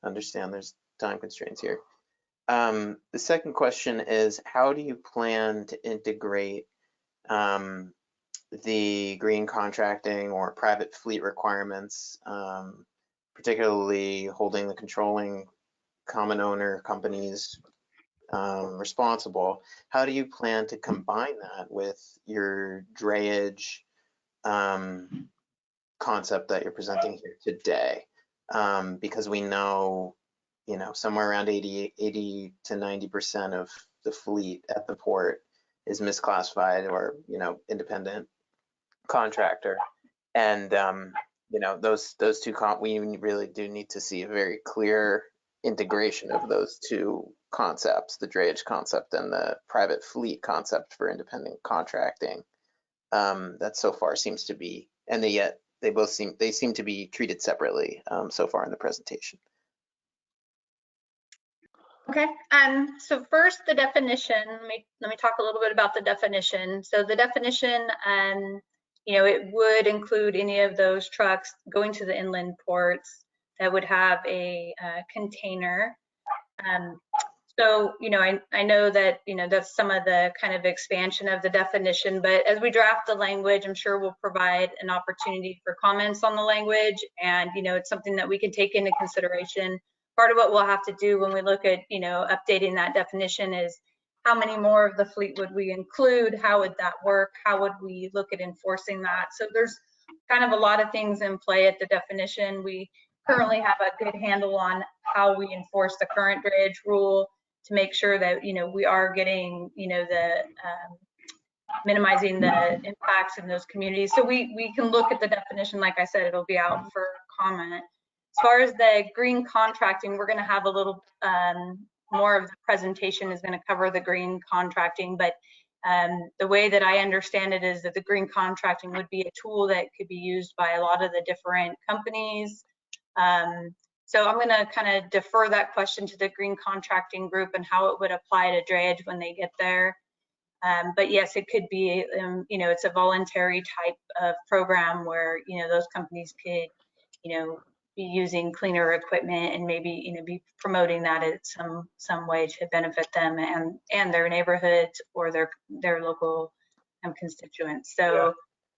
understand there's time constraints here. The second question is, how do you plan to integrate the green contracting or private fleet requirements, particularly holding the controlling common owner companies responsible? How do you plan to combine that with your drayage concept that you're presenting here today? Because we know, somewhere around 80 to 90% of the fleet at the port is misclassified or, independent contractor. And, those two, we really do need to see a very clear integration of those two concepts, the drayage concept and the private fleet concept for independent contracting. That so far seems to be, and yet they seem to be treated separately so far in the presentation. Okay, so first the definition. Let me talk a little bit about the definition. So the definition, it would include any of those trucks going to the inland ports that would have a container. So, I know that, that's some of the kind of expansion of the definition, but as we draft the language, I'm sure we'll provide an opportunity for comments on the language, and, it's something that we can take into consideration. Part of what we'll have to do when we look at, updating that definition is how many more of the fleet would we include? How would that work? How would we look at enforcing that? So there's kind of a lot of things in play at the definition. We currently have a good handle on how we enforce the current drayage rule to make sure that, we are getting, the minimizing the impacts in those communities. So we can look at the definition. Like I said, it'll be out for comment. As far as the green contracting, we're going to have a little more of the presentation is going to cover the green contracting, but the way that I understand it is that the green contracting would be a tool that could be used by a lot of the different companies. So I'm going to kind of defer that question to the green contracting group and how it would apply to drayage when they get there. But yes, it could be, it's a voluntary type of program where, those companies could, be using cleaner equipment and maybe, be promoting that at some way to benefit them and their neighborhoods or their local constituents. So. Yeah.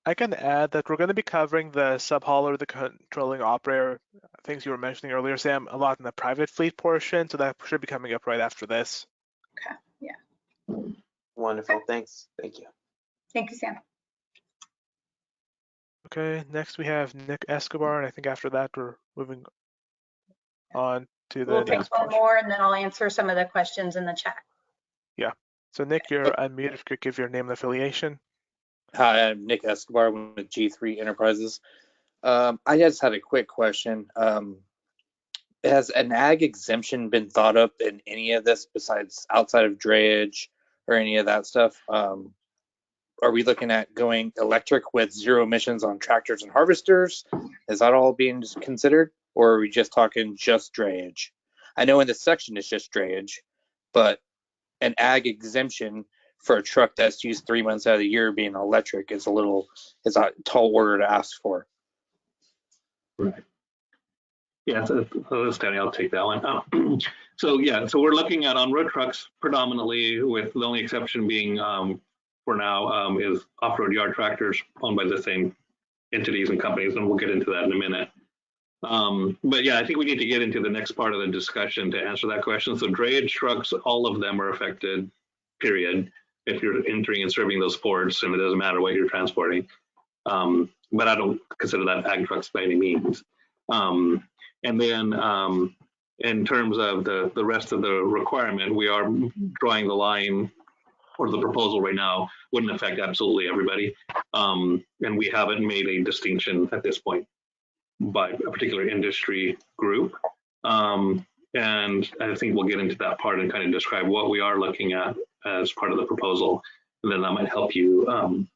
I can add that we're going to be covering the subhauler, the controlling operator, things you were mentioning earlier, Sam, a lot in the private fleet portion. So that should be coming up right after this. Okay. Yeah. Wonderful. Thanks. Thank you. Thank you, Sam. Okay. Next we have Nick Escobar, and I think after that we're moving on to the. We'll take one more, and then I'll answer some of the questions in the chat. Yeah. So Nick, you're unmuted. If you could give your name and affiliation. Hi, I'm Nick Escobar with G3 Enterprises. I just had a quick question. Has an ag exemption been thought up in any of this besides outside of drayage or any of that stuff? Are we looking at going electric with zero emissions on tractors and harvesters? Is that all being considered? Or are we just talking just drayage? I know in this section it's just drayage, but an ag exemption for a truck that's used 3 months out of the year being electric is a tall order to ask for. Right. Yeah, so this Danny, I'll take that one. So we're looking at on-road trucks predominantly, with the only exception being for now is off-road yard tractors owned by the same entities and companies, and we'll get into that in a minute. But yeah, I think we need to get into the next part of the discussion to answer that question. So drayage trucks, all of them are affected, period, if you're entering and serving those ports, and it doesn't matter what you're transporting. But I don't consider that ag trucks by any means. And then in terms of the rest of the requirement, we are drawing the line, or the proposal right now wouldn't affect absolutely everybody. And we haven't made a distinction at this point by a particular industry group. And I think we'll get into that part and kind of describe what we are looking at as part of the proposal. And then that might help you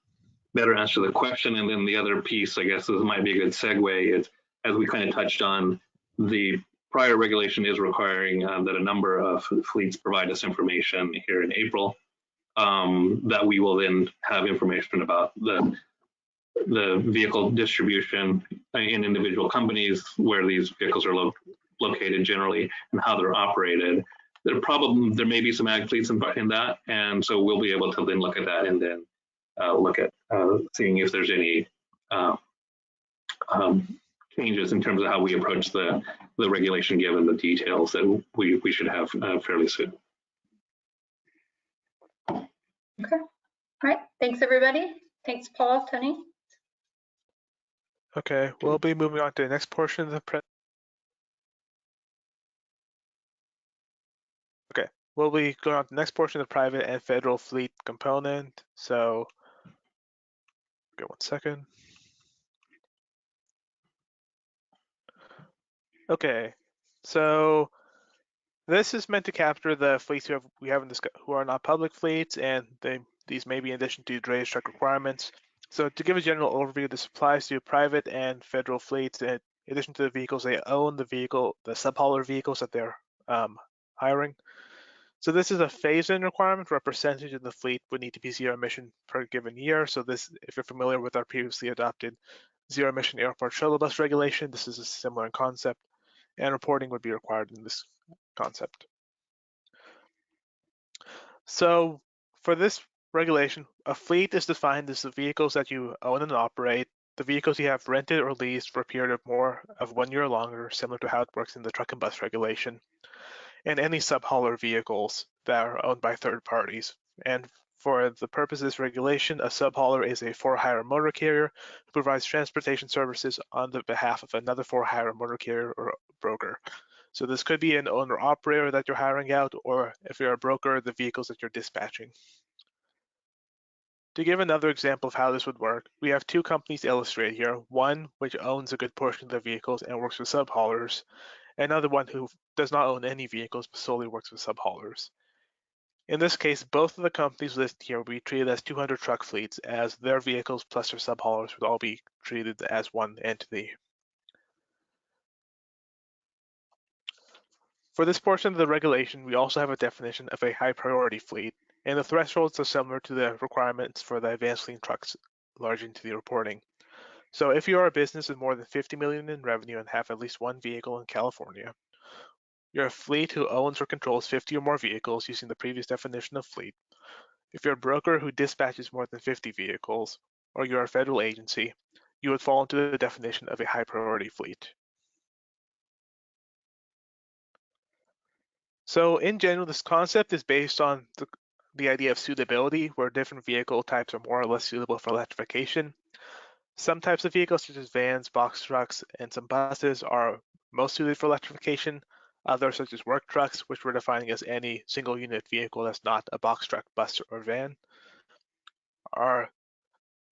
better answer the question. And then the other piece, I guess this might be a good segue, is as we kind of touched on, the prior regulation is requiring that a number of fleets provide us information here in April, that we will then have information about the vehicle distribution in individual companies, where these vehicles are located generally and how they're operated. There may be some ag fleets in that, and so we'll be able to then look at that and then look at seeing if there's any changes in terms of how we approach the regulation, given the details that we should have fairly soon. Okay. All right. Thanks, everybody. Thanks, Paul, Tony. Okay, we'll be moving on to the next portion of the we'll be going on to the next portion of the private and federal fleet component. So, okay, 1 second. Okay, so this is meant to capture the fleets we haven't discussed, who are not public fleets, and these may be in addition to dredge truck requirements. So to give a general overview, this applies to private and federal fleets. In addition to the vehicles they own, the subhauler vehicles that they're hiring. So this is a phase-in requirement where a percentage of the fleet would need to be zero emission per given year. So this, if you're familiar with our previously adopted zero emission airport shuttle bus regulation, this is a similar concept, and reporting would be required in this concept. So for this regulation, a fleet is defined as the vehicles that you own and operate, the vehicles you have rented or leased for a period of more of 1 year or longer, similar to how it works in the truck and bus regulation, and any subhauler vehicles that are owned by third parties. And for the purpose of this regulation, a subhauler is a for-hire motor carrier who provides transportation services on the behalf of another for-hire motor carrier or broker. So this could be an owner-operator that you're hiring out, or if you're a broker, the vehicles that you're dispatching. To give another example of how this would work, we have two companies illustrated here, one which owns a good portion of the vehicles and works with subhaulers, another one who does not own any vehicles but solely works with subhaulers. In this case, both of the companies listed here will be treated as 200 truck fleets, as their vehicles plus their subhaulers would all be treated as one entity. For this portion of the regulation, we also have a definition of a high priority fleet, and the thresholds are similar to the requirements for the advanced clean trucks large entity reporting. So if you are a business with more than 50 million in revenue and have at least one vehicle in California, you're a fleet who owns or controls 50 or more vehicles using the previous definition of fleet. If you're a broker who dispatches more than 50 vehicles, or you're a federal agency, you would fall into the definition of a high priority fleet. So in general, this concept is based on the idea of suitability, where different vehicle types are more or less suitable for electrification. Some types of vehicles, such as vans, box trucks, and some buses, are most suited for electrification. Others, such as work trucks, which we're defining as any single unit vehicle that's not a box truck, bus, or van, are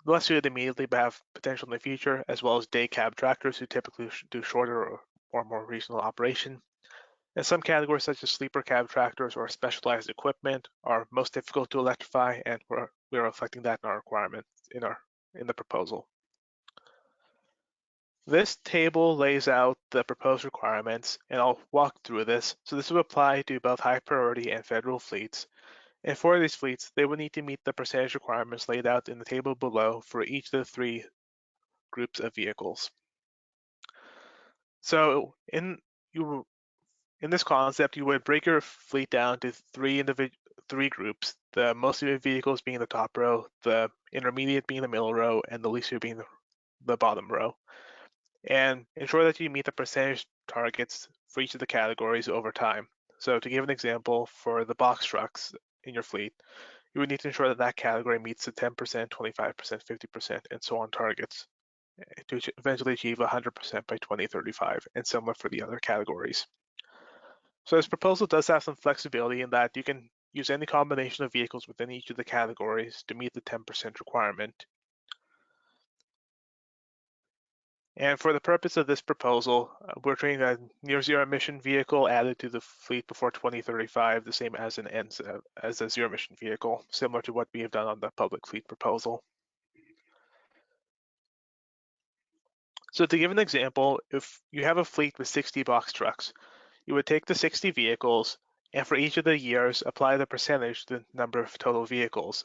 less suited immediately but have potential in the future, as well as day cab tractors who typically do shorter or more regional operation. And some categories, such as sleeper cab tractors or specialized equipment, are most difficult to electrify, and we're reflecting that in our requirements in the proposal. This table lays out the proposed requirements, and I'll walk through this. So this will apply to both high priority and federal fleets. And for these fleets, they will need to meet the percentage requirements laid out in the table below for each of the three groups of vehicles. So in this concept, you would break your fleet down to three groups, the most suited vehicles being the top row, the intermediate being the middle row, and the least suited being the bottom row, and ensure that you meet the percentage targets for each of the categories over time. So to give an example, for the box trucks in your fleet, you would need to ensure that that category meets the 10%, 25%, 50%, and so on targets to eventually achieve 100% by 2035, and similar for the other categories. So this proposal does have some flexibility in that you can use any combination of vehicles within each of the categories to meet the 10% requirement. And for the purpose of this proposal, we're treating a near zero emission vehicle added to the fleet before 2035 the same as a zero emission vehicle, similar to what we have done on the public fleet proposal. So to give an example, if you have a fleet with 60 box trucks, you would take the 60 vehicles and for each of the years apply the percentage to the number of total vehicles.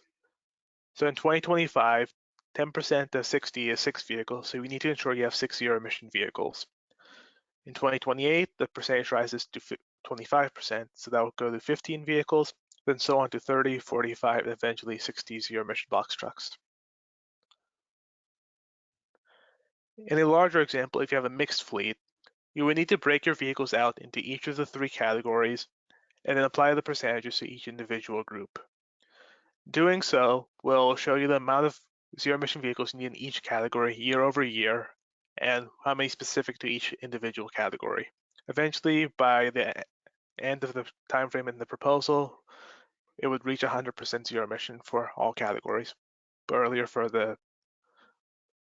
So in 2025, 10% of 60 is 6 vehicles, so we need to ensure you have 6 zero emission vehicles. In 2028, the percentage rises to 25%, so that will go to 15 vehicles, then so on to 30, 45, and eventually 60 zero emission box trucks. In a larger example, if you have a mixed fleet, you would need to break your vehicles out into each of the 3 categories and then apply the percentages to each individual group. Doing so will show you the amount of zero emission vehicles you need in each category year over year and how many specific to each individual category. Eventually, by the end of the time frame in the proposal, it would reach 100% zero emission for all categories, but earlier for the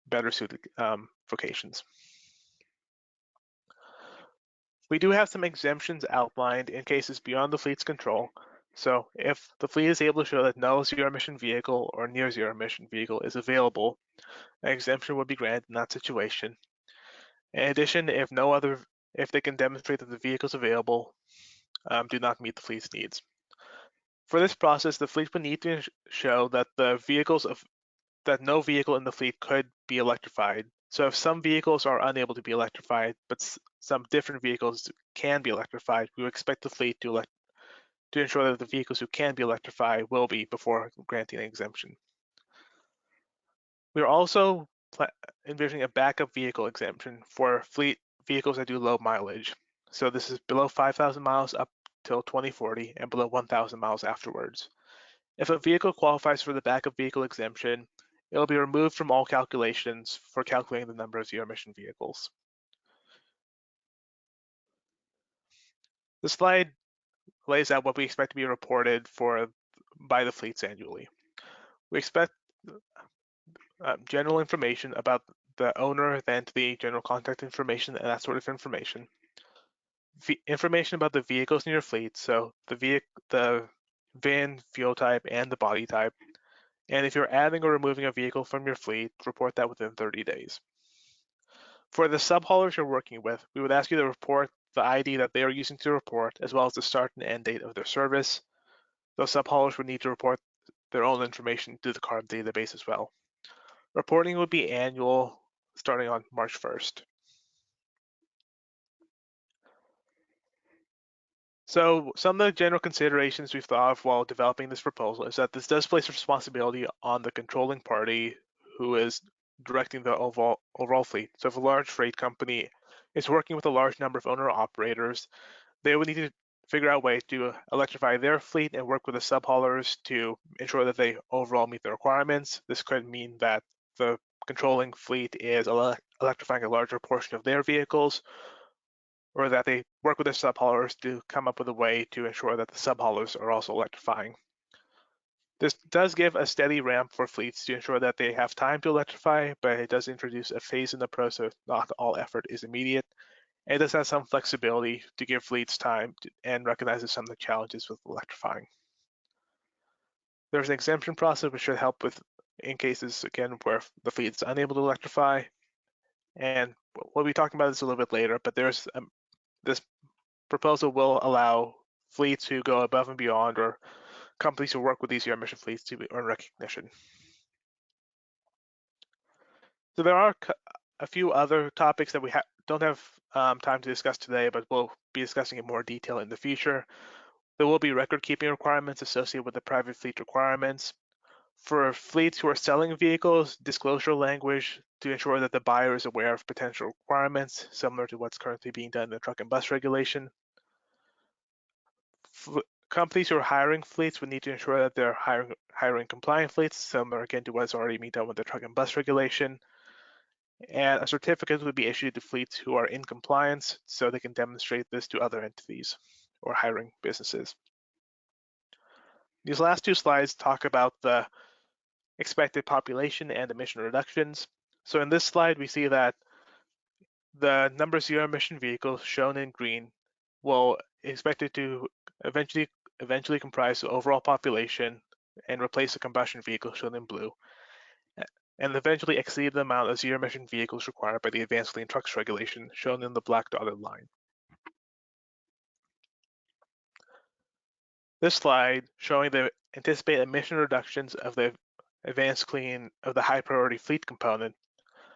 better suited vocations. We do have some exemptions outlined in cases beyond the fleet's control. So if the fleet is able to show that no zero emission vehicle or near zero emission vehicle is available, an exemption would be granted in that situation. In addition, if they can demonstrate that the vehicles available do not meet the fleet's needs. For this process, the fleet would need to show that that no vehicle in the fleet could be electrified. So if some vehicles are unable to be electrified, but some different vehicles can be electrified, we would expect the fleet to ensure that the vehicles who can be electrified will be before granting an exemption. We are also envisioning a backup vehicle exemption for fleet vehicles that do low mileage. So this is below 5,000 miles up till 2040 and below 1,000 miles afterwards. If a vehicle qualifies for the backup vehicle exemption, it will be removed from all calculations for calculating the number of zero emission vehicles. The slide lays out what we expect to be reported by the fleets annually. We expect general information about the owner, the entity, general contact information, and that sort of information. Information about the vehicles in your fleet, so the VIN, fuel type, and the body type. And if you're adding or removing a vehicle from your fleet, report that within 30 days. For the subhaulers you're working with, we would ask you to report the ID that they are using to report, as well as the start and end date of their service. Those subhaulers would need to report their own information to the CARB database as well. Reporting would be annual, starting on March 1st. So some of the general considerations we've thought of while developing this proposal is that this does place responsibility on the controlling party who is directing the overall fleet. So if a large freight company is working with a large number of owner-operators, they would need to figure out a way to electrify their fleet and work with the subhaulers to ensure that they overall meet the requirements. This could mean that the controlling fleet is electrifying a larger portion of their vehicles, or that they work with the subhaulers to come up with a way to ensure that the subhaulers are also electrifying. This does give a steady ramp for fleets to ensure that they have time to electrify, but it does introduce a phase in the process. Not all effort is immediate. And it does have some flexibility to give fleets time and recognizes some of the challenges with electrifying. There's an exemption process which should help with in cases, again, where the fleet is unable to electrify. And we'll be talking about this a little bit later, but there's this proposal will allow fleets who go above and beyond, or companies who work with these zero emission fleets, to earn recognition. So there are a few other topics that we don't have time to discuss today, but we'll be discussing in more detail in the future. There will be record keeping requirements associated with the private fleet requirements. For fleets who are selling vehicles, disclosure language to ensure that the buyer is aware of potential requirements, similar to what's currently being done in the truck and bus regulation. Companies who are hiring fleets would need to ensure that they're hiring compliant fleets, similar again to what's already being done with the truck and bus regulation. And a certificate would be issued to fleets who are in compliance so they can demonstrate this to other entities or hiring businesses. These last two slides talk about the expected population and emission reductions. So in this slide, we see that the number of zero emission vehicles shown in green will expected to eventually comprise the overall population and replace the combustion vehicle shown in blue, and eventually exceed the amount of zero emission vehicles required by the Advanced Clean Trucks regulation shown in the black dotted line. This slide showing the anticipated emission reductions of the Advanced Clean of the high priority fleet component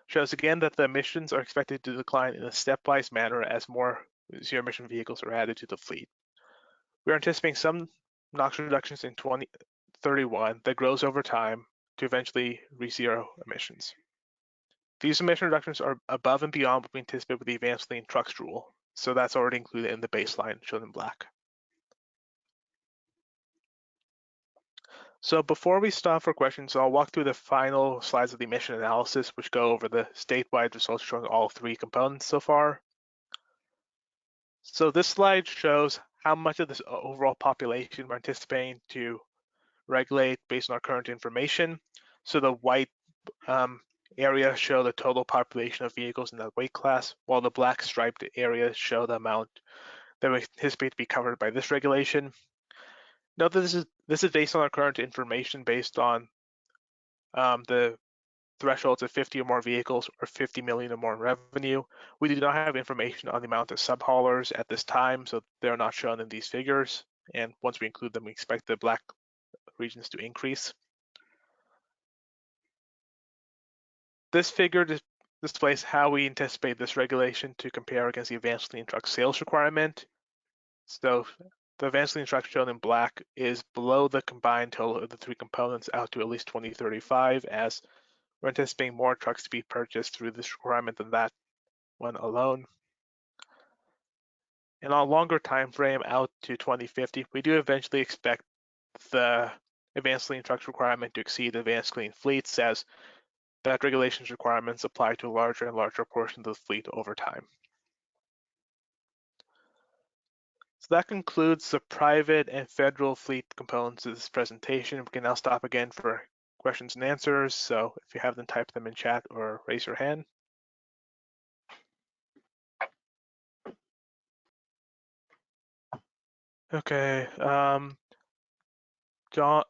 shows again that the emissions are expected to decline in a stepwise manner as more zero emission vehicles are added to the fleet. We are anticipating some NOx reductions in 2031 that grows over time to eventually reach zero emissions. These emission reductions are above and beyond what we anticipate with the Advanced Clean Trucks rule, so that's already included in the baseline shown in black. So before we stop for questions, I'll walk through the final slides of the emission analysis, which go over the statewide results showing all three components so far. So this slide shows how much of this overall population we're anticipating to regulate based on our current information. So the white areas show the total population of vehicles in that weight class, while the black striped areas show the amount that we anticipate to be covered by this regulation. Note that this is based on our current information based on the thresholds of 50 or more vehicles or 50 million or more in revenue. We do not have information on the amount of subhaulers at this time, so they're not shown in these figures. And once we include them, we expect the black regions to increase. This figure displays how we anticipate this regulation to compare against the Advanced Clean Truck sales requirement. So the Advanced Clean Truck shown in black is below the combined total of the three components out to at least 2035, as we're anticipating more trucks to be purchased through this requirement than that one alone. And on a longer time frame out to 2050, we do eventually expect the Advanced Clean Trucks requirement to exceed Advanced Clean Fleets, as that regulation's requirements apply to a larger and larger portion of the fleet over time. So that concludes the private and federal fleet components of this presentation. We can now stop again for questions and answers. So if you have them, type them in chat or raise your hand. Okay, John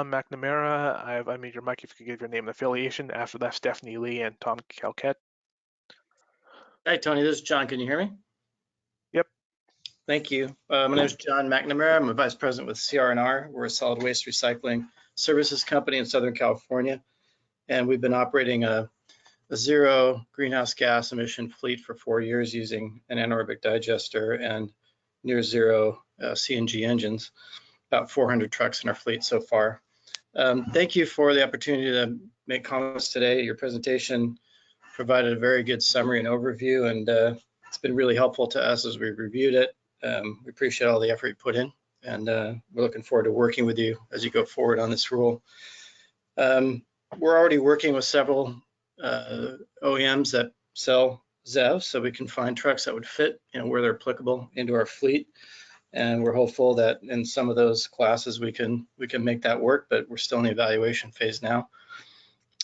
McNamara, I've unmuted your mic if you could give your name and affiliation. After that, Stephanie Lee and Tom Calquette. Hi, Tony, this is John. Can you hear me? Yep. Thank you. My name is John McNamara. I'm a vice president with CR&R. We're a solid waste recycling services company in Southern California. And we've been operating a zero greenhouse gas emission fleet for 4 years using an anaerobic digester and near zero CNG engines, about 400 trucks in our fleet so far. Thank you for the opportunity to make comments today. Your presentation provided a very good summary and overview, and it's been really helpful to us as we've reviewed it. We appreciate all the effort you put in, and we're looking forward to working with you as you go forward on this rule. We're already working with several OEMs that sell ZEV, so we can find trucks that would fit, where they're applicable into our fleet. And we're hopeful that in some of those classes we can make that work, but we're still in the evaluation phase now.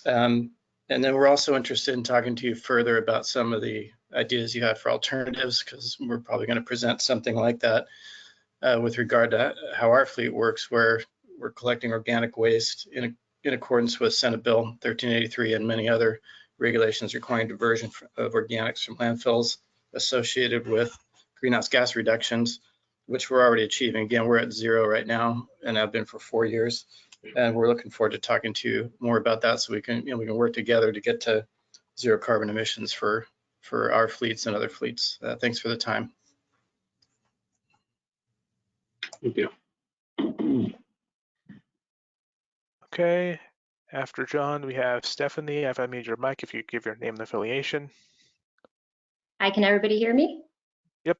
And then we're also interested in talking to you further about some of the ideas you had for alternatives, because we're probably going to present something like that with regard to how our fleet works, where we're collecting organic waste in accordance with Senate Bill 1383 and many other regulations requiring diversion of organics from landfills associated with greenhouse gas reductions, which we're already achieving. Again, we're at zero right now and have been for 4 years. And we're looking forward to talking to you more about that, so we can work together to get to zero carbon emissions for our fleets and other fleets. Thanks for the time. Thank you. Okay, after John, we have Stephanie. I've unmuted your mic if you give your name and affiliation. Hi, can everybody hear me? Yep.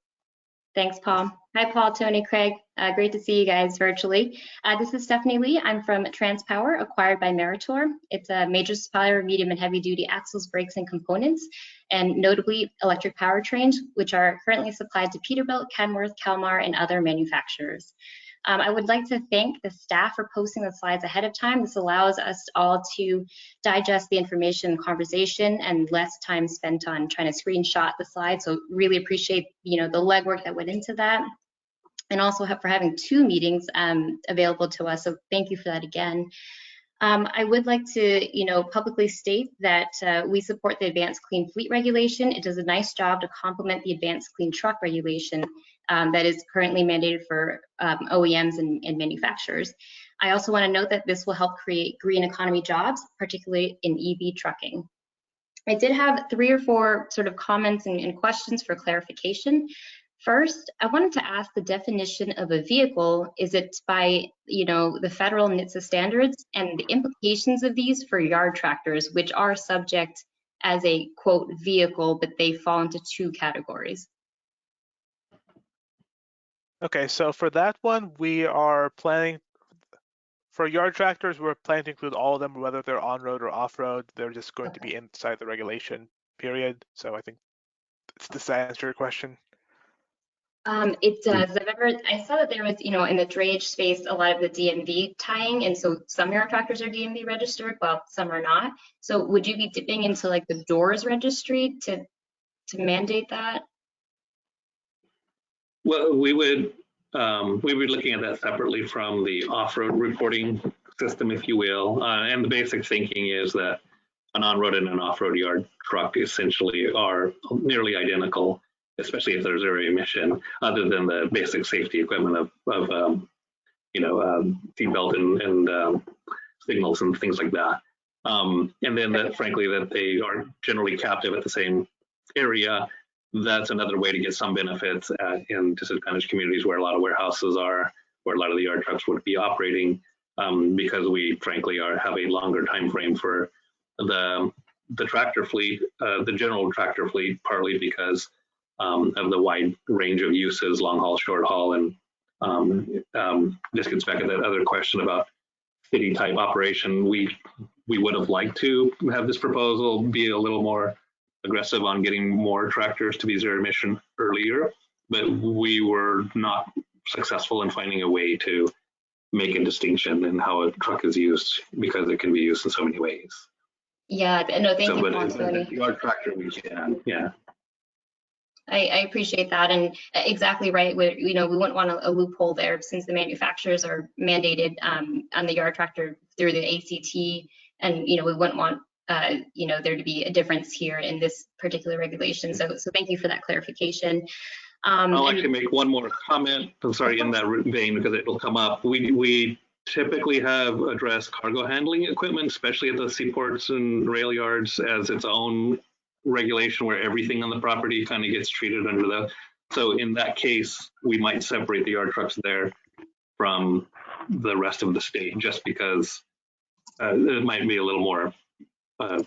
Thanks, Paul. Hi, Paul, Tony, Craig. Great to see you guys virtually. This is Stephanie Lee. I'm from TransPower, acquired by Meritor. It's a major supplier of medium and heavy duty axles, brakes, and components, and notably electric powertrains, which are currently supplied to Peterbilt, Kenworth, Kalmar, and other manufacturers. I would like to thank the staff for posting the slides ahead of time. This allows us all to digest the information and conversation, and less time spent on trying to screenshot the slides. So really appreciate the legwork that went into that, and also for having 2 meetings available to us. So thank you for that again. I would like to, publicly state that we support the Advanced Clean Fleet Regulation. It does a nice job to complement the Advanced Clean Truck Regulation that is currently mandated for OEMs and manufacturers. I also want to note that this will help create green economy jobs, particularly in EV trucking. I did have 3 or 4 sort of comments and questions for clarification. First, I wanted to ask the definition of a vehicle. Is it by, the federal NHTSA standards, and the implications of these for yard tractors, which are subject as a quote vehicle, but they fall into 2 categories? Okay, so for that one, we are planning, for yard tractors, we're planning to include all of them, whether they're on-road or off-road. They're just going to be inside the regulation period. So I think, does that answer your question? It does. I saw that there was, in the drayage space, a lot of the DMV tying, and so some yard tractors are DMV registered, while some are not. So would you be dipping into like the doors registry to mandate that? Well, we would be looking at that separately from the off-road reporting system, if you will. And the basic thinking is that an on-road and an off-road yard truck essentially are nearly identical, especially if there's zero emission, other than the basic safety equipment of seatbelt and signals and things like that. And then that, frankly, that they are generally captive at the same area. That's another way to get some benefits in disadvantaged communities where a lot of warehouses are, where a lot of the yard trucks would be operating, because we, frankly, have a longer time frame for the tractor fleet, the general tractor fleet, partly because of the wide range of uses, long haul, short haul, and this gets back to that other question about city type operation. We would have liked to have this proposal be a little more aggressive on getting more tractors to be zero emission earlier, but we were not successful in finding a way to make a distinction in how a truck is used, because it can be used in so many ways. Yeah, no, thank you, Paul. But yard tractor we can, yeah. I appreciate that, and exactly right. We wouldn't want a loophole there, since the manufacturers are mandated on the yard tractor through the ACT, and we wouldn't want there to be a difference here in this particular regulation. So thank you for that clarification. I'll actually make one more comment. I'm sorry, in that vein, because it'll come up. We typically have addressed cargo handling equipment, especially at the seaports and rail yards, as its own regulation, where everything on the property kind of gets treated under the. So in that case, we might separate the yard trucks there from the rest of the state, just because it might be a little more a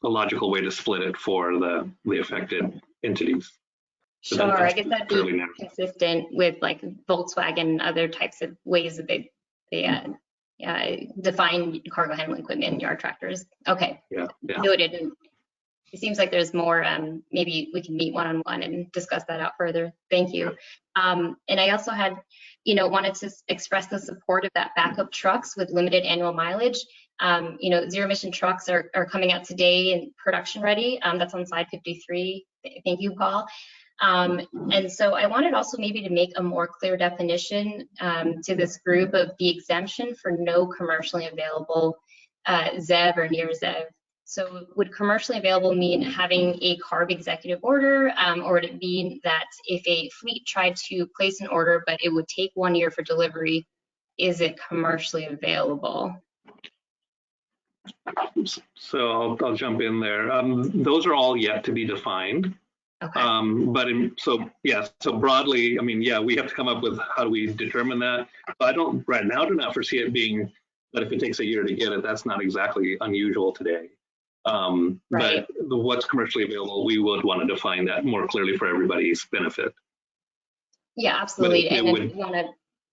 logical way to split it for the affected entities. So sure, I guess that'd be consistent with like Volkswagen and other types of ways that they define cargo handling equipment and yard tractors. Okay, yeah. Noted. And it seems like there's more. Maybe we can meet one-on-one and discuss that out further. Thank you. And I also had, wanted to express the support of that backup trucks with limited annual mileage. Zero emission trucks are coming out today and production ready. That's on slide 53. Thank you, Paul. And so I wanted also maybe to make a more clear definition to this group of the exemption for no commercially available ZEV or near ZEV. So would commercially available mean having a CARB executive order, or would it mean that if a fleet tried to place an order, but it would take 1 year for delivery, is it commercially available? So I'll jump in there. Those are all yet to be defined. Okay. So broadly, we have to come up with how do we determine that. But I do not foresee it being that if it takes a year to get it, that's not exactly unusual today. Right. But what's commercially available, we would want to define that more clearly for everybody's benefit. Yeah, absolutely. And I want to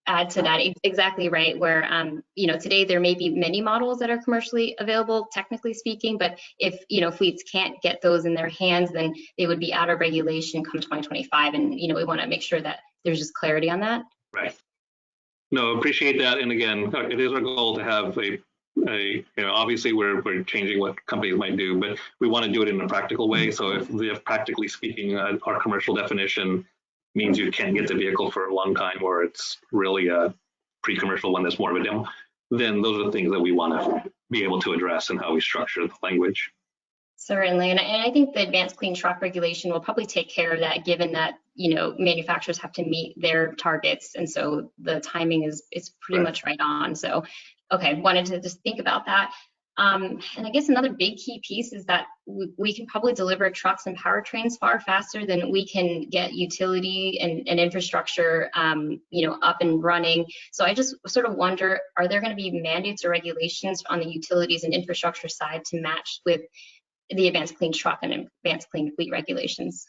add to that, exactly right, where today there may be many models that are commercially available, technically speaking, but if fleets can't get those in their hands, then they would be out of regulation come 2025, and we want to make sure that there's just clarity on that. Right. No, appreciate that. And again, it is our goal to have obviously we're changing what companies might do, but we want to do it in a practical way. So if practically speaking, our commercial definition means you can't get the vehicle for a long time, or it's really a pre-commercial one that's more of a demo, then those are the things that we want to be able to address and how we structure the language. Certainly, and I think the advanced clean truck regulation will probably take care of that, given that, you know, manufacturers have to meet their targets, and so the timing is pretty much right on. So, okay, wanted to just think about that. And I guess another big key piece is that we can probably deliver trucks and powertrains far faster than we can get utility and infrastructure, you know, up and running. So I just sort of wonder, are there going to be mandates or regulations on the utilities and infrastructure side to match with the advanced clean truck and advanced clean fleet regulations?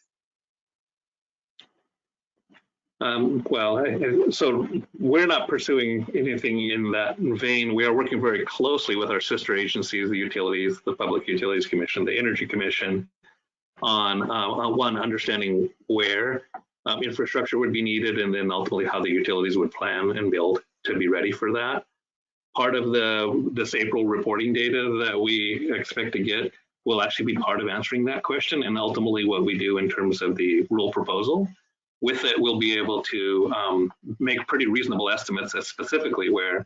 Well, so we're not pursuing anything in that vein. We are working very closely with our sister agencies, the utilities, the Public Utilities Commission, the Energy Commission, on one, understanding where infrastructure would be needed, and then ultimately how the utilities would plan and build to be ready for that. Part of this April reporting data that we expect to get will actually be part of answering that question, and ultimately what we do in terms of the rule proposal. With it, we'll be able to make pretty reasonable estimates as specifically where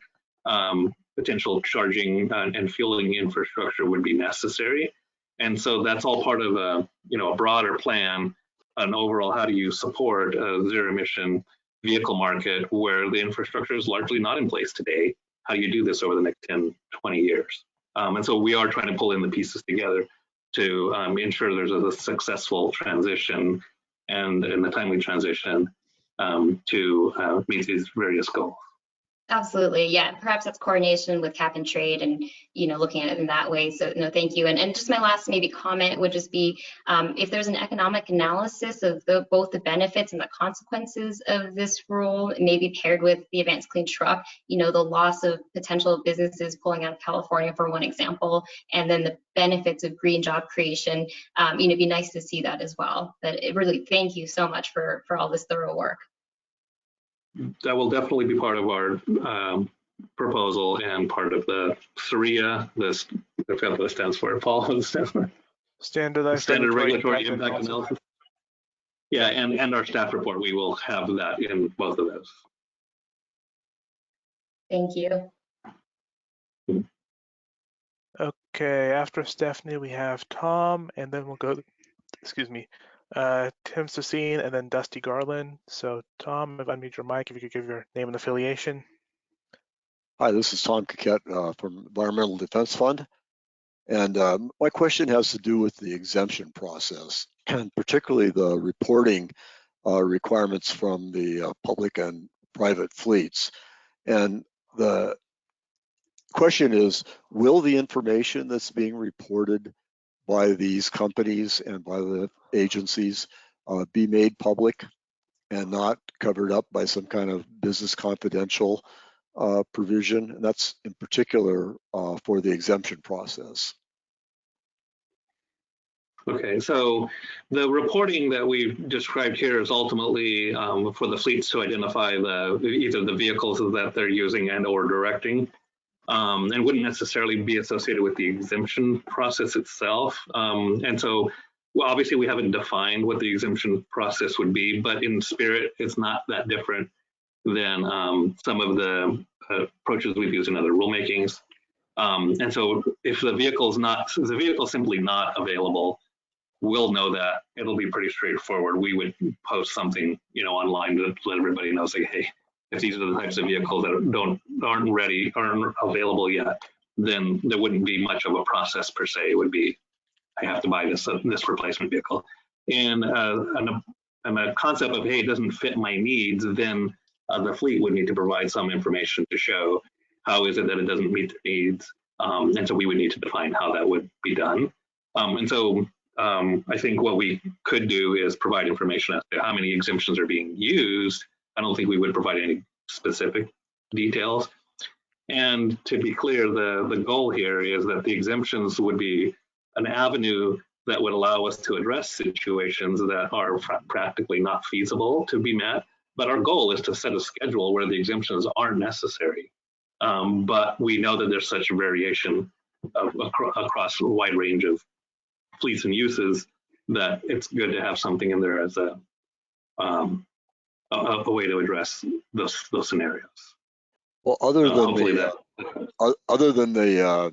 potential charging and fueling infrastructure would be necessary. And so that's all part of a broader plan, an overall how do you support a zero emission vehicle market where the infrastructure is largely not in place today. How do you do this over the next 10, 20 years? And so we are trying to pull in the pieces together to ensure there's a successful transition and the timely transition to meet these various goals. Absolutely, yeah. Perhaps that's coordination with cap and trade, and looking at it in that way. So no, thank you. And just my last maybe comment would just be if there's an economic analysis of both the benefits and the consequences of this rule, maybe paired with the advanced clean truck, the loss of potential businesses pulling out of California for one example, and then the benefits of green job creation. It'd be nice to see that as well. But really, thank you so much for all this thorough work. That will definitely be part of our proposal and part of the SRIA, I forgot what it stands for. Paul, what it stands for? Standard Regulatory Impact Analysis. Yeah, and our staff report, we will have that in both of those. Thank you. Okay, after Stephanie, we have Tom, and then we'll go, Tim Sassine, and then Dusty Garland. So Tom, if I unmute your mic, if you could give your name and affiliation. Hi, this is Tom Coquette from Environmental Defense Fund. And my question has to do with the exemption process, and particularly the reporting requirements from the public and private fleets. And the question is, will the information that's being reported by these companies and by the agencies be made public and not covered up by some kind of business confidential provision? And that's in particular for the exemption process. Okay, so the reporting that we've described here is ultimately for the fleets to identify either the vehicles that they're using and or directing, and wouldn't necessarily be associated with the exemption process itself. And so, well, obviously we haven't defined what the exemption process would be, but in spirit, it's not that different than some of the approaches we've used in other rulemakings. And so if the vehicle is simply not available, we'll know that. It'll be pretty straightforward. We would post something, online to let everybody know, say, hey, if these are the types of vehicles that aren't ready, aren't available yet, then there wouldn't be much of a process per se. It would be, I have to buy this replacement vehicle. And a concept of, hey, it doesn't fit my needs, then the fleet would need to provide some information to show how is it that it doesn't meet the needs. And so we would need to define how that would be done. And so I think what we could do is provide information as to how many exemptions are being used. I don't think we would provide any specific details. And to be clear, the goal here is that the exemptions would be an avenue that would allow us to address situations that are practically not feasible to be met. But our goal is to set a schedule where the exemptions aren't necessary. But we know that there's such a variation across a wide range of fleets and uses that it's good to have something in there as a way to address those scenarios. Well, other than the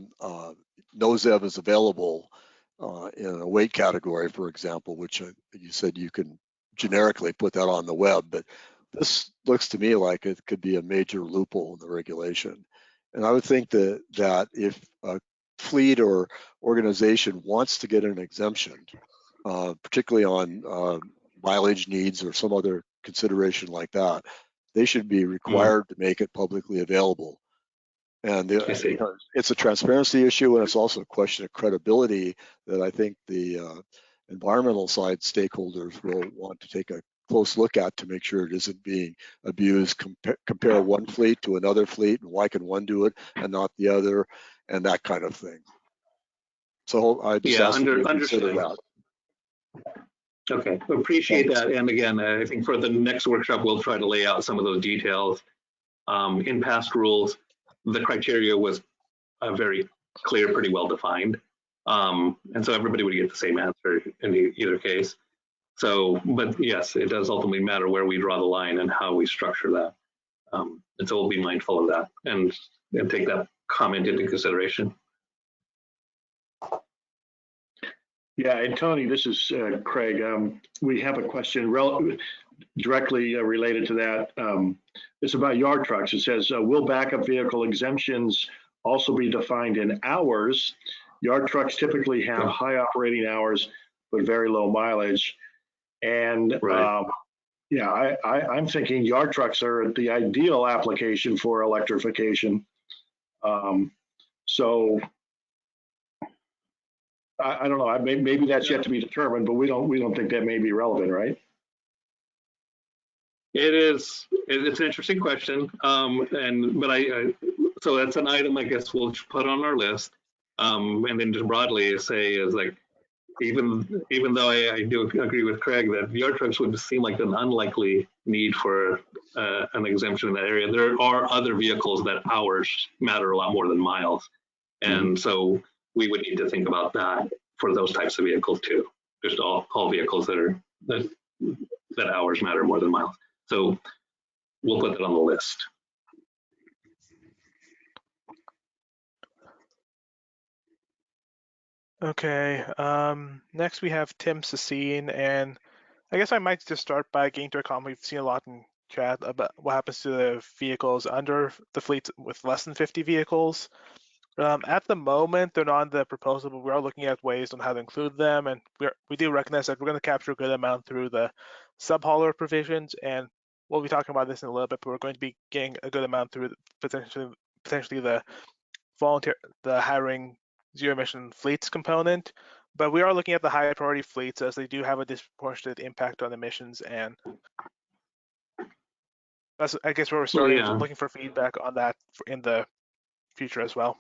NOZEV is available, in a weight category, for example, which you said you can generically put that on the web, but this looks to me like it could be a major loophole in the regulation. And I would think that if a fleet or organization wants to get an exemption, particularly on mileage needs or some other consideration like that, they should be required to make it publicly available. And it's a transparency issue, and it's also a question of credibility that I think the environmental side stakeholders will want to take a close look at to make sure it isn't being abused. Compare one fleet to another fleet, and why can one do it and not the other, and that kind of thing. So I just ask you to consider that. Okay, appreciate that. And again, I think for the next workshop, we'll try to lay out some of those details. In past rules, the criteria was very clear, pretty well defined. And so everybody would get the same answer in either case. So, but yes, it does ultimately matter where we draw the line and how we structure that. And so we'll be mindful of that and take that comment into consideration. Yeah, and Tony, this is Craig. We have a question directly related to that. It's about yard trucks. It says, will backup vehicle exemptions also be defined in hours? Yard trucks typically have high operating hours, but very low mileage. And yeah, I'm thinking yard trucks are the ideal application for electrification. So I don't know. Maybe that's yet to be determined, but we don't think that may be relevant, right? It is. It's an interesting question, so that's an item I guess we'll put on our list, and then just broadly say is like, even though I do agree with Craig that yard trucks would seem like an unlikely need for an exemption in that area, there are other vehicles that hours matter a lot more than miles, and so we would need to think about that for those types of vehicles too. Just all vehicles that hours matter more than miles. So we'll put that on the list. Okay, next we have Tim Sassine, and I guess I might just start by getting to a comment we've seen a lot in chat about what happens to the vehicles under the fleets with less than 50 vehicles. At the moment, they're not on the proposal, but we are looking at ways on how to include them, and we do recognize that we're going to capture a good amount through the sub-hauler provisions, and we'll be talking about this in a little bit, but we're going to be getting a good amount through potentially the hiring zero emission fleets component. But we are looking at the high priority fleets as they do have a disproportionate impact on emissions, and that's I guess where we're starting looking for feedback on that in the future as well.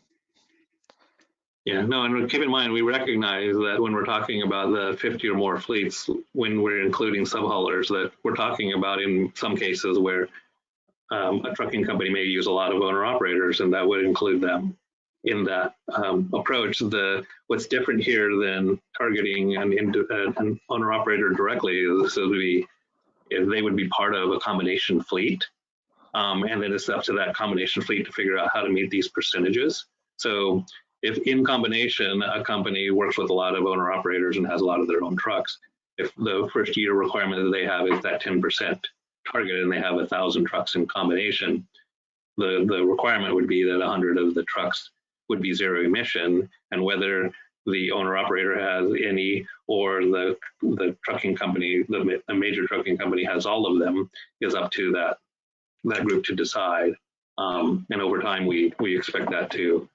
Yeah, no, and keep in mind, we recognize that when we're talking about the 50 or more fleets, when we're including sub-haulers, that we're talking about in some cases where a trucking company may use a lot of owner-operators, and that would include them in that approach. What's different here than targeting an owner-operator directly is they would be part of a combination fleet, and then it's up to that combination fleet to figure out how to meet these percentages. So if in combination, a company works with a lot of owner operators and has a lot of their own trucks, if the first year requirement that they have is that 10% target and they have 1,000 trucks in combination, the requirement would be that 100 of the trucks would be zero emission, and whether the owner operator has any or the trucking company, the major trucking company has all of them, is up to that group to decide. And over time, we expect that to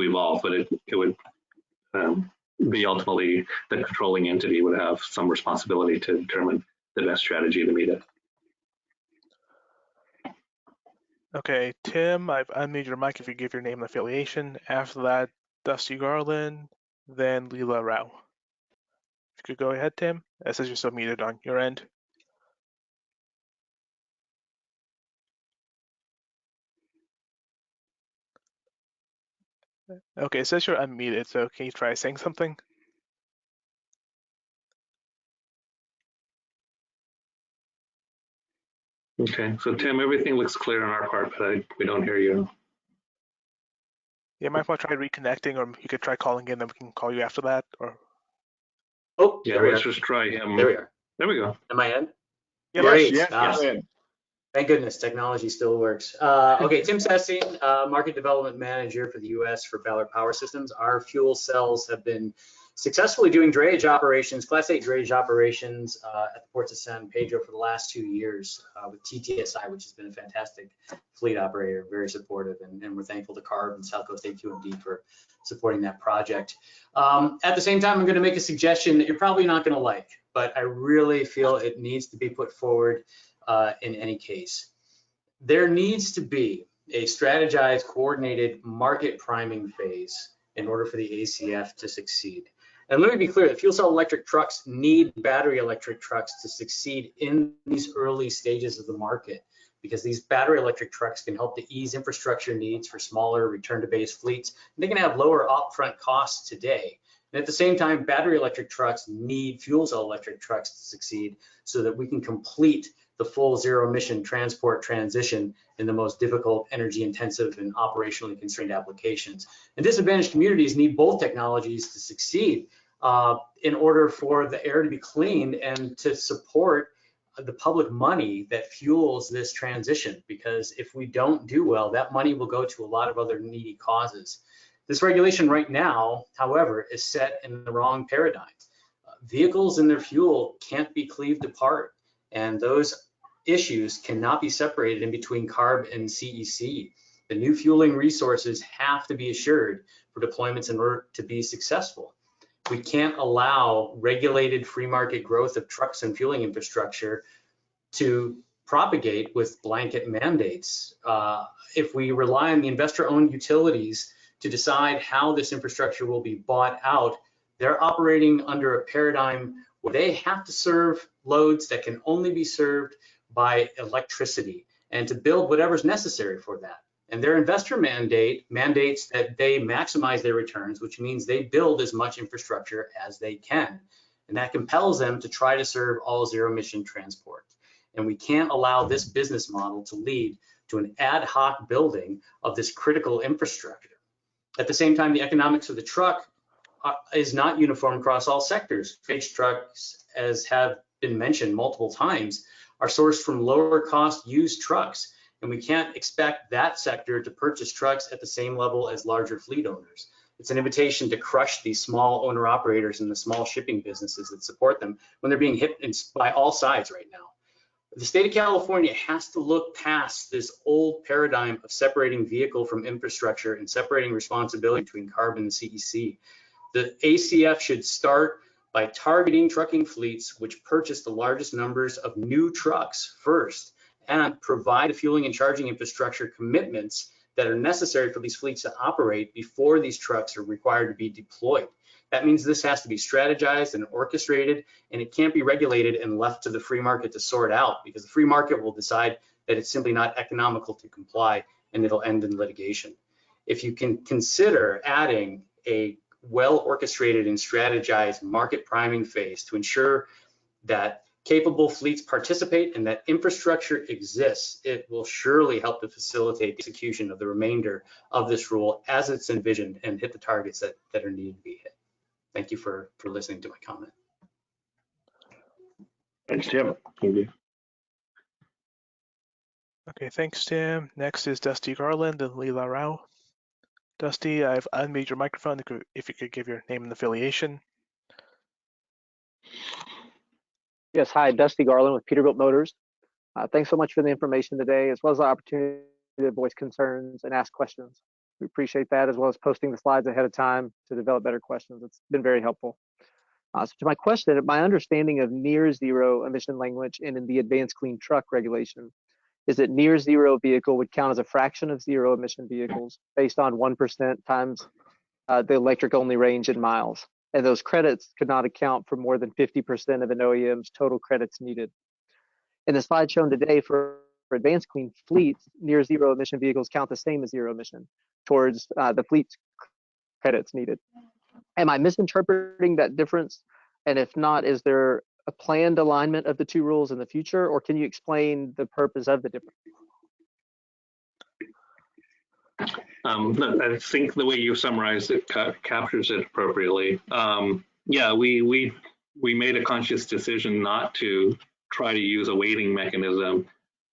evolve, but it would be ultimately the controlling entity would have some responsibility to determine the best strategy to meet it. Okay, Tim, I've unmuted your mic if you give your name and affiliation. After that, Dusty Garland, then Leela Rao. If you could go ahead, Tim. It says you're still muted on your end. Okay, it says you're unmuted, so can you try saying something? Okay, so Tim, everything looks clear on our part, but we don't hear you. Yeah, might want to try reconnecting, or you could try calling in, then we can call you after that. Or Oh, Yeah, there we let's are. just try him. There we are. There we go. Am I in? Yes, Great. yes, yes. Thank goodness technology still works. Okay, Tim Sessing, Market Development Manager for the U.S. for Ballard Power Systems. Our fuel cells have been successfully doing drayage operations, Class 8 drayage operations at the ports of San Pedro for the last 2 years with TTSI, which has been a fantastic fleet operator, very supportive, and we're thankful to CARB and South Coast AQMD for supporting that project. At the same time, I'm going to make a suggestion that you're probably not going to like, but I really feel it needs to be put forward in any case. There needs to be a strategized, coordinated market priming phase in order for the ACF to succeed. And let me be clear, the fuel cell electric trucks need battery electric trucks to succeed in these early stages of the market, because these battery electric trucks can help to ease infrastructure needs for smaller return to base fleets. And they can have lower upfront costs today. And at the same time, battery electric trucks need fuel cell electric trucks to succeed so that we can complete the full zero emission transport transition in the most difficult, energy intensive and operationally constrained applications. And disadvantaged communities need both technologies to succeed in order for the air to be cleaned and to support the public money that fuels this transition. Because if we don't do well, that money will go to a lot of other needy causes. This regulation right now, however, is set in the wrong paradigm. Vehicles and their fuel can't be cleaved apart, and those issues cannot be separated in between CARB and CEC. The new fueling resources have to be assured for deployments in order to be successful. We can't allow regulated free market growth of trucks and fueling infrastructure to propagate with blanket mandates. If we rely on the investor-owned utilities to decide how this infrastructure will be bought out, they're operating under a paradigm where they have to serve loads that can only be served by electricity, and to build whatever's necessary for that. And their investor mandates that they maximize their returns, which means they build as much infrastructure as they can. And that compels them to try to serve all zero emission transport. And we can't allow this business model to lead to an ad hoc building of this critical infrastructure. At the same time, the economics of the truck is not uniform across all sectors. Drayage trucks, as have been mentioned multiple times, are sourced from lower cost used trucks. And we can't expect that sector to purchase trucks at the same level as larger fleet owners. It's an invitation to crush these small owner operators and the small shipping businesses that support them when they're being hit by all sides right now. The state of California has to look past this old paradigm of separating vehicle from infrastructure and separating responsibility between CARB and the CEC. The ACF should start by targeting trucking fleets which purchase the largest numbers of new trucks first, and provide the fueling and charging infrastructure commitments that are necessary for these fleets to operate before these trucks are required to be deployed. That means this has to be strategized and orchestrated, and it can't be regulated and left to the free market to sort out, because the free market will decide that it's simply not economical to comply, and it'll end in litigation. If you can consider adding a well-orchestrated and strategized market priming phase to ensure that capable fleets participate and that infrastructure exists, it will surely help to facilitate the execution of the remainder of this rule as it's envisioned and hit the targets that are needed to be hit. Thank you for listening to my comment. Thanks, Tim. Okay, thanks, Tim. Next is Dusty Garland and Leela Rao. Dusty, I've unmuted your microphone if you could give your name and affiliation. Yes, hi, Dusty Garland with Peterbilt Motors. Thanks so much for the information today, as well as the opportunity to voice concerns and ask questions. We appreciate that, as well as posting the slides ahead of time to develop better questions. It's been very helpful. So to my question, my understanding of near zero emission language and in the advanced clean truck regulation is that near zero vehicle would count as a fraction of zero emission vehicles based on 1% times the electric only range in miles. And those credits could not account for more than 50% of an OEM's total credits needed. In the slide shown today for advanced clean fleets, near zero emission vehicles count the same as zero emission towards the fleet's credits needed. Am I misinterpreting that difference? And if not, is there a planned alignment of the two rules in the future, or can you explain the purpose of the difference? I think the way you summarized it captures it appropriately. Yeah, we we made a conscious decision not to try to use a weighting mechanism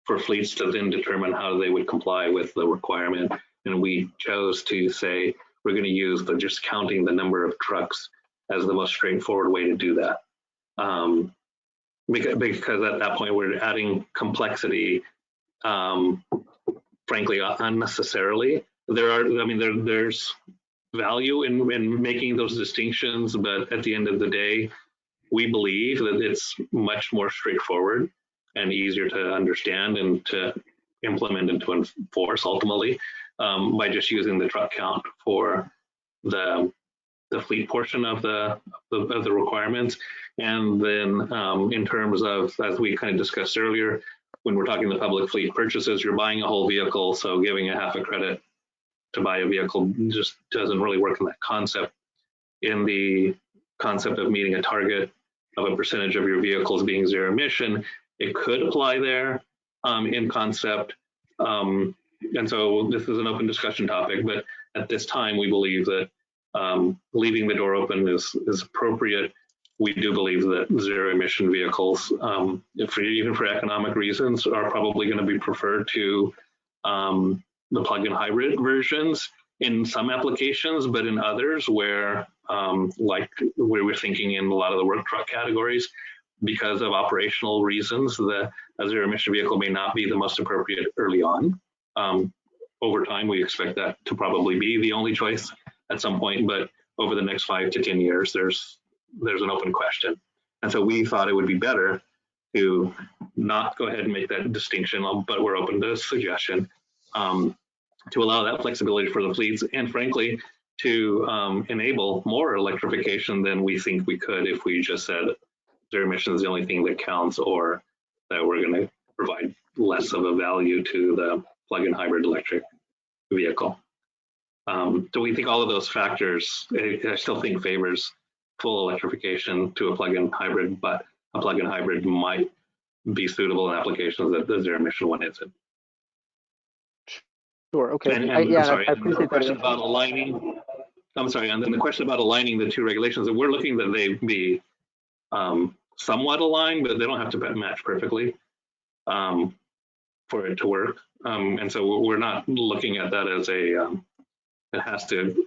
for fleets to then determine how they would comply with the requirement. And we chose to say, we're going to use just counting the number of trucks as the most straightforward way to do that. Because at that point, we're adding complexity, frankly, unnecessarily. There's value in making those distinctions, but at the end of the day, we believe that it's much more straightforward and easier to understand and to implement and to enforce ultimately by just using the truck count for the fleet portion of the requirements. And then in terms of, as we kind of discussed earlier, when we're talking the public fleet purchases, you're buying a whole vehicle, so giving a half a credit to buy a vehicle just doesn't really work in that concept. In the concept of meeting a target of a percentage of your vehicles being zero emission, it could apply there in concept. And so this is an open discussion topic, but at this time, we believe that leaving the door open is appropriate. We do believe that zero emission vehicles, even for economic reasons, are probably going to be preferred to the plug-in hybrid versions in some applications, but in others where, like where we're thinking in a lot of the work truck categories, because of operational reasons, a zero emission vehicle may not be the most appropriate early on. Over time, we expect that to probably be the only choice at some point, but over the next 5 to 10 years, there's an open question. And so we thought it would be better to not go ahead and make that distinction, but we're open to suggestion to allow that flexibility for the fleets, and frankly, to enable more electrification than we think we could if we just said zero emission is the only thing that counts, or that we're going to provide less of a value to the plug-in hybrid electric vehicle. So we think all of those factors, I still think favors full electrification to a plug-in hybrid, but a plug-in hybrid might be suitable in applications that the zero emission one isn't. Sure, okay. And I appreciate the question about aligning, I'm sorry, and then the question about aligning the two regulations, that we're looking that they be somewhat aligned, but they don't have to match perfectly for it to work. And so we're not looking at that as it has to,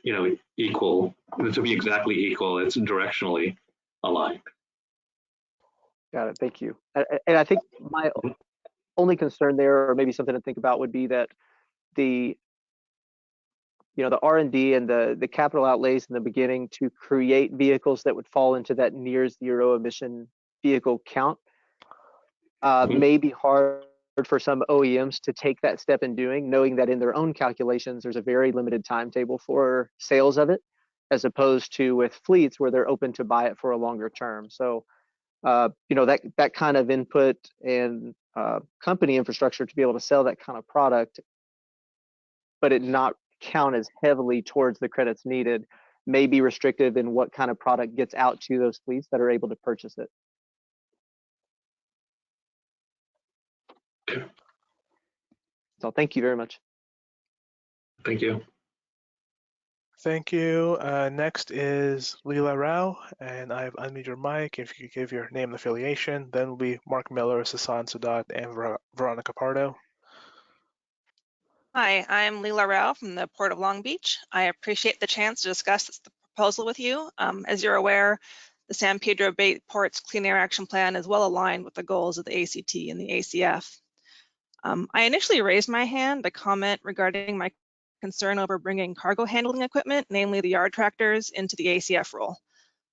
equal, to be exactly equal. It's directionally aligned. Got it, thank you. And I think my only concern there, or maybe something to think about, would be that the R&D and the capital outlays in the beginning to create vehicles that would fall into that near zero emission vehicle count may be hard for some OEMs to take that step in doing, knowing that in their own calculations, there's a very limited timetable for sales of it, as opposed to with fleets where they're open to buy it for a longer term. So, that kind of input and company infrastructure to be able to sell that kind of product, but it not count as heavily towards the credits needed, may be restrictive in what kind of product gets out to those fleets that are able to purchase it. So thank you very much. Thank you. Thank you. Next is Leela Rao, and I've unmuted your mic. If you could give your name and affiliation, then will be Mark Miller, Sasan Sadat, and Veronica Pardo. Hi, I'm Leela Rao from the Port of Long Beach. I appreciate the chance to discuss the proposal with you. As you're aware, the San Pedro Bay Port's Clean Air Action Plan is well aligned with the goals of the ACT and the ACF. I initially raised my hand to comment regarding my concern over bringing cargo handling equipment, namely the yard tractors, into the ACF rule.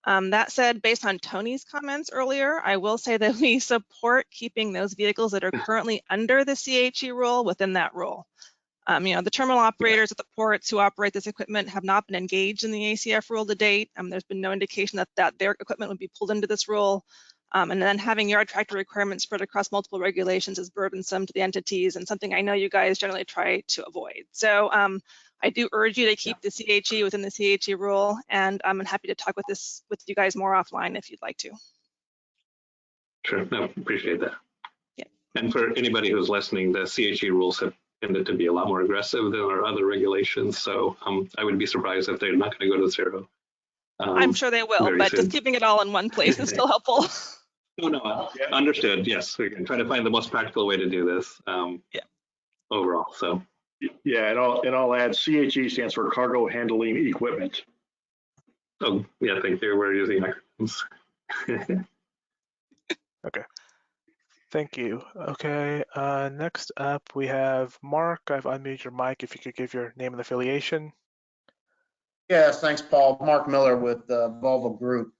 That said, based on Tony's comments earlier, I will say that we support keeping those vehicles that are currently under the CHE rule within that rule. The terminal operators at the ports who operate this equipment have not been engaged in the ACF rule to date. There's been no indication that their equipment would be pulled into this rule. And then having yard tractor requirements spread across multiple regulations is burdensome to the entities, and something I know you guys generally try to avoid. So I do urge you to keep the CHE within the CHE rule, and I'm happy to talk with you guys more offline if you'd like to. Sure, no, appreciate that. Yeah. And for anybody who's listening, the CHE rules have tended to be a lot more aggressive than our other regulations. So I would be surprised if they're not going to go to zero I'm sure they will, very but soon. just keeping it all in one place is still helpful. No, understood. Yes, we can try to find the most practical way to do this. Yeah. Overall, so. Yeah, and I'll add CHE stands for cargo handling equipment. Oh, yeah, thank you. We're using acronyms. Okay. Thank you. Okay, next up we have Mark. I've unmuted your mic. If you could give your name and affiliation. Yes, thanks, Paul. Mark Miller with Volvo Group.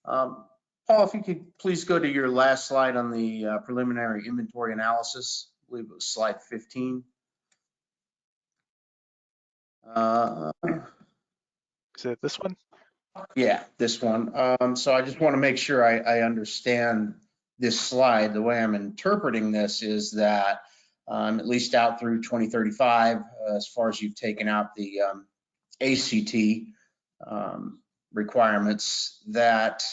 Paul, if you could please go to your last slide on the preliminary inventory analysis. I believe it was slide 15. Is it this one? Yeah, this one. So I just want to make sure I understand this slide. The way I'm interpreting this is that at least out through 2035, as far as you've taken out the ACT requirements, that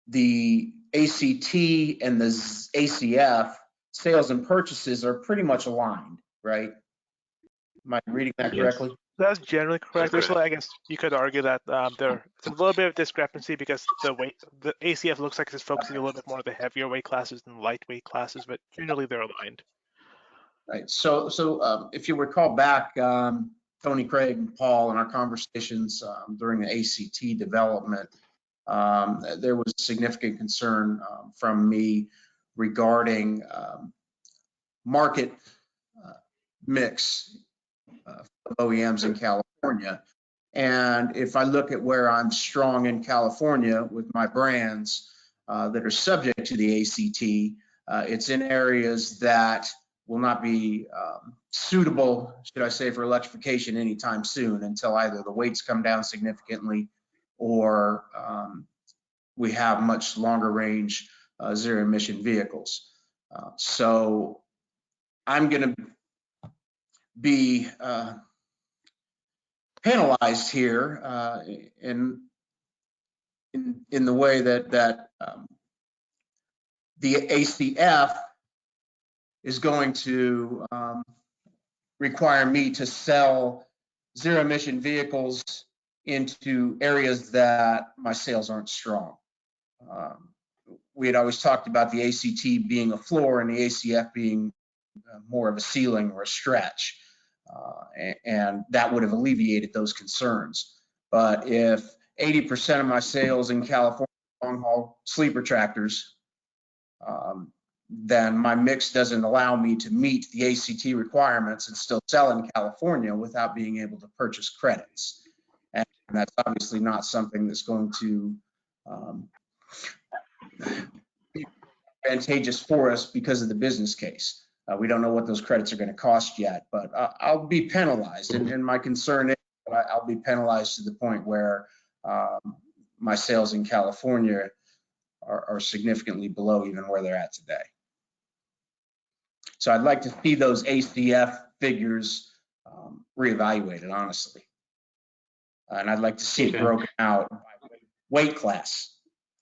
the ACT and the ACF sales and purchases are pretty much aligned, right? Am I reading that correctly? Yes. That's generally correct. There's, I guess you could argue that there's a little bit of discrepancy because the ACF looks like it's focusing a little bit more on the heavier weight classes than lightweight classes, but generally they're aligned. Right. So if you recall back, Tony, Craig, and Paul, in our conversations during the ACT development, there was significant concern from me regarding market mix of OEMs in California. And if I look at where I'm strong in California with my brands that are subject to the ACT, it's in areas that will not be suitable, should I say, for electrification anytime soon until either the weights come down significantly or we have much longer range zero emission vehicles. So I'm going to be penalized here in the way that the ACF is going to require me to sell zero emission vehicles into areas that my sales aren't strong. We had always talked about the ACT being a floor and the ACF being more of a ceiling or a stretch. And that would have alleviated those concerns. But if 80% of my sales in California are long haul sleeper tractors, then my mix doesn't allow me to meet the ACT requirements and still sell in California without being able to purchase credits. And that's obviously not something that's going to be advantageous for us because of the business case. We don't know what those credits are going to cost yet, but I'll be penalized. And my concern is that I'll be penalized to the point where my sales in California are significantly below even where they're at today. So I'd like to see those ACF figures reevaluated, honestly. And I'd like to see it broken out by weight class.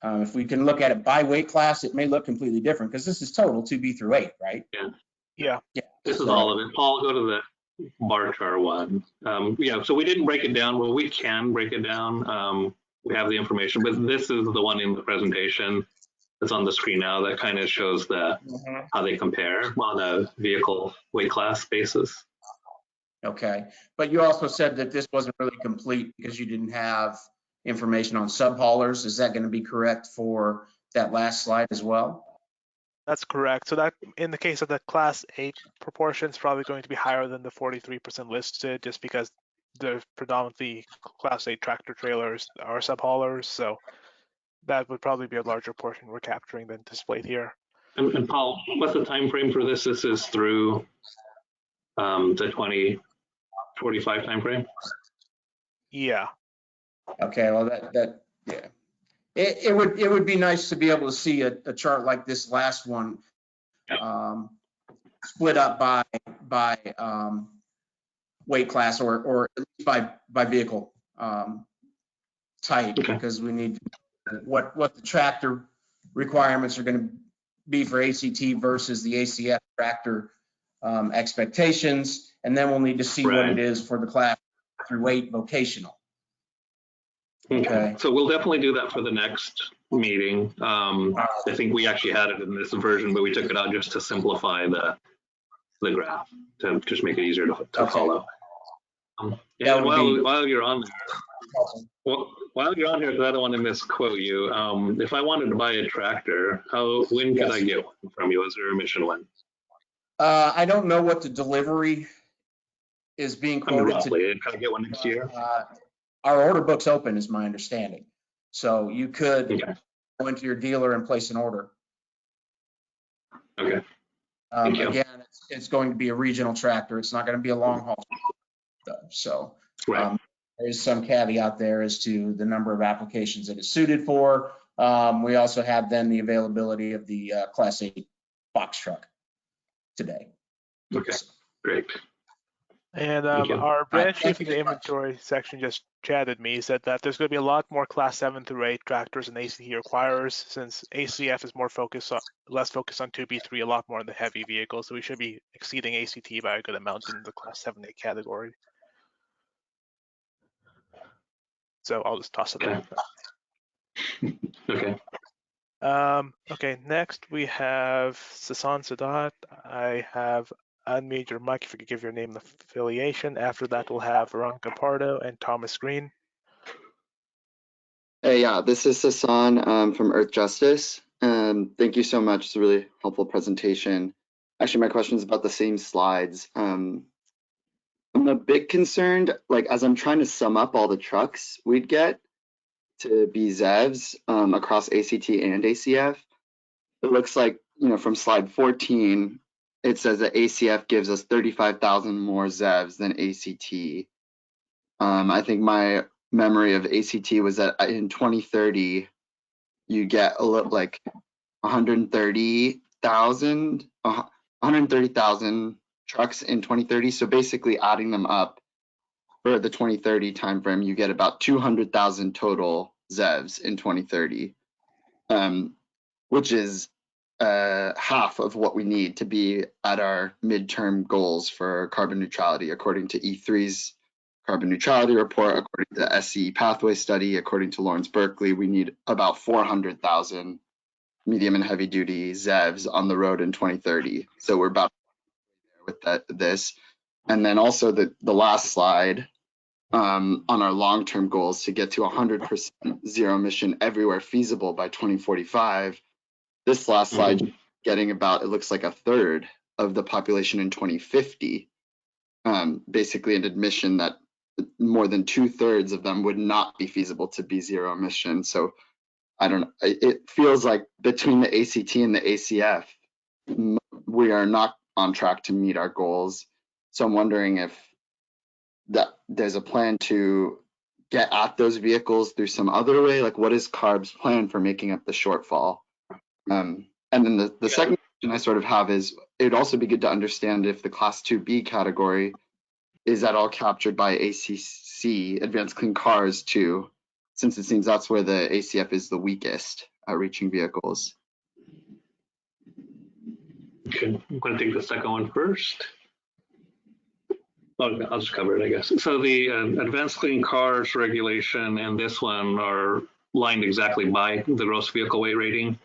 If we can look at it by weight class, it may look completely different because this is total 2B through 8, right? Yeah. This is all of it. Paul, go to the bar chart one. Yeah, so we didn't break it down. Well, we can break it down. We have the information, but this is the one in the presentation that's on the screen now that kind of shows how they compare on a vehicle weight class basis. Okay, but you also said that this wasn't really complete because you didn't have information on subhaulers. Is that going to be correct for that last slide as well? That's correct. So that in the case of the Class 8 proportion, it's probably going to be higher than the 43% listed just because the predominantly Class 8 tractor trailers are subhaulers. So that would probably be a larger portion we're capturing than displayed here. And Paul, what's the time frame for this? This is through the 2045 time frame? Yeah. Okay, well yeah. It would be nice to be able to see a chart like this last one split up by weight class or at least by vehicle type, because we need what the tractor requirements are going to be for ACT versus the ACF tractor expectations, and then we'll need to see what it is for the class through 8 vocational. Okay. So we'll definitely do that for the next meeting. I think we actually had it in this version, but we took it out just to simplify the graph, to just make it easier to follow. And while you're on there, while you're on here, because I don't want to misquote you, if I wanted to buy a tractor, when could I get one from you? A zero emission one? I don't know what the delivery is being quoted. Roughly, can I get one next year? Our order book's open, is my understanding. So you could go into your dealer and place an order. Okay. Again, it's going to be a regional tractor. It's not going to be a long haul. So there's some caveat there as to the number of applications that it's suited for. We also have then the availability of the Class 8 box truck today. Okay, great. And our branch chief in the inventory section just chatted me. He said that there's going to be a lot more Class 7 through 8 tractors than ACT requires, since ACF is more focused on, less focused on 2B3, a lot more on the heavy vehicles. So we should be exceeding ACT by a good amount in the Class 7-8 category. So I'll just toss it there. Okay. Okay, next we have Sasan Sadat. I have unmute your mic if you could give your name and affiliation. After that, we'll have Veronica Pardo and Thomas Green. Hey, yeah, this is Sasan from Earth Justice. Thank you so much. It's a really helpful presentation. Actually, my question is about the same slides. I'm a bit concerned, like as I'm trying to sum up all the trucks we'd get to be ZEVs across ACT and ACF. It looks like, you know, from slide 14, it says that ACF gives us 35,000 more ZEVs than ACT. I think my memory of ACT was that in 2030, you get a little like 130,000 trucks in 2030. So basically adding them up for the 2030 timeframe, you get about 200,000 total ZEVs in 2030, which is half of what we need to be at our midterm goals for carbon neutrality, according to E3's carbon neutrality report, according to the SCE pathway study, according to Lawrence Berkeley, we need about 400,000 medium and heavy duty ZEVs on the road in 2030. So we're about with this. And then also the last slide on our long-term goals to get to 100% zero emission everywhere feasible by 2045. This last slide getting about, it looks like a third of the population in 2050, basically an admission that more than 2/3 of them would not be feasible to be zero emission. So I don't know, it feels like between the ACT and the ACF, we are not on track to meet our goals. So I'm wondering if there's a plan to get at those vehicles through some other way, like what is CARB's plan for making up the shortfall? And then the second question I sort of have is, it'd also be good to understand if the Class 2B category is at all captured by ACC, Advanced Clean Cars too, since it seems that's where the ACF is the weakest at reaching vehicles. Okay, I'm going to take the second one first. Oh, I'll just cover it, I guess. So the Advanced Clean Cars regulation and this one are lined exactly by the gross vehicle weight rating.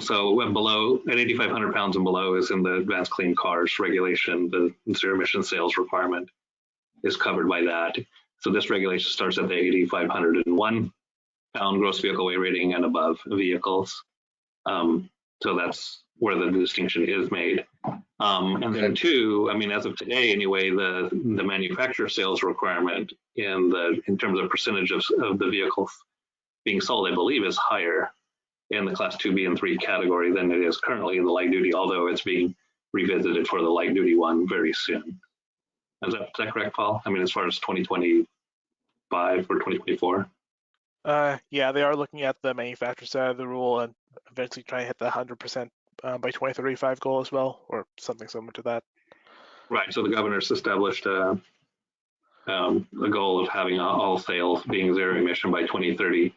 So below, at 8,500 pounds and below is in the Advanced Clean Cars regulation. The zero emission sales requirement is covered by that. So this regulation starts at the 8,501 pound gross vehicle weight rating and above vehicles. So that's where the distinction is made. And then two, I mean, as of today anyway, the manufacturer sales requirement in terms of percentage of the vehicles being sold, I believe, is higher in the Class 2B and 3 category than it is currently in the light duty, although it's being revisited for the light duty one very soon. Is that correct, Paul? I mean, as far as 2025 or 2024? Yeah, they are looking at the manufacturer side of the rule and eventually try to hit the 100% by 2035 goal as well, or something similar to that. Right. So the governor's established a goal of having all sales being zero emission by 2035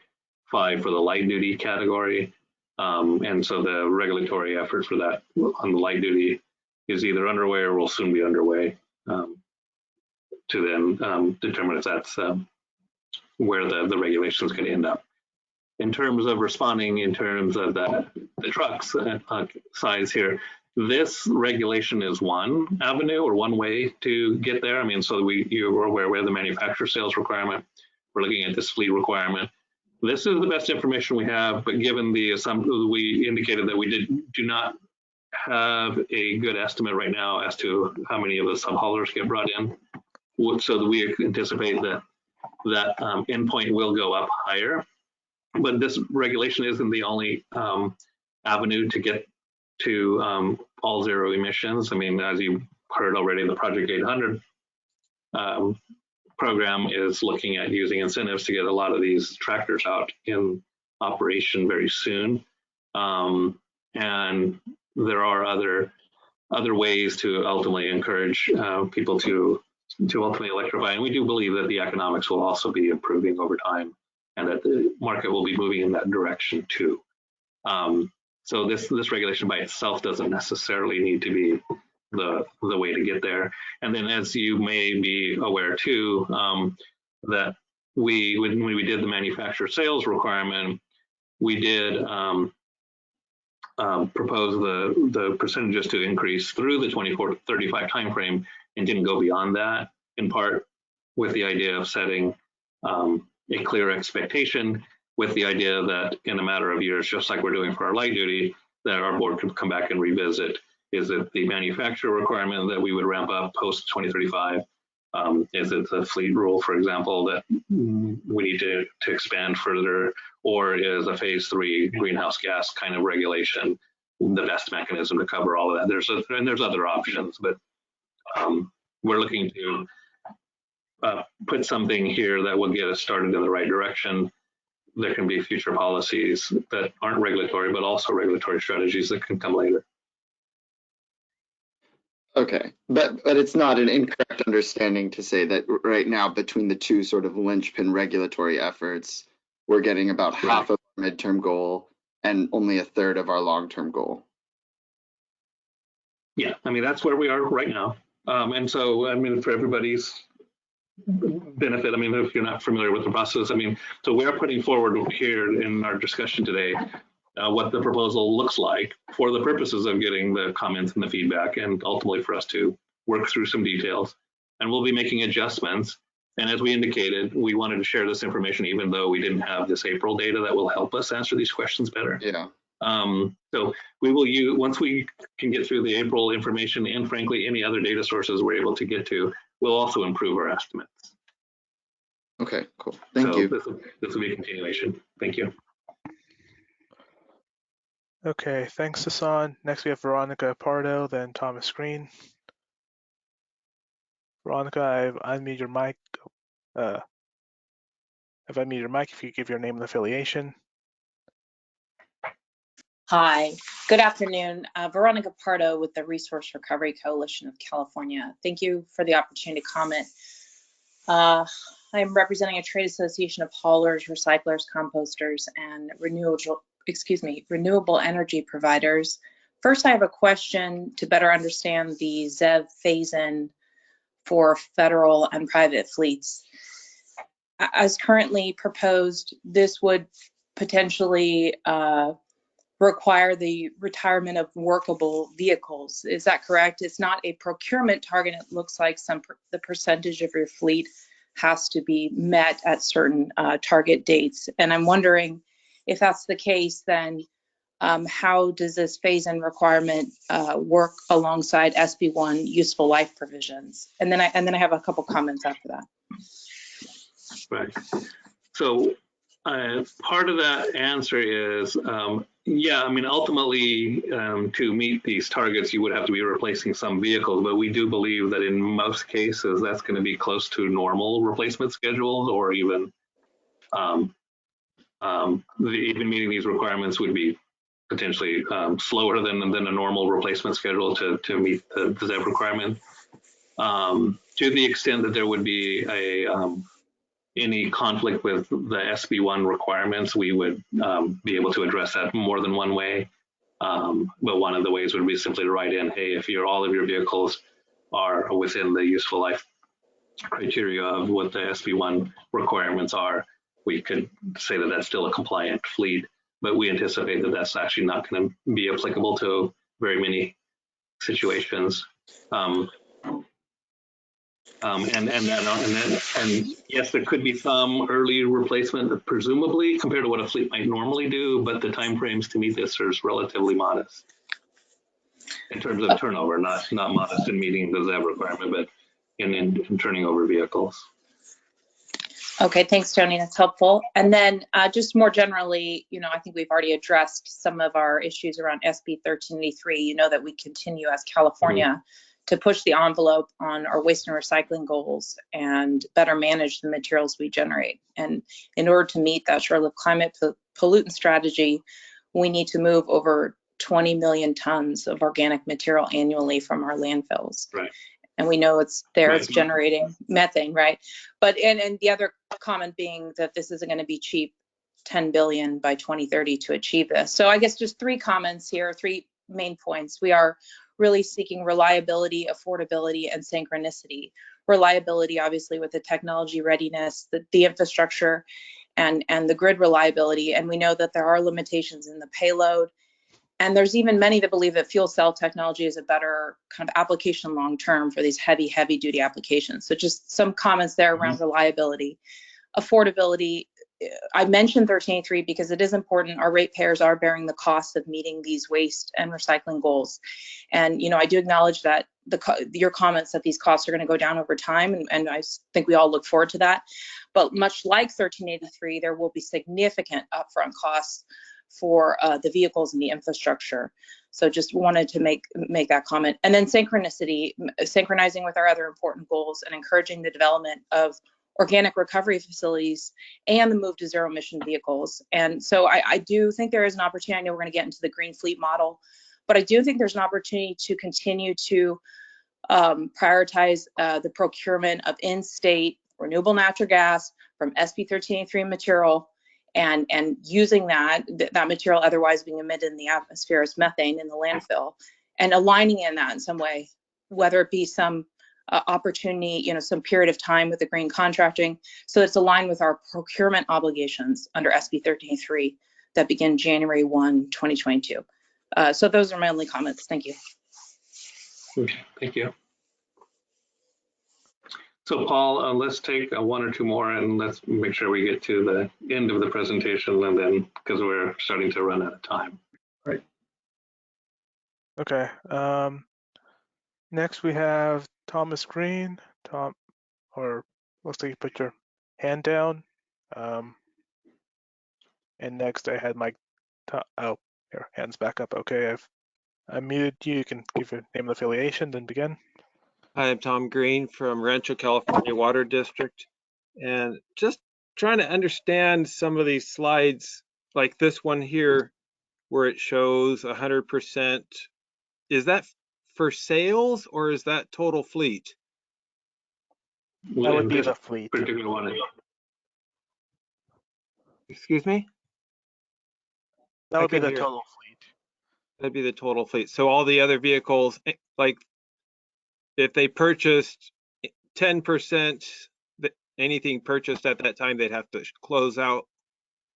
for the light duty category. And so the regulatory effort for that on the light duty is either underway or will soon be underway to then determine if that's where the regulation is going to end up. In terms of responding, in terms of the trucks size here, this regulation is one avenue or one way to get there. I mean, so you're aware we have the manufacturer sales requirement. We're looking at this fleet requirement. This is the best information we have, but given the assumption we indicated that we do not have a good estimate right now as to how many of the subhaulers get brought in, so that we anticipate that endpoint will go up higher. But this regulation isn't the only avenue to get to all zero emissions. I mean, as you heard already, the Project 800 program is looking at using incentives to get a lot of these tractors out in operation very soon. And there are other ways to ultimately encourage people to ultimately electrify. And we do believe that the economics will also be improving over time, and that the market will be moving in that direction too. So this regulation by itself doesn't necessarily need to be the way to get there. And then, as you may be aware too, that when we did the manufacturer sales requirement, we did propose the percentages to increase through the 24-35 timeframe and didn't go beyond that, in part with the idea of setting a clear expectation, with the idea that in a matter of years, just like we're doing for our light duty, that our board could come back and revisit. Is it the manufacturer requirement that we would ramp up post 2035? Is it the fleet rule, for example, that we need to expand further? Or is a phase 3 greenhouse gas kind of regulation the best mechanism to cover all of that? There's other options, but we're looking to put something here that will get us started in the right direction. There can be future policies that aren't regulatory, but also regulatory strategies that can come later. Okay, but it's not an incorrect understanding to say that right now, between the two sort of linchpin regulatory efforts, we're getting about half of our midterm goal and only a third of our long-term goal. Yeah, I mean, that's where we are right now. And so, I mean, for everybody's benefit, I mean, if you're not familiar with the process, I mean, so we're putting forward here in our discussion today what the proposal looks like for the purposes of getting the comments and the feedback, and ultimately for us to work through some details. And we'll be making adjustments. And as we indicated, we wanted to share this information even though we didn't have this April data that will help us answer these questions better. Yeah. So we will use, once we can get through the April information, and frankly, any other data sources we're able to get to, we'll also improve our estimates. Okay, cool. Thank you. This will be a continuation. Thank you. Okay, thanks, Hassan. Next we have Veronica Pardo, then Thomas Green. Veronica, I've unmuted your mic. If you give your name and affiliation. Hi, good afternoon. Veronica Pardo with the Resource Recovery Coalition of California. Thank you for the opportunity to comment. I'm representing a trade association of haulers, recyclers, composters, and renewable energy providers. First, I have a question to better understand the ZEV phase-in for federal and private fleets. As currently proposed, this would potentially require the retirement of workable vehicles. Is that correct? It's not a procurement target. It looks like the percentage of your fleet has to be met at certain target dates. And I'm wondering if that's the case, then how does this phase-in requirement work alongside SB1 useful life provisions? And then I have a couple comments after that. Right. So part of that answer is, yeah, I mean, ultimately, to meet these targets, you would have to be replacing some vehicles, but we do believe that in most cases, that's going to be close to normal replacement schedules, or even even meeting these requirements would be potentially slower than a normal replacement schedule to meet the ZEV requirement. To the extent that there would be any conflict with the SB1 requirements, we would be able to address that more than one way. But one of the ways would be simply to write in, hey, if all of your vehicles are within the useful life criteria of what the SB1 requirements are, we could say that that's still a compliant fleet, but we anticipate that that's actually not going to be applicable to very many situations. And yes, there could be some early replacement, presumably, compared to what a fleet might normally do, but the timeframes to meet this are relatively modest in terms of turnover, not modest in meeting the ZEB requirement, but in turning over vehicles. Okay, thanks, Tony. That's helpful. And then just more generally, I think we've already addressed some of our issues around SB 1383. You know that we continue as California to push the envelope on our waste and recycling goals and better manage the materials we generate. And in order to meet that short-lived climate pollutant strategy, we need to move over 20 million tons of organic material annually from our landfills. Right. And we know it's generating methane, right? But and the other comment being that this isn't going to be cheap, 10 billion by 2030 to achieve this. So I guess just 3 comments here, 3 main points. We are really seeking reliability, affordability, and synchronicity. Reliability, obviously, with the technology readiness, the infrastructure, and the grid reliability. And we know that there are limitations in the payload. And there's even many that believe that fuel cell technology is a better kind of application long-term for these heavy duty applications. So just some comments there around reliability. Affordability, I mentioned 1383 because it is important. Our ratepayers are bearing the cost of meeting these waste and recycling goals. And, I do acknowledge that your comments that these costs are going to go down over time, and I think we all look forward to that. But much like 1383, there will be significant upfront costs for the vehicles and the infrastructure. So just wanted to make that comment. And then synchronicity, synchronizing with our other important goals and encouraging the development of organic recovery facilities and the move to zero emission vehicles. And so I do think there is an opportunity. I know we're going to get into the green fleet model, but I do think there's an opportunity to continue to prioritize the procurement of in-state renewable natural gas from SB 1383 material, and using that material otherwise being emitted in the atmosphere as methane in the landfill, and aligning in that in some way, whether it be some opportunity, some period of time with the green contracting, so it's aligned with our procurement obligations under SB 1383 that begin January 1, 2022. So those are my only comments. Thank you. Okay, thank you. So Paul, let's take 1 or 2 more and let's make sure we get to the end of the presentation, and then because we're starting to run out of time. Right. Okay. Next we have Thomas Green. Tom, or looks like you put your hand down. And next I had Mike. Oh, your hand's back up. Okay, I've unmuted you. You can give your name and affiliation, then begin. Hi, I'm Tom Green from Rancho California Water District, and just trying to understand some of these slides, like this one here, where it shows 100%. Is that for sales or is that total fleet? That would be the fleet. Particular one. Excuse me? That would be the total fleet. That'd be the total fleet. So all the other vehicles, like if they purchased 10%, anything purchased at that time, they'd have to close out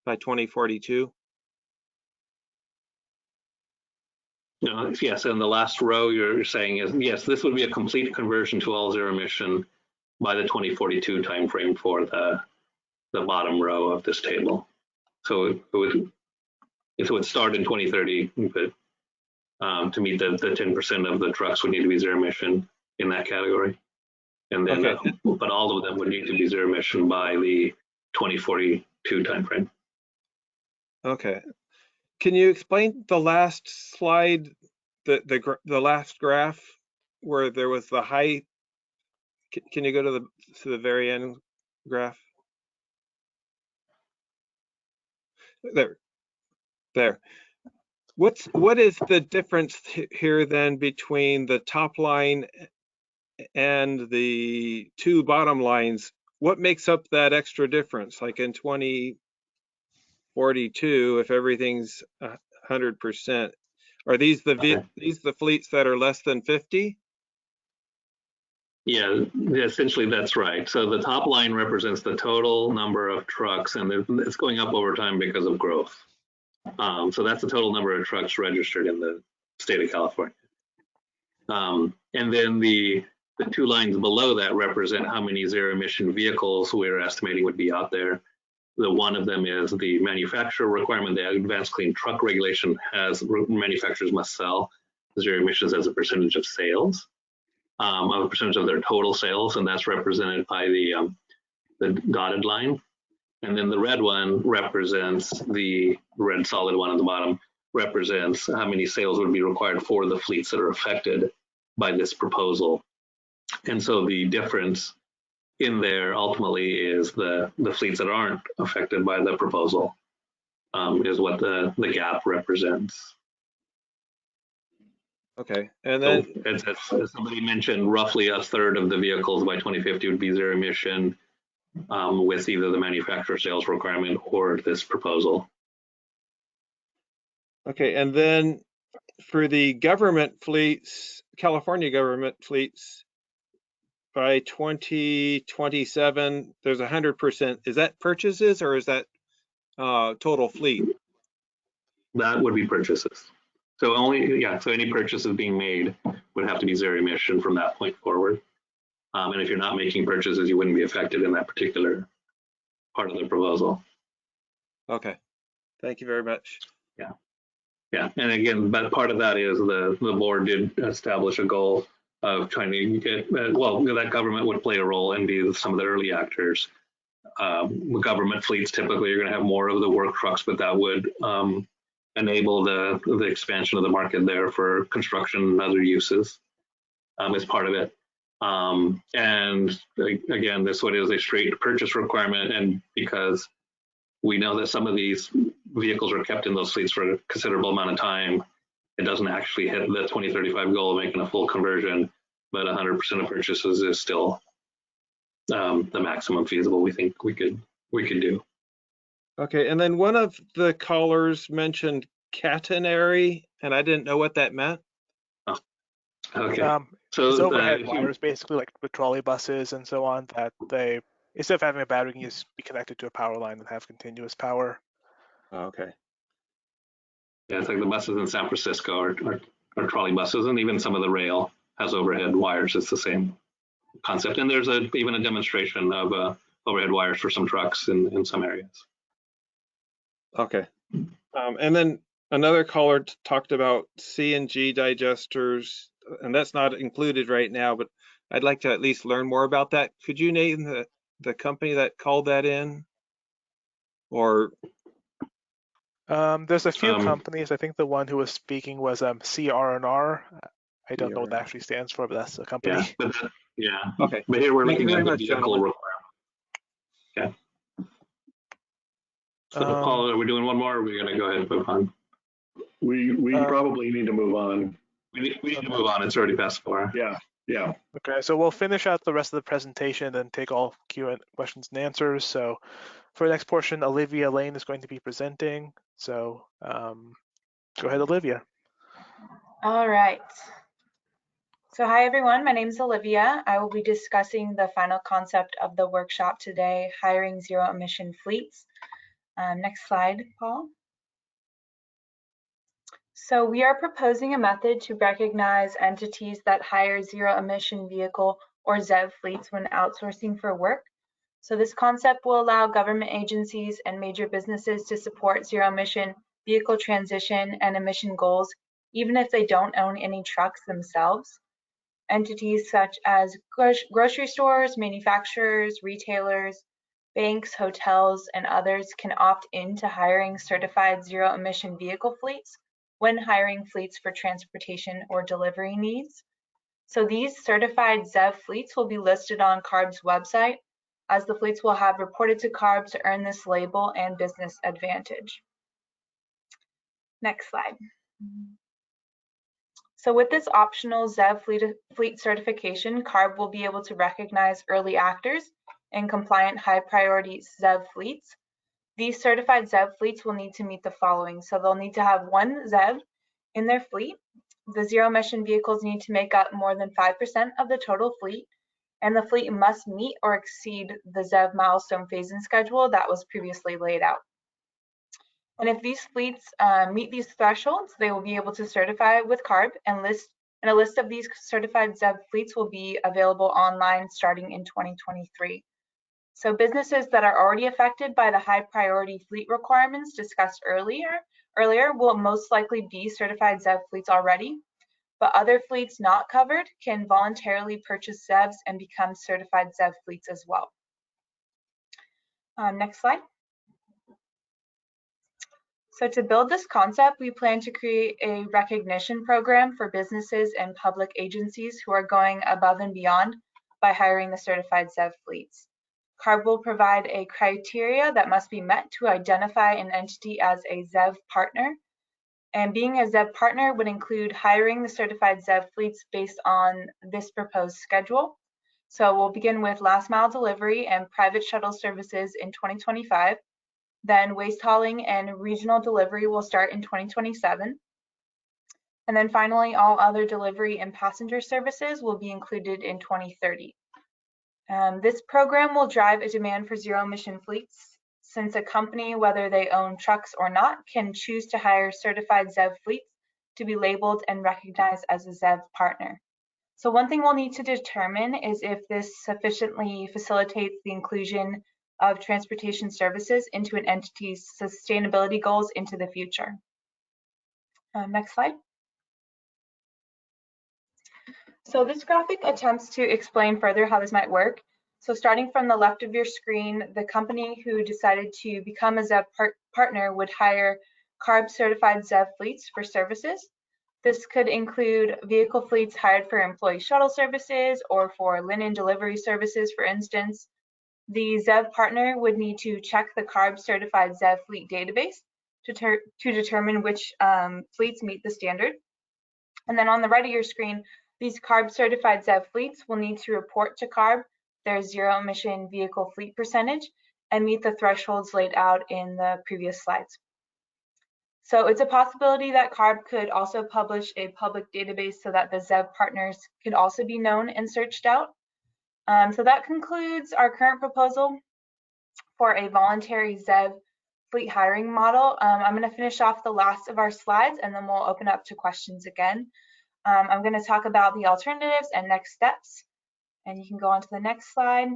by 2042. No, yes, and the last row you're saying is, yes, this would be a complete conversion to all zero emission by the 2042 timeframe for the bottom row of this table. So it would start in 2030, but to meet the 10% of the trucks would need to be zero emission in that category. And then, okay. But all of them would need to be zero emission by the 2042 timeframe. Okay. Can you explain the last slide, the last graph where there was the high? Can you go to the very end graph? There. What is the difference here then between the top line and the 2 bottom lines? What makes up that extra difference? Like in 2042, if everything's 100%, are these the fleets that are less than 50? Yeah, essentially that's right. So the top line represents the total number of trucks, and it's going up over time because of growth. So that's the total number of trucks registered in the state of California. And then the two lines below that represent how many zero emission vehicles we're estimating would be out there. The one of them is the manufacturer requirement. The Advanced Clean Truck Regulation has manufacturers must sell zero emissions as a percentage of sales, of a percentage of their total sales, and that's represented by the dotted line. And then the red one represents, the red solid one at the bottom represents how many sales would be required for the fleets that are affected by this proposal. And so the difference in there ultimately is the fleets that aren't affected by the proposal, is what the gap represents. Okay, and then so, as somebody mentioned, roughly a third of the vehicles by 2050 would be zero emission, with either the manufacturer sales requirement or this proposal. okay, and then for the government fleets, California government fleets, by 2027, there's 100%. Is that purchases or is that total fleet? That would be purchases. So so any purchases being made would have to be zero emission from that point forward. And if you're not making purchases, you wouldn't be affected in that particular part of the proposal. Okay, thank you very much. Yeah, yeah, and again, but part of that is the board did establish a goal of trying to get, well, that government would play a role and be some of the early actors. Government fleets typically are going to have more of the work trucks, but that would enable the expansion of the market there for construction and other uses as part of it. And again, this one is a straight purchase requirement, and because we know that some of these vehicles are kept in those fleets for a considerable amount of time, it doesn't actually hit the 2035 goal of making a full conversion, but 100% of purchases is still the maximum feasible we think we could do. Okay, and then one of the callers mentioned catenary, and I didn't know what that meant. Oh, okay. So it's overhead wires, basically, like with trolley buses and so on, that they, instead of having a battery, can just be connected to a power line and have continuous power. Oh, okay. Yeah, it's like the buses in San Francisco are trolley buses, and even some of the rail has overhead wires. It's the same concept. And there's even a demonstration of overhead wires for some trucks in some areas. Okay. And then another caller talked about CNG digesters, and that's not included right now, but I'd like to at least learn more about that. Could you name the company that called that in? Or there's a few companies. I think the one who was speaking was CR&R. I don't know what that actually stands for, but that's the company. Yeah. Okay. But here we're looking at the vehicle requirement. Okay. So Paul, are we doing one more, or are we going to go ahead and move on? We probably need to move on. We need to move on. It's already past 4. Yeah. Yeah. Okay, so we'll finish out the rest of the presentation and take all Q&A questions and answers. So for the next portion, Olivia Lane is going to be presenting. So go ahead, Olivia. All right. So hi, everyone. My name is Olivia. I will be discussing the final concept of the workshop today, hiring zero emission fleets. Next slide, Paul. So we are proposing a method to recognize entities that hire zero emission vehicle or ZEV fleets when outsourcing for work. So this concept will allow government agencies and major businesses to support zero emission vehicle transition and emission goals, even if they don't own any trucks themselves. Entities such as grocery stores, manufacturers, retailers, banks, hotels, and others can opt into hiring certified zero emission vehicle fleets when hiring fleets for transportation or delivery needs. So these certified ZEV fleets will be listed on CARB's website, as the fleets will have reported to CARB to earn this label and business advantage. Next slide. So with this optional ZEV fleet certification, CARB will be able to recognize early actors and compliant high priority ZEV fleets. These certified ZEV fleets will need to meet the following. So they'll need to have one ZEV in their fleet. The zero emission vehicles need to make up more than 5% of the total fleet, and the fleet must meet or exceed the ZEV milestone phase-in schedule that was previously laid out. And if these fleets meet these thresholds, they will be able to certify with CARB, and a list of these certified ZEV fleets will be available online starting in 2023. So businesses that are already affected by the high priority fleet requirements discussed earlier will most likely be certified ZEV fleets already, but other fleets not covered can voluntarily purchase ZEVs and become certified ZEV fleets as well. Next slide. So to build this concept, we plan to create a recognition program for businesses and public agencies who are going above and beyond by hiring the certified ZEV fleets. CARB will provide a criteria that must be met to identify an entity as a ZEV partner. And being a ZEV partner would include hiring the certified ZEV fleets based on this proposed schedule. So we'll begin with last mile delivery and private shuttle services in 2025. Then waste hauling and regional delivery will start in 2027. And then finally, all other delivery and passenger services will be included in 2030. This program will drive a demand for zero emission fleets, since a company, whether they own trucks or not, can choose to hire certified ZEV fleets to be labeled and recognized as a ZEV partner. So one thing we'll need to determine is if this sufficiently facilitates the inclusion of transportation services into an entity's sustainability goals into the future. Next slide. So this graphic attempts to explain further how this might work. So starting from the left of your screen, the company who decided to become a ZEV partner would hire CARB certified ZEV fleets for services. This could include vehicle fleets hired for employee shuttle services or for linen delivery services, for instance. The ZEV partner would need to check the CARB certified ZEV fleet database to determine which fleets meet the standard. And then on the right of your screen, these CARB certified ZEV fleets will need to report to CARB their zero emission vehicle fleet percentage and meet the thresholds laid out in the previous slides. So it's a possibility that CARB could also publish a public database so that the ZEV partners could also be known and searched out. So that concludes our current proposal for a voluntary ZEV fleet hiring model. I'm going to finish off the last of our slides and then we'll open up to questions again. I'm going to talk about the alternatives and next steps, and you can go on to the next slide.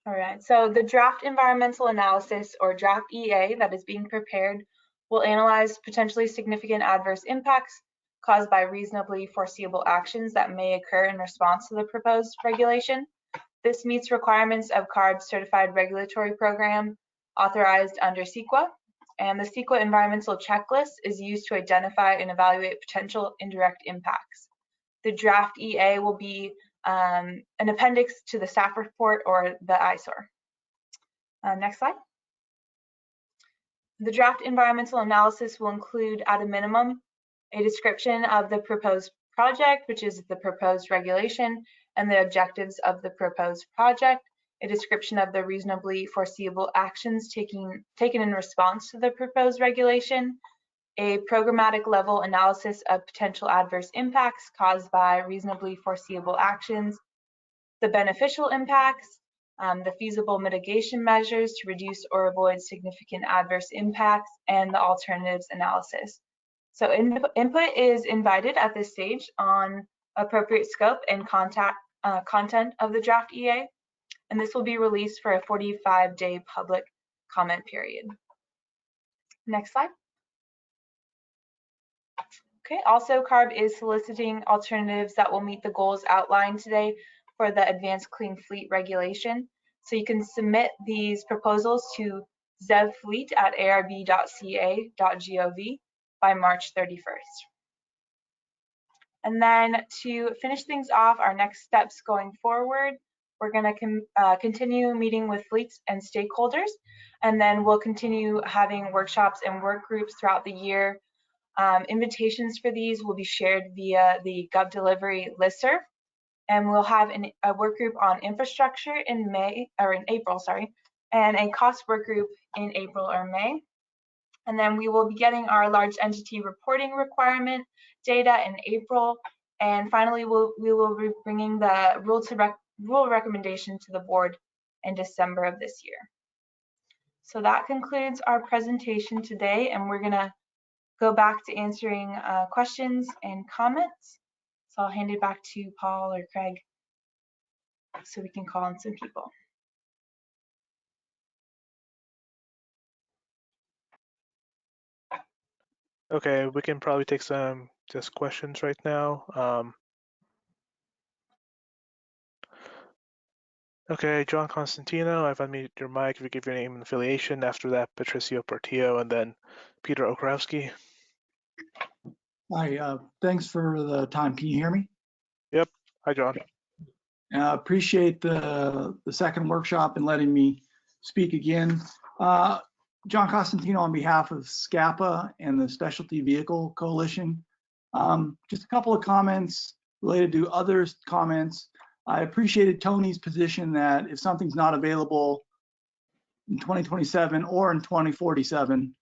All right, so the draft environmental analysis, or draft EA, that is being prepared will analyze potentially significant adverse impacts caused by reasonably foreseeable actions that may occur in response to the proposed regulation. This meets requirements of CARB's certified regulatory program authorized under CEQA, and the CEQA environmental checklist is used to identify and evaluate potential indirect impacts. The draft EA will be an appendix to the staff report or the ISOR. Next slide. The draft environmental analysis will include, at a minimum, a description of the proposed project, which is the proposed regulation, and the objectives of the proposed project, a description of the reasonably foreseeable actions taken in response to the proposed regulation, a programmatic level analysis of potential adverse impacts caused by reasonably foreseeable actions, the beneficial impacts, the feasible mitigation measures to reduce or avoid significant adverse impacts, and the alternatives analysis. So input is invited at this stage on appropriate scope and content of the draft EA, and this will be released for a 45-day public comment period. Next slide. Okay, also CARB is soliciting alternatives that will meet the goals outlined today for the Advanced Clean Fleet Regulation. So you can submit these proposals to zevfleet@arb.ca.gov by March 31st. And then to finish things off, our next steps going forward, we're going to continue meeting with fleets and stakeholders, and then we'll continue having workshops and work groups throughout the year. Invitations for these will be shared via the GovDelivery listserv, and we'll have a work group on infrastructure in April, and a cost work group in April or May. And then we will be getting our large entity reporting requirement data in April, And finally, we will be bringing the rule recommendation to the board in December of this year. So that concludes our presentation today, and we're gonna go back to answering questions and comments. So I'll hand it back to Paul or Craig so we can call on some people. Okay, we can probably take some just questions right now. Okay, John Constantino, I've unmuted your mic. If you give your name and affiliation. After that, Patricio Portillo, and then Peter Okrowski. Hi, thanks for the time. Can you hear me? Yep. Hi, John. Appreciate the second workshop and letting me speak again. John Constantino on behalf of SCAPA and the Specialty Vehicle Coalition. Just a couple of comments related to others' comments. I appreciated Tony's position that if something's not available in 2027 or in 2047,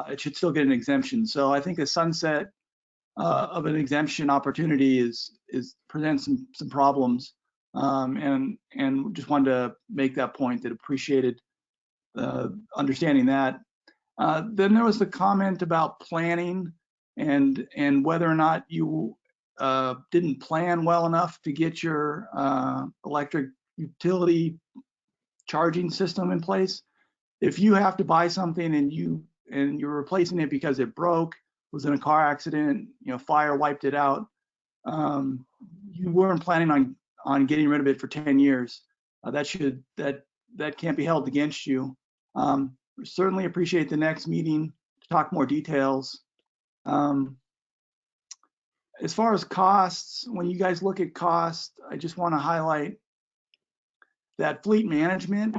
it should still get an exemption. So I think a sunset of an exemption opportunity presents some problems, and just wanted to make that point, that appreciated understanding that. Then there was the comment about planning and whether or not you didn't plan well enough to get your electric utility charging system in place. If you have to buy something and you're replacing it because it broke, was in a car accident, fire wiped it out, you weren't planning on getting rid of it for 10 years. That can't be held against you. Certainly appreciate the next meeting to talk more details. As far as costs, when you guys look at cost, I just want to highlight that fleet management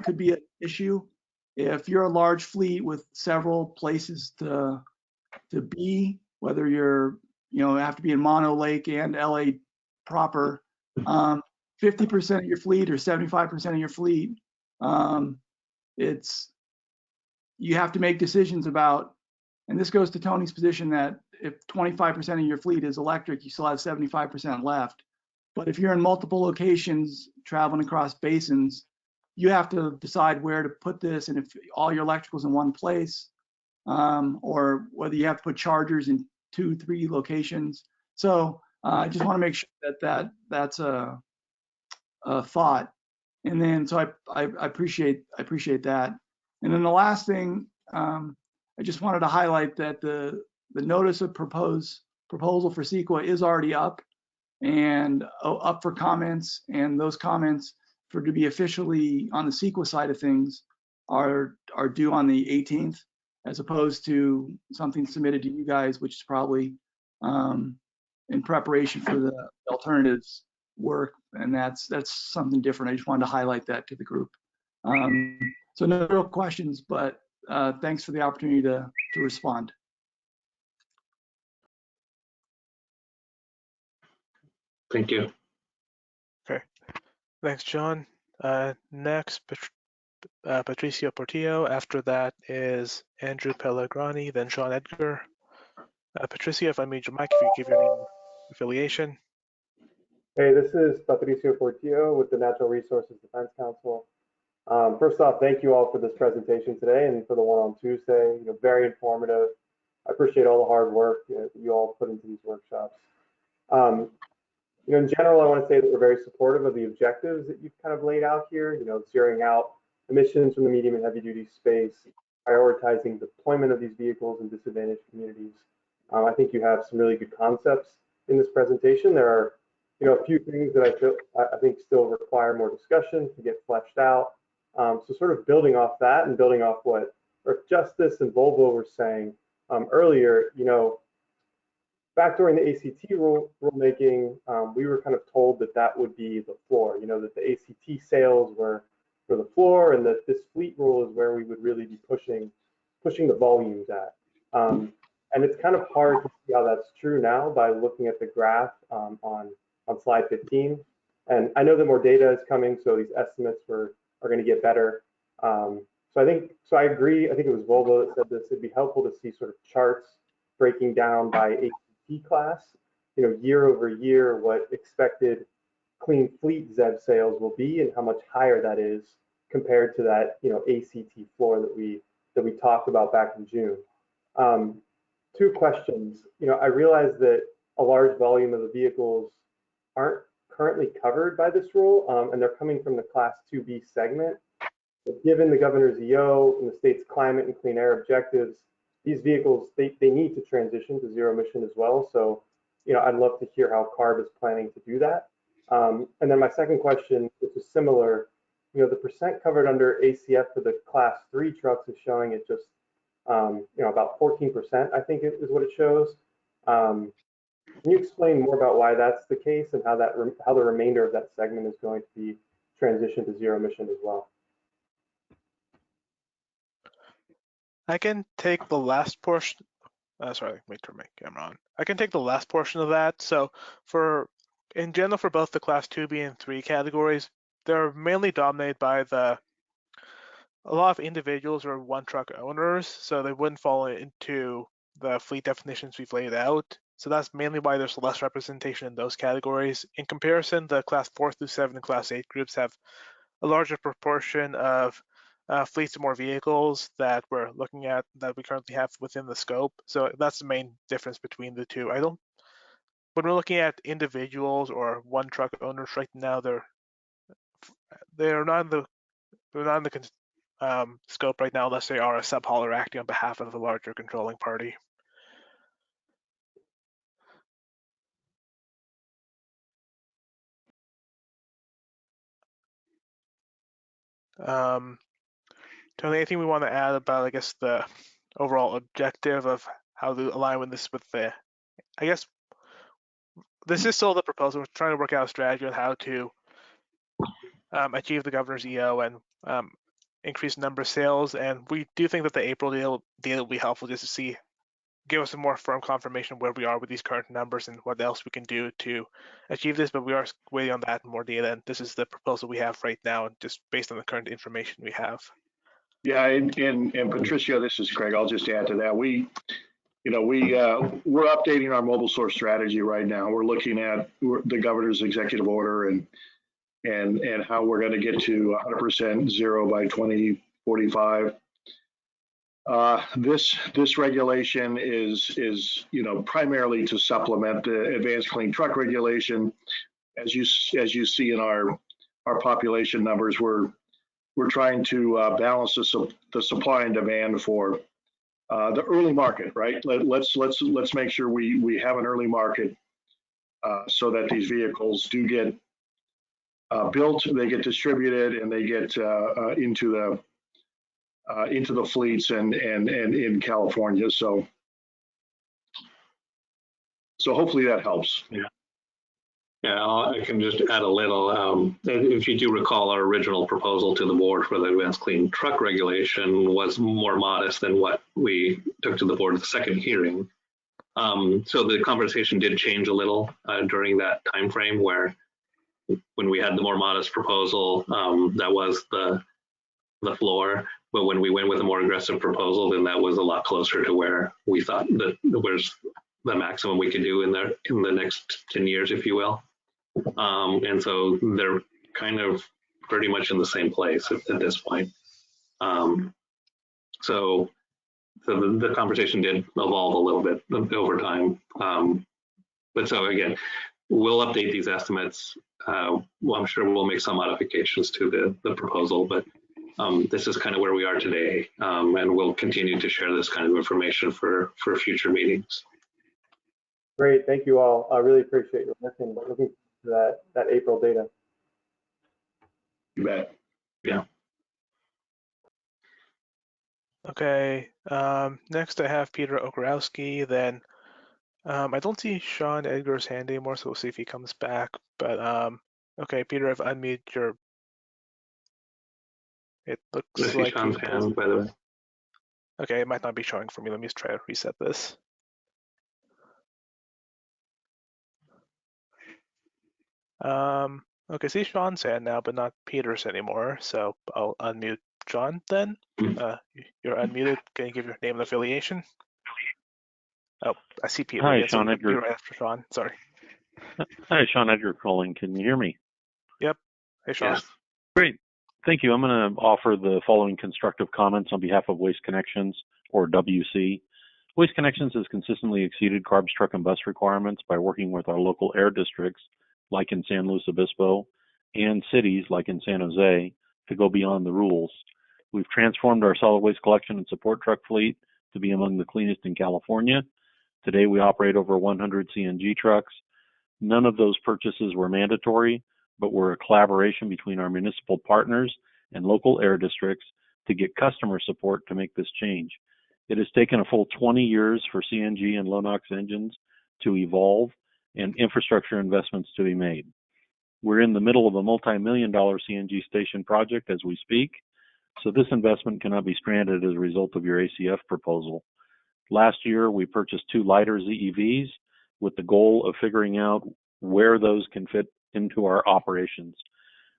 could be an issue. If you're a large fleet with several places to be, whether you're, have to be in Mono Lake and LA proper, 50% of your fleet or 75% of your fleet, you have to make decisions about, and this goes to Tony's position that if 25% of your fleet is electric, you still have 75% left. But if you're in multiple locations traveling across basins, you have to decide where to put this, and if all your electrical's in one place, or whether you have to put chargers in 2-3 locations. So I just want to make sure that's a thought. And then so I appreciate that. And then the last thing, I just wanted to highlight that the notice of proposal for CEQA is already up and up for comments, and those comments to be officially on the CEQA side of things are due on the 18th, as opposed to something submitted to you guys, which is probably in preparation for the alternatives work, and that's something different. I just wanted to highlight that to the group. So no real questions, but thanks for the opportunity to respond. Thank you. Okay, thanks, John. Next, Patricio Portillo. After that is Andrew Pellegrani, then Sean Edgar. Patricio, if I made your mic, if you give your name and affiliation. Hey, this is Patricio Portillo with the Natural Resources Defense Council. First off, thank you all for this presentation today and for the one on Tuesday. Very informative. I appreciate all the hard work that you all put into these workshops. In general, I want to say that we're very supportive of the objectives that you've kind of laid out here. Zeroing out emissions from the medium and heavy duty space, prioritizing deployment of these vehicles in disadvantaged communities. I think you have some really good concepts in this presentation. There are, a few things that I think still require more discussion to get fleshed out. So sort of building off that and building off what Justice and Volvo were saying earlier, back during the ACT rulemaking, we were kind of told that would be the floor, that the ACT sales were for the floor, and that this fleet rule is where we would really be pushing the volumes at. And it's kind of hard to see how that's true now by looking at the graph on slide 15. And I know that more data is coming, so these estimates are going to get better. So I agree. I think it was Volvo that said this. It'd be helpful to see sort of charts breaking down by ACT class, year over year what expected clean fleet ZEV sales will be and how much higher that is compared to that ACT floor that we talked about back in June. Two questions. I realize that a large volume of the vehicles aren't currently covered by this rule, and they're coming from the Class 2B segment. But given the governor's EO and the state's climate and clean air objectives, these vehicles, they need to transition to zero emission as well. So, I'd love to hear how CARB is planning to do that. And then my second question, which is similar, the percent covered under ACF for the Class 3 trucks is showing it just, about 14%, I think is what it shows. Can you explain more about why that's the case and how the remainder of that segment is going to be transitioned to zero emission as well? I can take the last portion. Sorry, let me turn my camera on. I can take the last portion of that. So in general, for both the Class 2B and 3 categories, they're mainly dominated by a lot of individuals or one truck owners, so they wouldn't fall into the fleet definitions we've laid out. So that's mainly why there's less representation in those categories. In comparison, the Class 4 through 7 and Class 8 groups have a larger proportion of fleets of more vehicles that we're looking at that we currently have within the scope. So that's the main difference between the two. When we're looking at individuals or one truck owners right now, they're not in the scope right now unless they are a subhauler acting on behalf of the larger controlling party. Tony, anything we want to add about, I guess, the overall objective of how to align with this I guess this is still the proposal. We're trying to work out a strategy on how to achieve the governor's EO and increase the number of sales. And we do think that the April deal will be helpful just to give us a more firm confirmation of where we are with these current numbers and what else we can do to achieve this. But we are waiting on that and more data. And this is the proposal we have right now, just based on the current information we have. Yeah, and Patricia, this is Craig. I'll just add to that. We're updating our mobile source strategy right now. We're looking at the governor's executive order and how we're going to get to 100% zero by 2045. This regulation is primarily to supplement the advanced clean truck regulation. As you see in our population numbers, we're trying to balance the supply and demand for the early market, right? Let's make sure we have an early market so that these vehicles do get built, they get distributed, and they get into the fleets and in California. So hopefully that helps. Yeah, I can just add a little. If you do recall, our original proposal to the board for the advanced clean truck regulation was more modest than what we took to the board at the second hearing. So the conversation did change a little during that time frame, where when we had the more modest proposal, that was the floor. But when we went with a more aggressive proposal, then that was a lot closer to where we thought that was the maximum we could do in the next 10 years, if you will. And so they're kind of pretty much in the same place at this point. So the conversation did evolve a little bit over time. But so again, we'll update these estimates. Well, I'm sure we'll make some modifications to the proposal, but this is kind of where we are today. And we'll continue to share this kind of information for future meetings. Great, thank you all. I really appreciate your working. Looking for that April data. You bet. Yeah. Okay. Next, I have Peter Okarowski. Then I don't see Sean Edgar's hand anymore, so we'll see if he comes back. But okay, Peter, I've unmuted your. It looks like Sean's hand, by the way. Okay, it might not be showing for me. Let me just try to reset this. Okay, see Sean's hand now, but not Peter's anymore. So I'll unmute John then. You're unmuted. Can you give your name and affiliation? Oh, I see Peter. Hi, Yeah, so Sean Edgar. you're right after Sean. Sorry. Hi, Sean Edgar calling. Can you hear me? Yep. Hey, Sean. Yes. Great. Thank you. I'm going to offer the following constructive comments on behalf of Waste Connections, or WC. Waste Connections has consistently exceeded CARB's truck and bus requirements by working with our local air districts, like in San Luis Obispo, and cities, like in San Jose, to go beyond the rules. We've transformed our solid waste collection and support truck fleet to be among the cleanest in California. Today, we operate over 100 CNG trucks. None of those purchases were mandatory, but were a collaboration between our municipal partners and local air districts to get customer support to make this change. It has taken a full 20 years for CNG and low NOx engines to evolve and infrastructure investments to be made. We're in the middle of a multi-million-dollar CNG station project as we speak, so this investment cannot be stranded as a result of your ACF proposal. Last year, we purchased 2 lighter ZEVs with the goal of figuring out where those can fit into our operations.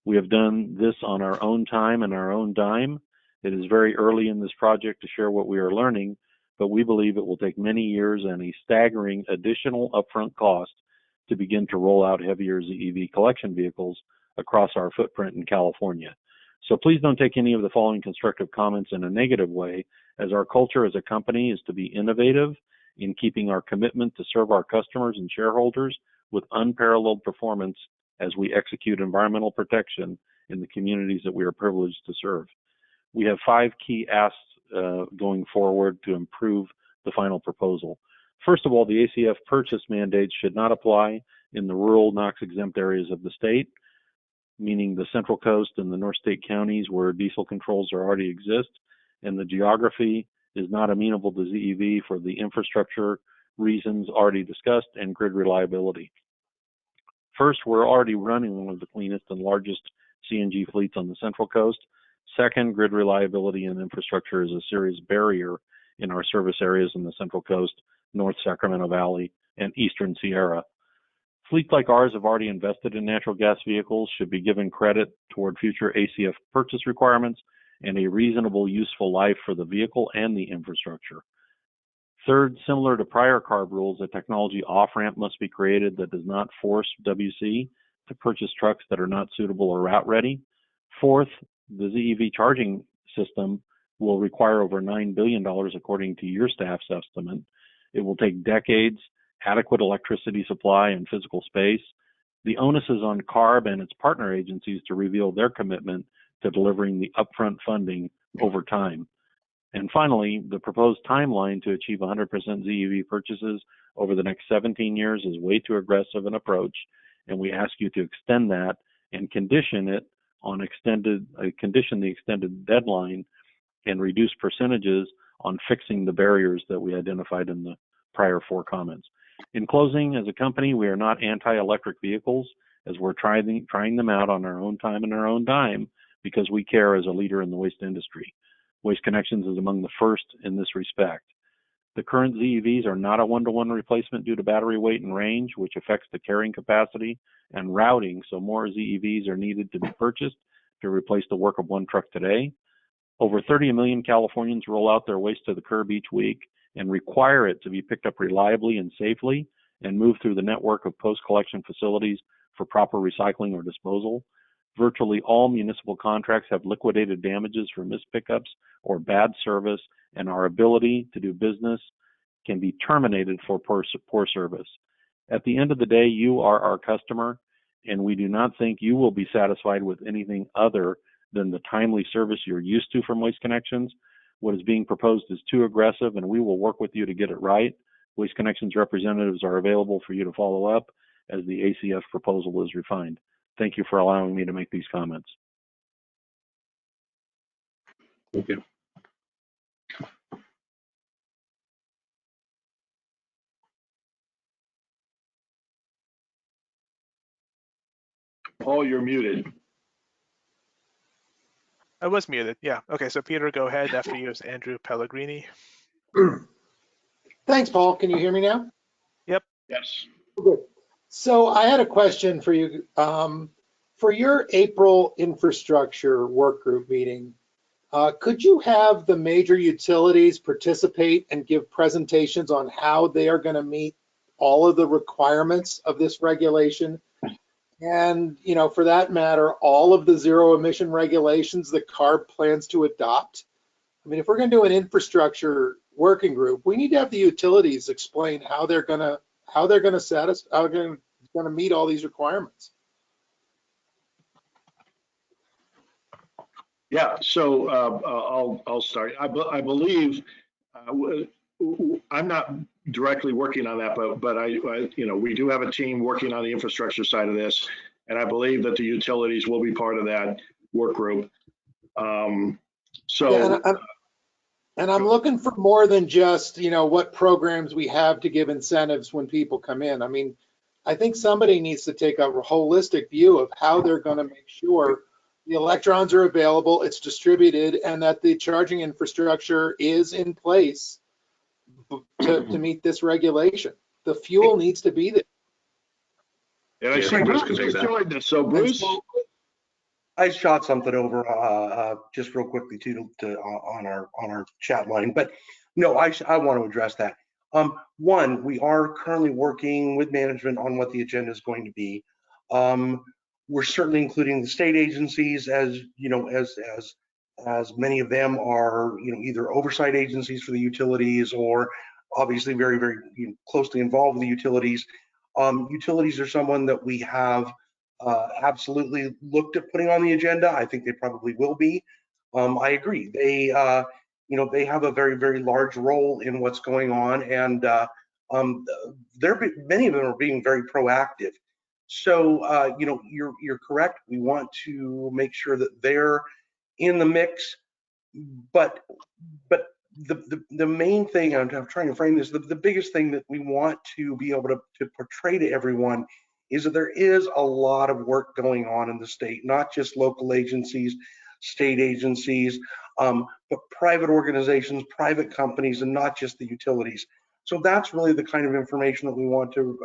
We have done this on our own time and our own dime. It is very early in this project to share what we are learning, but we believe it will take many years and a staggering additional upfront cost to begin to roll out heavier ZEV collection vehicles across our footprint in California. So please don't take any of the following constructive comments in a negative way, as our culture as a company is to be innovative in keeping our commitment to serve our customers and shareholders with unparalleled performance as we execute environmental protection in the communities that we are privileged to serve. We have 5 key asks going forward to improve the final proposal. First of all, the ACF purchase mandates should not apply in the rural NOx exempt areas of the state, meaning the Central Coast and the North State counties where diesel controls already exist, and the geography is not amenable to ZEV for the infrastructure reasons already discussed and grid reliability. First, we're already running one of the cleanest and largest CNG fleets on the Central Coast. Second, grid reliability and infrastructure is a serious barrier in our service areas in the Central Coast, North Sacramento Valley, and Eastern Sierra. Fleets like ours have already invested in natural gas vehicles, should be given credit toward future ACF purchase requirements and a reasonable useful life for the vehicle and the infrastructure. Third, similar to prior CARB rules, a technology off-ramp must be created that does not force WC to purchase trucks that are not suitable or route ready. Fourth, the ZEV charging system will require over $9 billion according to your staff's estimate. It will take decades, adequate electricity supply, and physical space. The onus is on CARB and its partner agencies to reveal their commitment to delivering the upfront funding over time. And finally, the proposed timeline to achieve 100% ZEV purchases over the next 17 years is way too aggressive an approach, and we ask you to extend that and condition it on condition the extended deadline and reduce percentages on fixing the barriers that we identified in the prior 4 comments. In closing, as a company, we are not anti-electric vehicles, as we're trying them out on our own time and our own dime because we care as a leader in the waste industry. Waste Connections is among the first in this respect. The current ZEVs are not a one-to-one replacement due to battery weight and range, which affects the carrying capacity and routing, so more ZEVs are needed to be purchased to replace the work of one truck today. Over 30 million Californians roll out their waste to the curb each week and require it to be picked up reliably and safely and moved through the network of post-collection facilities for proper recycling or disposal. Virtually all municipal contracts have liquidated damages for missed pickups or bad service, and our ability to do business can be terminated for poor service. At the end of the day, you are our customer, and we do not think you will be satisfied with anything other than the timely service you're used to from Waste Connections. What is being proposed is too aggressive, and we will work with you to get it right. Waste Connections representatives are available for you to follow up as the ACF proposal is refined. Thank you for allowing me to make these comments. Thank you. Paul, you're muted. I was muted. Yeah. Okay. So Peter, go ahead. After you is Andrew Pellegrini. Thanks, Paul. Can you hear me now? Yep. Yes. Good. So I had a question for you. For your April infrastructure work group meeting, Could you have the major utilities participate and give presentations on how they are going to meet all of the requirements of this regulation? And, you know, for that matter, all of the zero emission regulations that CARB plans to adopt? I mean, if we're going to do an infrastructure working group, we need to have the utilities explain how they're going to meet all these requirements. Yeah, so I'll start. I believe I'm not directly working on that, but I you know, we do have a team working on the infrastructure side of this, and I believe that the utilities will be part of that work group. And I'm looking for more than just, you know, what programs we have to give incentives when people come in. I mean, I think somebody needs to take a holistic view of how they're going to make sure the electrons are available, it's distributed, and that the charging infrastructure is in place to meet this regulation. The fuel needs to be there. And I see Bruce just joined us. So Bruce, I shot something over just real quickly too on our chat line, but no, I want to address that. One, we are currently working with management on what the agenda is going to be. We're certainly including the state agencies, as you know, as many of them are, you know, either oversight agencies for the utilities or obviously very, very closely involved with the utilities. Utilities are someone that we have absolutely looked at putting on the agenda. I think they probably will be. I agree. They, you know, they have a very, very large role in what's going on, and many of them are being very proactive. So, you know, you're correct. We want to make sure that they're in the mix, but the main thing, I'm trying to frame this, the biggest thing that we want to be able to portray to everyone is that there is a lot of work going on in the state, not just local agencies, state agencies, but private organizations, private companies, and not just the utilities. So that's really the kind of information that we want to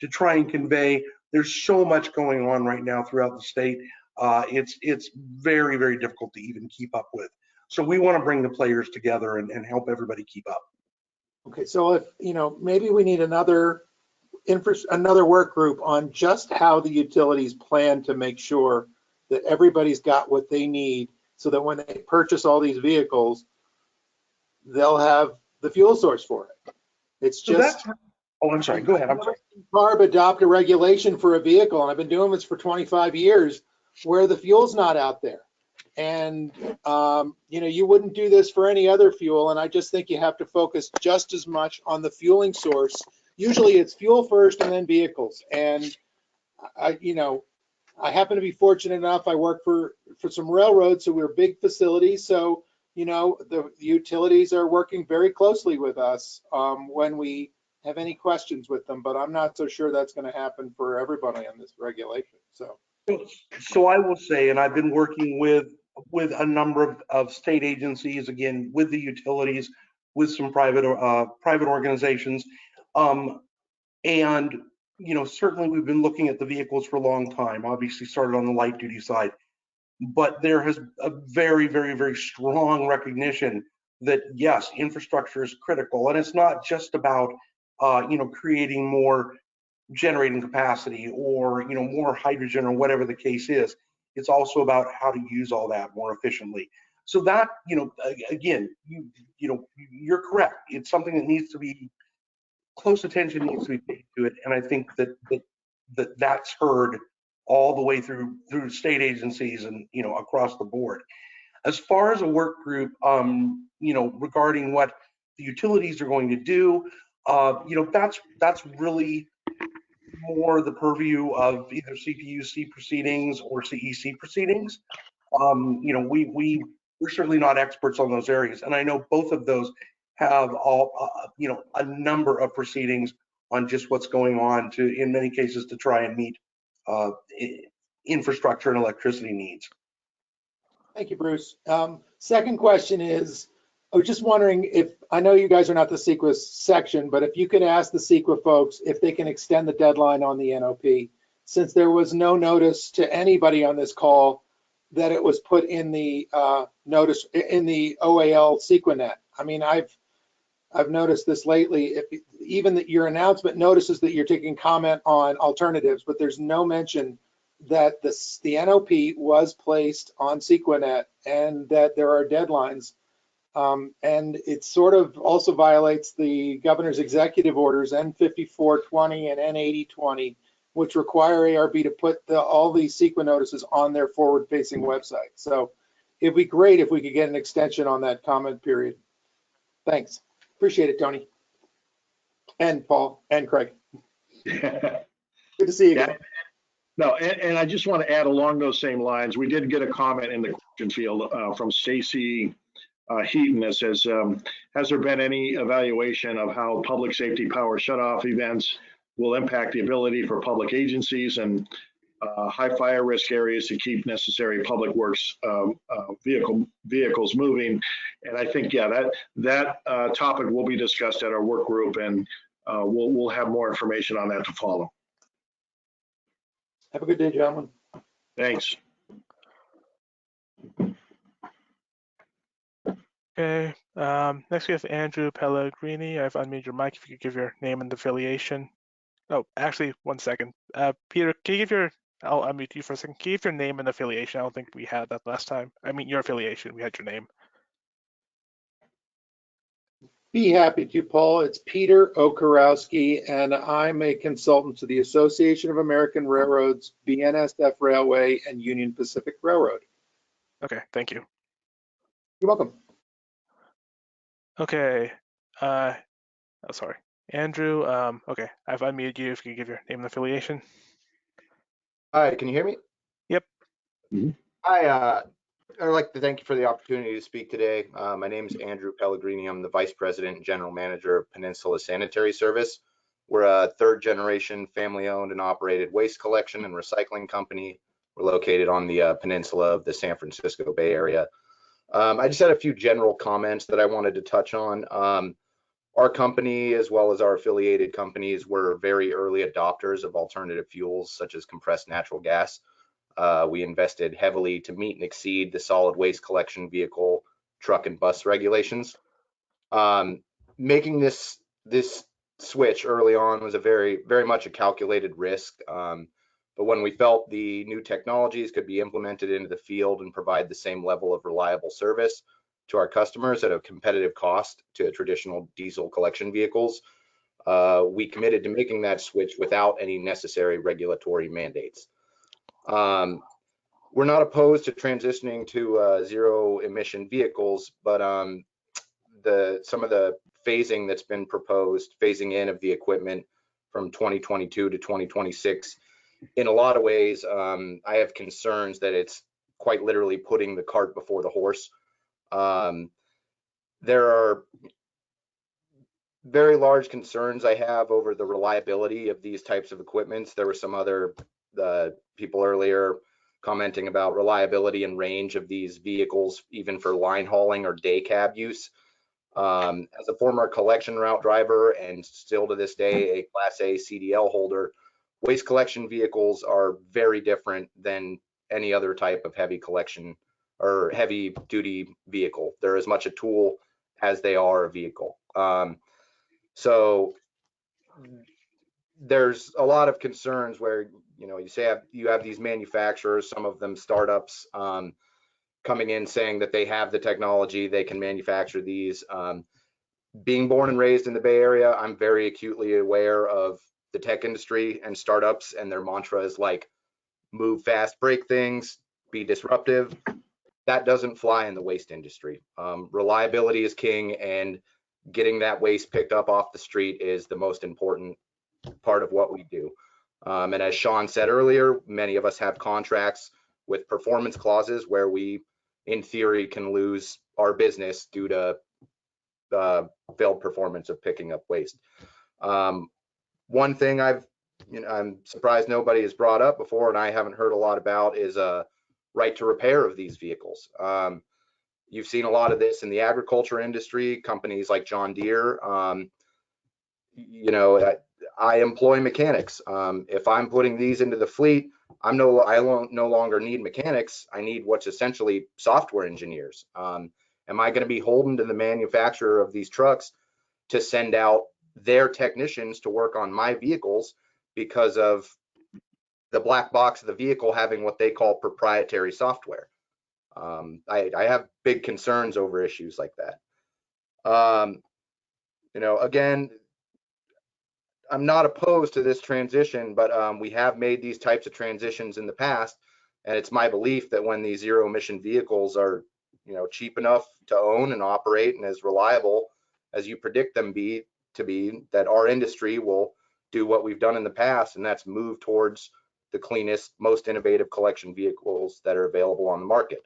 try and convey. There's so much going on right now throughout the state. It's very, very difficult to even keep up with. So we want to bring the players together and help everybody keep up. Okay, so if, you know, maybe we need another work group on just how the utilities plan to make sure that everybody's got what they need so that when they purchase all these vehicles, they'll have the fuel source for it. It's just, oh, I'm sorry, go ahead. I'm sorry. CARB adopt a regulation for a vehicle, and I've been doing this for 25 years, where the fuel's not out there. And, you know, you wouldn't do this for any other fuel, and I just think you have to focus just as much on the fueling source. Usually it's fuel first and then vehicles. And you know, I happen to be fortunate enough, I work for some railroads, so we're big facilities. So, you know, the utilities are working very closely with us when we have any questions with them, but I'm not so sure that's going to happen for everybody on this regulation. So I will say, and I've been working with a number of state agencies, again, with the utilities, with some private organizations. And, you know, certainly we've been looking at the vehicles for a long time, obviously started on the light duty side, but there has a very, very, very strong recognition that yes, infrastructure is critical. And it's not just about, you know, creating more generating capacity or, you know, more hydrogen or whatever the case is. It's also about how to use all that more efficiently. So that, you know, again, you know, you're correct. It's something that needs to be, close attention needs to be paid to it. And I think that's heard all the way through state agencies and, you know, across the board. As far as a work group, you know, regarding what the utilities are going to do, you know, that's really more the purview of either CPUC proceedings or CEC proceedings. You know, we're certainly not experts on those areas, and I know both of those have all, you know, a number of proceedings on just what's going on to, in many cases, to try and meet infrastructure and electricity needs. Thank you, Bruce. Second question is, I was just wondering if, I know you guys are not the CEQA section, but if you could ask the CEQA folks if they can extend the deadline on the NOP, since there was no notice to anybody on this call that it was put in the notice in the OAL Sequinet. I mean, I've noticed this lately. Even that your announcement notices that you're taking comment on alternatives, but there's no mention that the NOP was placed on Sequinet and that there are deadlines. And it sort of also violates the governor's executive orders N5420 and N8020, which require ARB to put all these CEQA notices on their forward-facing website. So it'd be great if we could get an extension on that comment period. Thanks. Appreciate it, Tony. And Paul and Craig. Good to see you again. No, and I just want to add along those same lines. We did get a comment in the question field from Stacy Heaton that says, has there been any evaluation of how public safety power shutoff events will impact the ability for public agencies and high fire risk areas to keep necessary public works vehicles moving? And I think, yeah, that topic will be discussed at our work group, and we'll have more information on that to follow. Have a good day, gentlemen. Thanks. Okay, next we have Andrew Pellegrini. I've unmuted your mic if you could give your name and affiliation. Oh, actually, one second. Peter, can you give your, I'll unmute you for a second. Can you give your name and affiliation? I don't think we had that last time. I mean, your affiliation, we had your name. Be happy to, Paul. It's Peter Okarowski, and I'm a consultant to the Association of American Railroads, BNSF Railway, and Union Pacific Railroad. Okay, thank you. You're welcome. Okay, oh, sorry. Andrew, okay, I've unmuted you if you could give your name and affiliation. Hi, can you hear me? Yep. Mm-hmm. Hi, I'd like to thank you for the opportunity to speak today. My name is Andrew Pellegrini. I'm the Vice President and General Manager of Peninsula Sanitary Service. We're a third generation family owned and operated waste collection and recycling company. We're located on the peninsula of the San Francisco Bay Area. I just had a few general comments that I wanted to touch on. Our company, as well as our affiliated companies, were very early adopters of alternative fuels such as compressed natural gas. We invested heavily to meet and exceed the solid waste collection vehicle, truck, and bus regulations. Making this switch early on was a very much a calculated risk. But when we felt the new technologies could be implemented into the field and provide the same level of reliable service to our customers at a competitive cost to traditional diesel collection vehicles, we committed to making that switch without any necessary regulatory mandates. We're not opposed to transitioning to zero emission vehicles, but some of the phasing that's been proposed, phasing in of the equipment from 2022 to 2026, in a lot of ways, I have concerns that it's quite literally putting the cart before the horse. There are very large concerns I have over the reliability of these types of equipments. There were some other people earlier commenting about reliability and range of these vehicles, even for line hauling or day cab use. As a former collection route driver and still to this day a Class A CDL holder, waste collection vehicles are very different than any other type of heavy collection or heavy duty vehicle. They're as much a tool as they are a vehicle. So there's a lot of concerns where, you know, you have these manufacturers, some of them startups, coming in saying that they have the technology, they can manufacture these. Being born and raised in the Bay Area, I'm very acutely aware of the tech industry and startups and their mantras like move fast, break things, be disruptive. That doesn't fly in the waste industry. Reliability is king, and getting that waste picked up off the street is the most important part of what we do. And as Sean said earlier, many of us have contracts with performance clauses where we, in theory, can lose our business due to failed performance of picking up waste. One thing I'm surprised nobody has brought up before, and I haven't heard a lot about, is a right to repair of these vehicles. You've seen a lot of this in the agriculture industry, companies like John Deere. You know, I employ mechanics. If I'm putting these into the fleet, I no longer need mechanics. I need what's essentially software engineers. Am I going to be holding to the manufacturer of these trucks to send out their technicians to work on my vehicles because of the black box of the vehicle having what they call proprietary software? I have big concerns over issues like that. You know, again, I'm not opposed to this transition, but we have made these types of transitions in the past, and it's my belief that when these zero emission vehicles are, you know, cheap enough to own and operate and as reliable as you predict them to be, that our industry will do what we've done in the past, and that's move towards the cleanest, most innovative collection vehicles that are available on the market.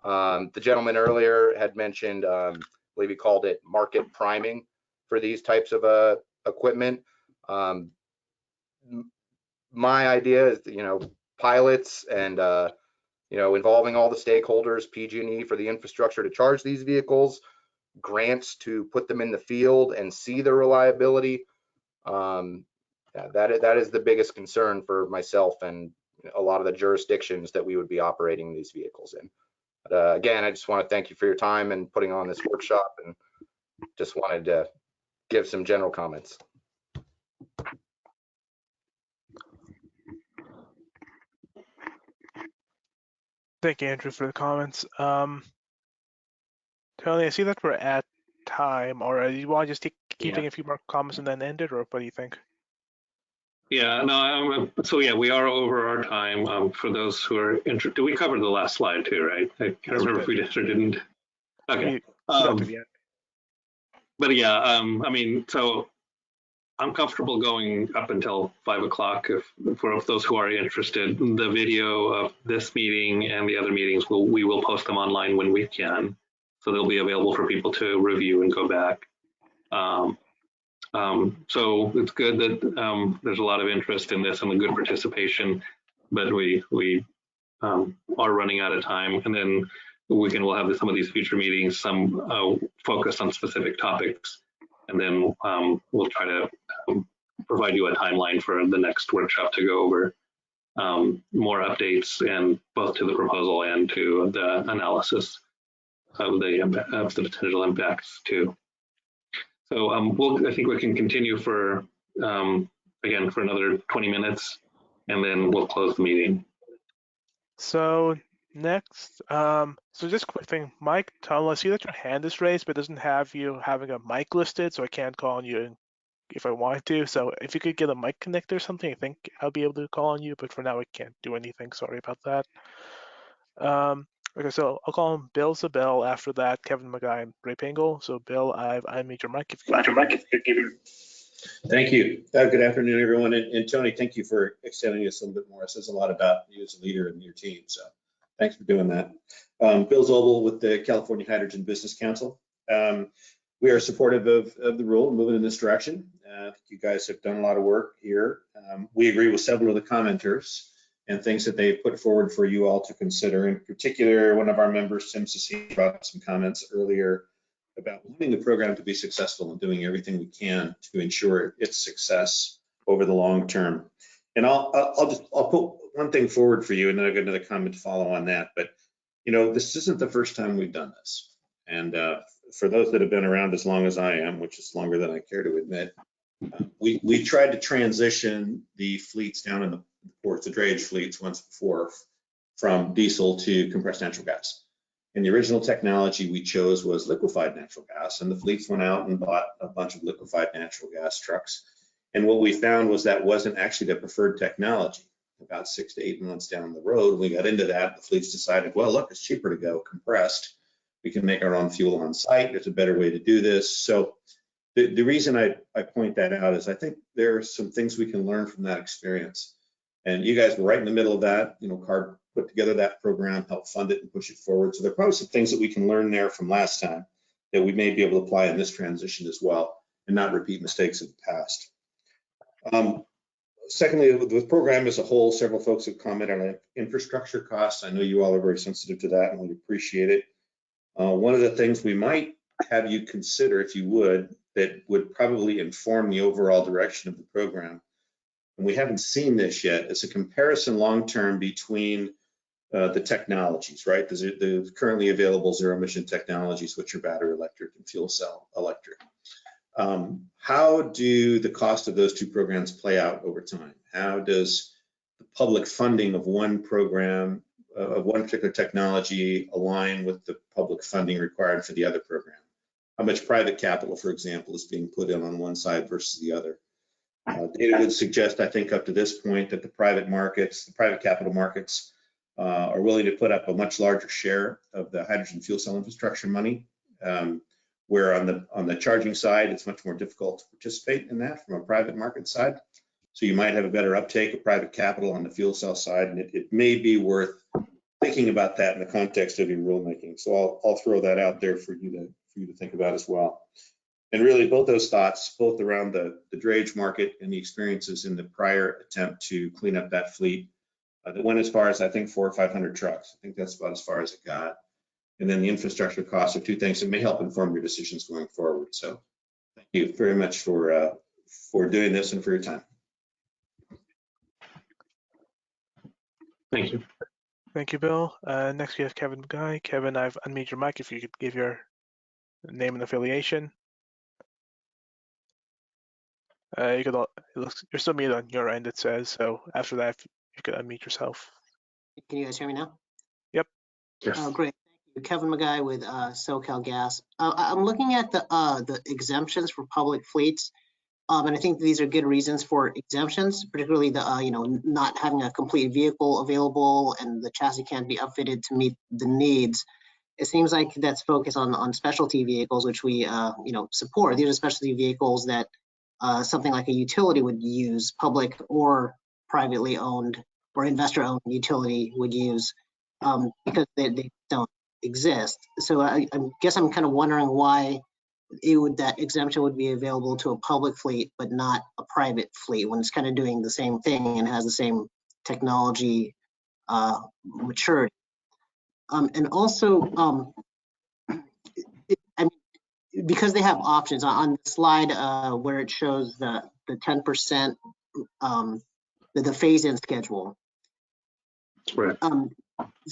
The gentleman earlier had mentioned, I believe he called it market priming for these types of equipment. My idea is, you know, pilots and, you know, involving all the stakeholders, PG&E for the infrastructure to charge these vehicles, grants to put them in the field and see the reliability. Yeah, that is the biggest concern for myself and a lot of the jurisdictions that we would be operating these vehicles in. But, again, I just want to thank you for your time and putting on this workshop, and just wanted to give some general comments. Thank you, Andrew, for the comments. Tony, I see that we're at time already. You want to just keep taking a few more comments and then end it, or what do you think? Yeah, no, so yeah, we are over our time. For those who are interested, we covered the last slide too, right? I can't remember if we did or didn't. Okay. But yeah, I mean, so I'm comfortable going up until 5 o'clock for those who are interested. The video of this meeting and the other meetings, we will post them online when we can. So they'll be available for people to review and go back. So it's good that there's a lot of interest in this and a good participation, but we are running out of time. And then we'll have some of these future meetings, some focus on specific topics. And then we'll try to provide you a timeline for the next workshop to go over more updates, and both to the proposal and to the analysis of the potential impacts too. So I think we can continue for, again, for another 20 minutes, and then we'll close the meeting. So next, so just a quick thing, Mike, I see that your hand is raised, but it doesn't have you having a mic listed, so I can't call on you if I wanted to. So if you could get a mic connected or something, I think I'll be able to call on you, but for now I can't do anything. Sorry about that. Okay, so I'll call him Bill Zabel. After that, Kevin McGuy and Ray Pangle. So Bill, I've unmuted your mic. If you could Thank you. Good afternoon, everyone. And Tony, thank you for extending this a little bit more. It says a lot about you as a leader and your team. So thanks for doing that. Bill Zobel with the California Hydrogen Business Council. We are supportive of the rule, moving in this direction. You guys have done a lot of work here. We agree with several of the commenters and things that they put forward for you all to consider. In particular, one of our members, Tim Cecile, brought some comments earlier about wanting the program to be successful and doing everything we can to ensure its success over the long term. And I'll put one thing forward for you, and then I'll get another comment to follow on that. But you know, this isn't the first time we've done this. And for those that have been around as long as I am, which is longer than I care to admit, we tried to transition the fleets down in the ports, the drayage fleets once before, from diesel to compressed natural gas. And the original technology we chose was liquefied natural gas, and the fleets went out and bought a bunch of liquefied natural gas trucks. And what we found was that wasn't actually the preferred technology. About 6 to 8 months down the road, we got into that. The fleets decided, well, look, it's cheaper to go compressed. We can make our own fuel on site. There's a better way to do this. So the reason I point that out is I think there are some things we can learn from that experience. And you guys were right in the middle of that. You know, CARB put together that program, helped fund it and push it forward. So there are probably some things that we can learn there from last time that we may be able to apply in this transition as well and not repeat mistakes of the past. Secondly, with the program as a whole, several folks have commented on infrastructure costs. I know you all are very sensitive to that and we appreciate it. One of the things we might have you consider, if you would, that would probably inform the overall direction of the program and we haven't seen this yet, is a comparison long-term between the technologies, right? The currently available zero emission technologies, which are battery electric and fuel cell electric. How do the cost of those two programs play out over time? How does the public funding of one program, of one particular technology, align with the public funding required for the other program? How much private capital, for example, is being put in on one side versus the other? Data would suggest, I think, up to this point, that the private markets, the private capital markets, are willing to put up a much larger share of the hydrogen fuel cell infrastructure money, where on the charging side, it's much more difficult to participate in that from a private market side. So you might have a better uptake of private capital on the fuel cell side, and it may be worth thinking about that in the context of your rulemaking. So I'll throw that out there for you to think about as well. And really, both those thoughts, both around the drayage market and the experiences in the prior attempt to clean up that fleet, that went as far as, I think, 400 or 500 trucks. I think that's about as far as it got. And then the infrastructure costs are two things that may help inform your decisions going forward. So thank you very much for doing this and for your time. Thank you. Thank you, Bill. Next we have Kevin McGuy. Kevin, I've unmuted your mic if you could give your name and affiliation. You're still muted on your end, it says. So after that, you could unmute yourself. Can you guys hear me now? Yep. Yes. Oh, great. Thank you. Kevin McGuy with SoCal Gas. I'm looking at the exemptions for public fleets, and I think these are good reasons for exemptions, particularly the not having a complete vehicle available and the chassis can't be upfitted to meet the needs. It seems like that's focused on specialty vehicles, which we support. These are specialty vehicles that something like a utility would use, public or privately owned or investor-owned utility would use, because they don't exist. So I guess I'm kind of wondering why that exemption would be available to a public fleet but not a private fleet when it's kind of doing the same thing and has the same technology maturity. And also, because they have options on the slide where it shows the 10%, the phase-in schedule. Right.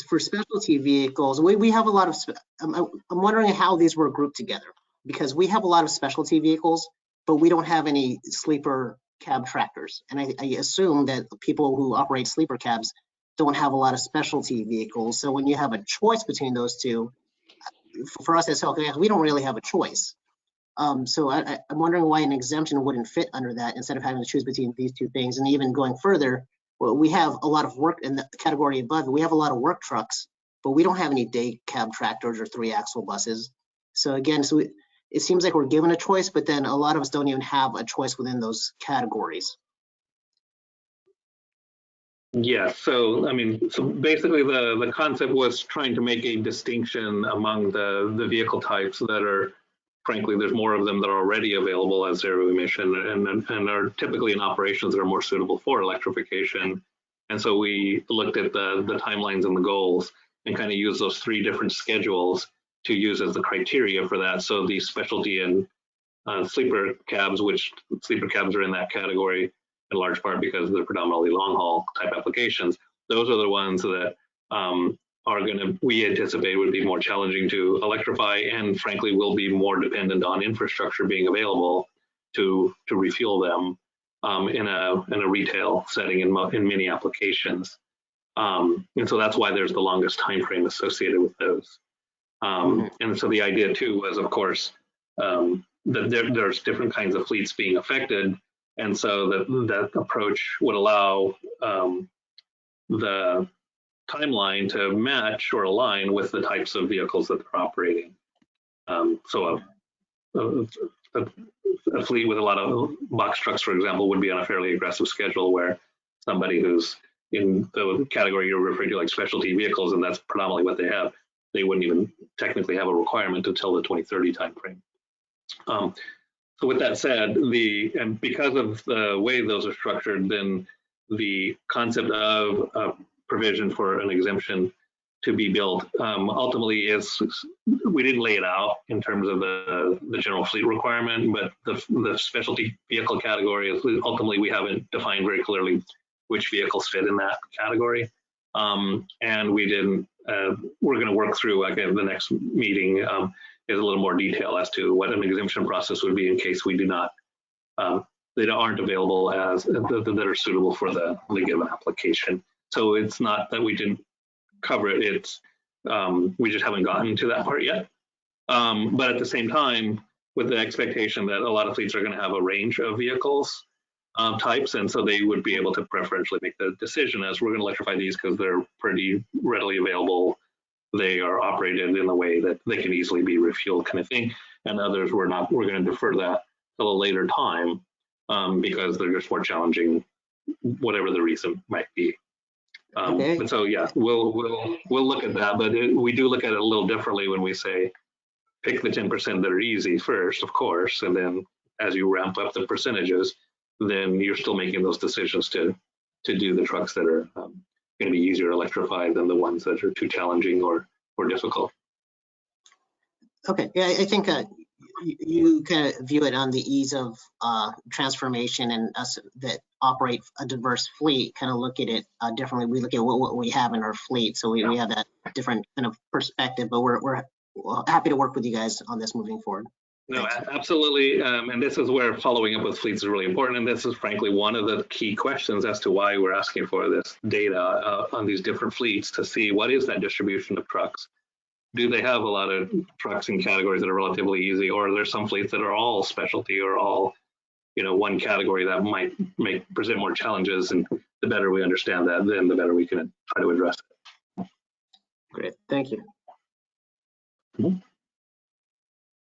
For specialty vehicles, we have a lot of, I'm wondering how these were grouped together, because we have a lot of specialty vehicles, but we don't have any sleeper cab tractors. And I assume that people who operate sleeper cabs don't have a lot of specialty vehicles. So when you have a choice between those two, for us as SoCal, we don't really have a choice. So I'm wondering why an exemption wouldn't fit under that instead of having to choose between these two things. And even going further, well, we have a lot of work in the category above. We have a lot of work trucks, but we don't have any day cab tractors or 3-axle buses. So again, it seems like we're given a choice, but then a lot of us don't even have a choice within those categories. Yeah, so basically the concept was trying to make a distinction among the vehicle types that are, frankly, there's more of them that are already available as zero emission and are typically in operations that are more suitable for electrification. And so we looked at the timelines and the goals and kind of used those 3 different schedules to use as the criteria for that. So the specialty and sleeper cabs, which sleeper cabs are in that category in large part because they're predominantly long haul type applications. Those are the ones that we anticipate would be more challenging to electrify and frankly will be more dependent on infrastructure being available to refuel them in a retail setting in many applications. And so that's why there's the longest time frame associated with those. And so the idea too was, of course, that there's different kinds of fleets being affected. And so that approach would allow the timeline to match or align with the types of vehicles that they're operating. So a fleet with a lot of box trucks, for example, would be on a fairly aggressive schedule, where somebody who's in the category you're referring to, like specialty vehicles, and that's predominantly what they have, they wouldn't even technically have a requirement until the 2030 timeframe. So with that said, and because of the way those are structured, then the concept of provision for an exemption to be built. Ultimately, we didn't lay it out in terms of the general fleet requirement, but the specialty vehicle category is ultimately we haven't defined very clearly which vehicles fit in that category. And we didn't. We're going to work through again the next meeting is a little more detail as to what an exemption process would be in case we do not. They aren't available as that are suitable for the given application. So it's not that we didn't cover it. It's we just haven't gotten to that part yet. But at the same time, with the expectation that a lot of fleets are going to have a range of vehicles types, and so they would be able to preferentially make the decision as we're going to electrify these because they're pretty readily available. They are operated in a way that they can easily be refueled, kind of thing. And others we're not. We're going to defer that till a later time because they're just more challenging, whatever the reason might be. But so yeah, we'll look at that, but we do look at it a little differently when we say pick the 10% that are easy first, of course, and then as you ramp up the percentages, then you're still making those decisions to do the trucks that are going to be easier electrified than the ones that are too challenging or difficult. Okay, yeah, I think you kind of view it on the ease of transformation, and us that operate a diverse fleet kind of look at it differently. We look at what we have in our fleet, so we have that different kind of perspective, but we're happy to work with you guys on this moving forward. No, absolutely. And this is where following up with fleets is really important. And this is frankly one of the key questions as to why we're asking for this data on these different fleets to see what is that distribution of trucks. Do they have a lot of trucks in categories that are relatively easy, or are there some fleets that are all specialty or all, one category that might present more challenges? And the better we understand that, then the better we can try to address it. Great, thank you. Mm-hmm.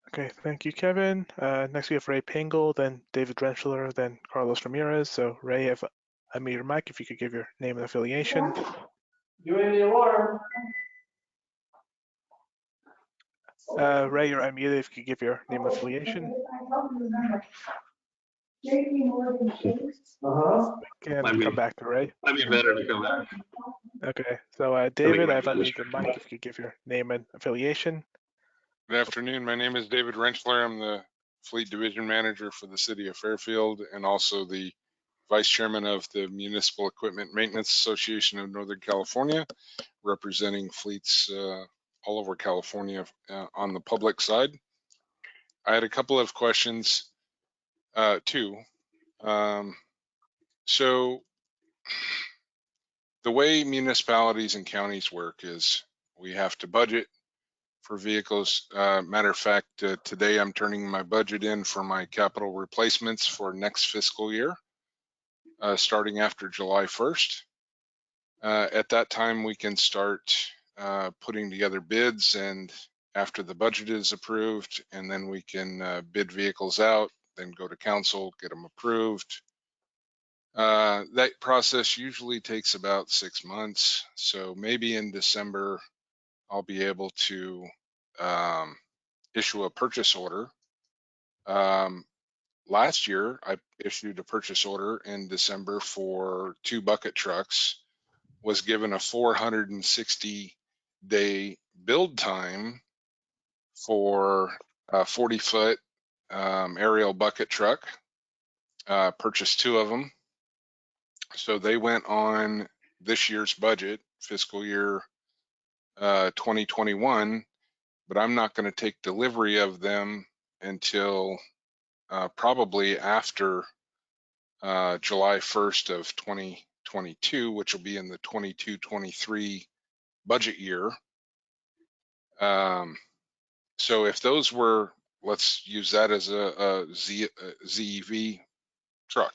Okay, thank you, Kevin. Next we have Ray Pingle, then David Drenschler, then Carlos Ramirez. So Ray, I've unmuted your mic. If you could give your name and affiliation. Doing the alarm. Ray, you're unmuted. If you could give your name and affiliation. Can come back to Ray. Might be better to come back. Okay, so David, I've unmuted your mic. If you could give your name and affiliation. Good afternoon. My name is David Drenschler. I'm the Fleet Division Manager for the City of Fairfield and also the Vice Chairman of the Municipal Equipment Maintenance Association of Northern California, representing fleets all over California on the public side. I had a couple of questions too. So the way municipalities and counties work is we have to budget for vehicles. Matter of fact, today I'm turning my budget in for my capital replacements for next fiscal year, starting after July 1st. At that time, we can start putting together bids, and after the budget is approved, and then we can bid vehicles out, then go to council, get them approved. That process usually takes about 6 months. So maybe in December, I'll be able to issue a purchase order. Last year, I issued a purchase order in December for 2 bucket trucks, was given a 460-day build time for a 40-foot aerial bucket truck, purchased 2 of them. So they went on this year's budget, fiscal year 2021, but I'm not going to take delivery of them until probably after July 1st of 2022, which will be in the 22-23 budget year. So if those were, let's use that as a ZEV truck.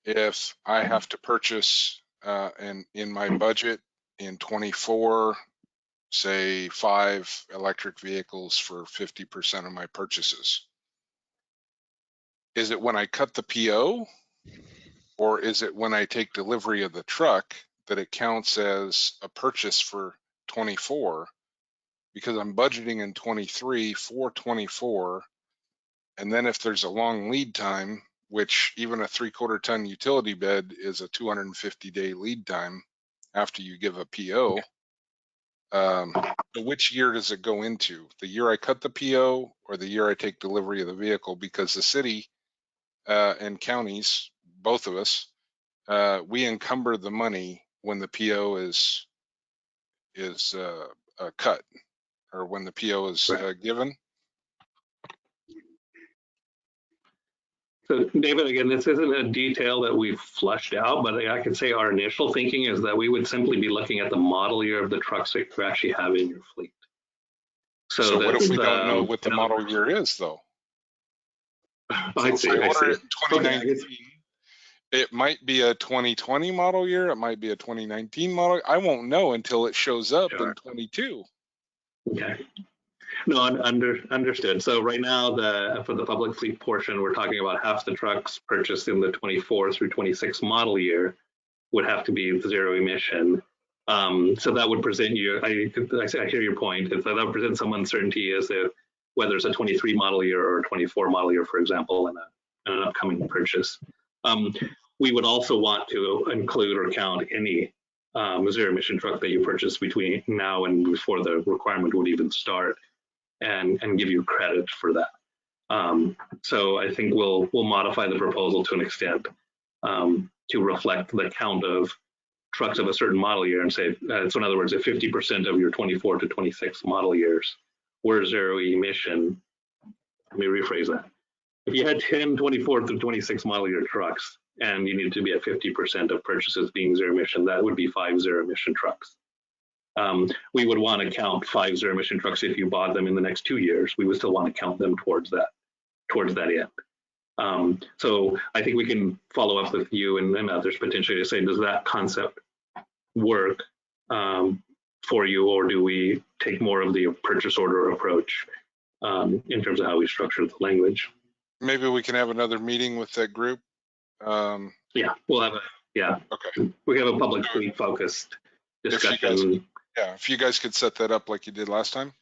If I have to purchase in my budget in 24, say 5 electric vehicles for 50% of my purchases, is it when I cut the PO, or is it when I take delivery of the truck that it counts as a purchase for 24? Because I'm budgeting in 23 for 24, and then if there's a long lead time, which even a 3/4 ton utility bed is a 250-day lead time, after you give a PO. But which year does it go into? The year I cut the PO or the year I take delivery of the vehicle? Because the city and counties, both of us, we encumber the money when the PO is cut or when the PO is given. So David, again, this isn't a detail that we've flushed out, but I can say our initial thinking is that we would simply be looking at the model year of the trucks that you actually have in your fleet. So what if we don't know what the model year is, though? I see. I order it in 2019. It might be a 2020 model year. It might be a 2019 model. I won't know until it shows up in 22. Okay. No, understood. So right now, for the public fleet portion, we're talking about half the trucks purchased in the 24 through 26 model year would have to be zero emission. So that would present you, I hear your point, that would present some uncertainty as to whether it's a 23 model year or a 24 model year, for example, in an upcoming purchase. We would also want to include or count any zero emission truck that you purchase between now and before the requirement would even start, and give you credit for that. So I think we'll modify the proposal to an extent to reflect the count of trucks of a certain model year and say, so in other words, if 50% of your 24 to 26 model years were zero emission, let me rephrase that. If you had 10 24 to 26 model year trucks and you needed to be at 50% of purchases being zero emission, that would be 5 zero emission trucks. We would want to count 5 zero emission trucks if you bought them in the next 2 years. We would still want to count them towards that end. So I think we can follow up with you and others potentially to say, does that concept work for you, or do we take more of the purchase order approach in terms of how we structure the language? Maybe we can have another meeting with that group. Yeah, we'll have Okay. We have a public fleet focused discussion. If you guys could set that up like you did last time.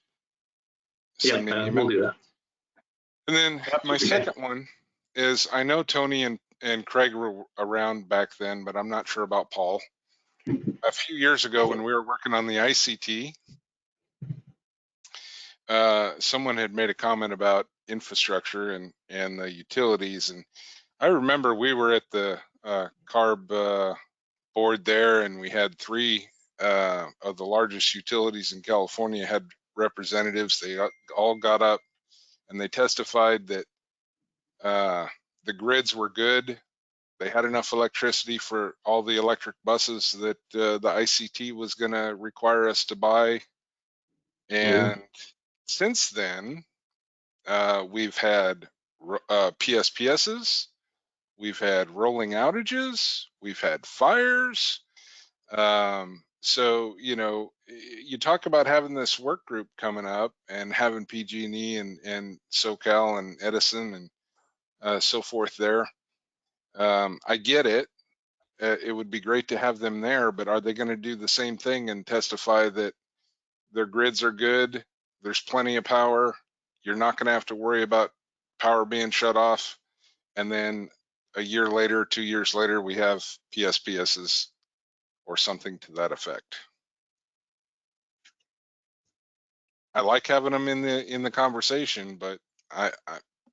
We'll do that. And then my second one is, I know Tony and Craig were around back then, but I'm not sure about Paul. A few years ago when we were working on the ICT, someone had made a comment about infrastructure and the utilities. And I remember we were at the CARB board there, and we had 3 of the largest utilities in California had representatives. They all got up and they testified that the grids were good. They had enough electricity for all the electric buses that the ICT was going to require us to buy. And since then, we've had PSPSs, we've had rolling outages, we've had fires. So, you know, you talk about having this work group coming up and having PG&E and SoCal and Edison and so forth there. I get it. It would be great to have them there, but are they going to do the same thing and testify that their grids are good, there's plenty of power, you're not going to have to worry about power being shut off, and then a year later, 2 years later, we have PSPSs or something to that effect? I like having them in the conversation, but I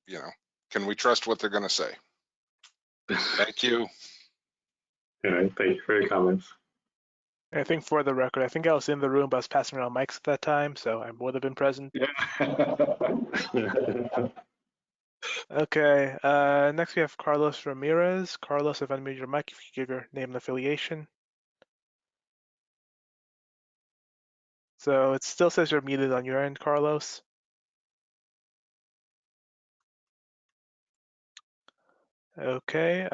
you know, can we trust what they're going to say? Thank you. All right, thank you for your comments. I think for the record, I think I was in the room, but I was passing around mics at that time, so I would have been present. Okay, next we have Carlos Ramirez. Carlos, if I unmute your mic, if you give your name and affiliation. So it still says you're muted on your end, Carlos. Okay,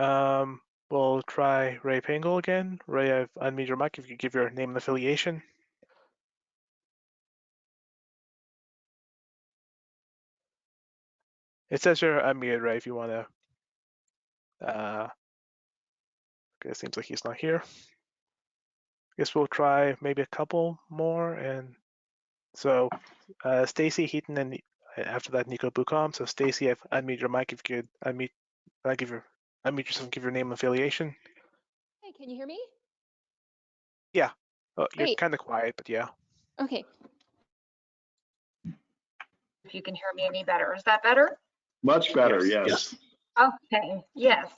we'll try Ray Pangle again. Ray, I've unmuted your mic if you give your name and affiliation. It says you're unmuted, Ray, if you want to. Okay, it seems like he's not here. Guess we'll try maybe a couple more. And so Stacy Heaton, and after that, Nico Bucom. So Stacy, I've unmuted your mic if you could unmute yourself and give your name and affiliation. Hey, can you hear me? Yeah. Oh, you're Great. kind of quiet, but yeah. Okay. If you can hear me any better. Is that better? Much better, yes. Okay, yes.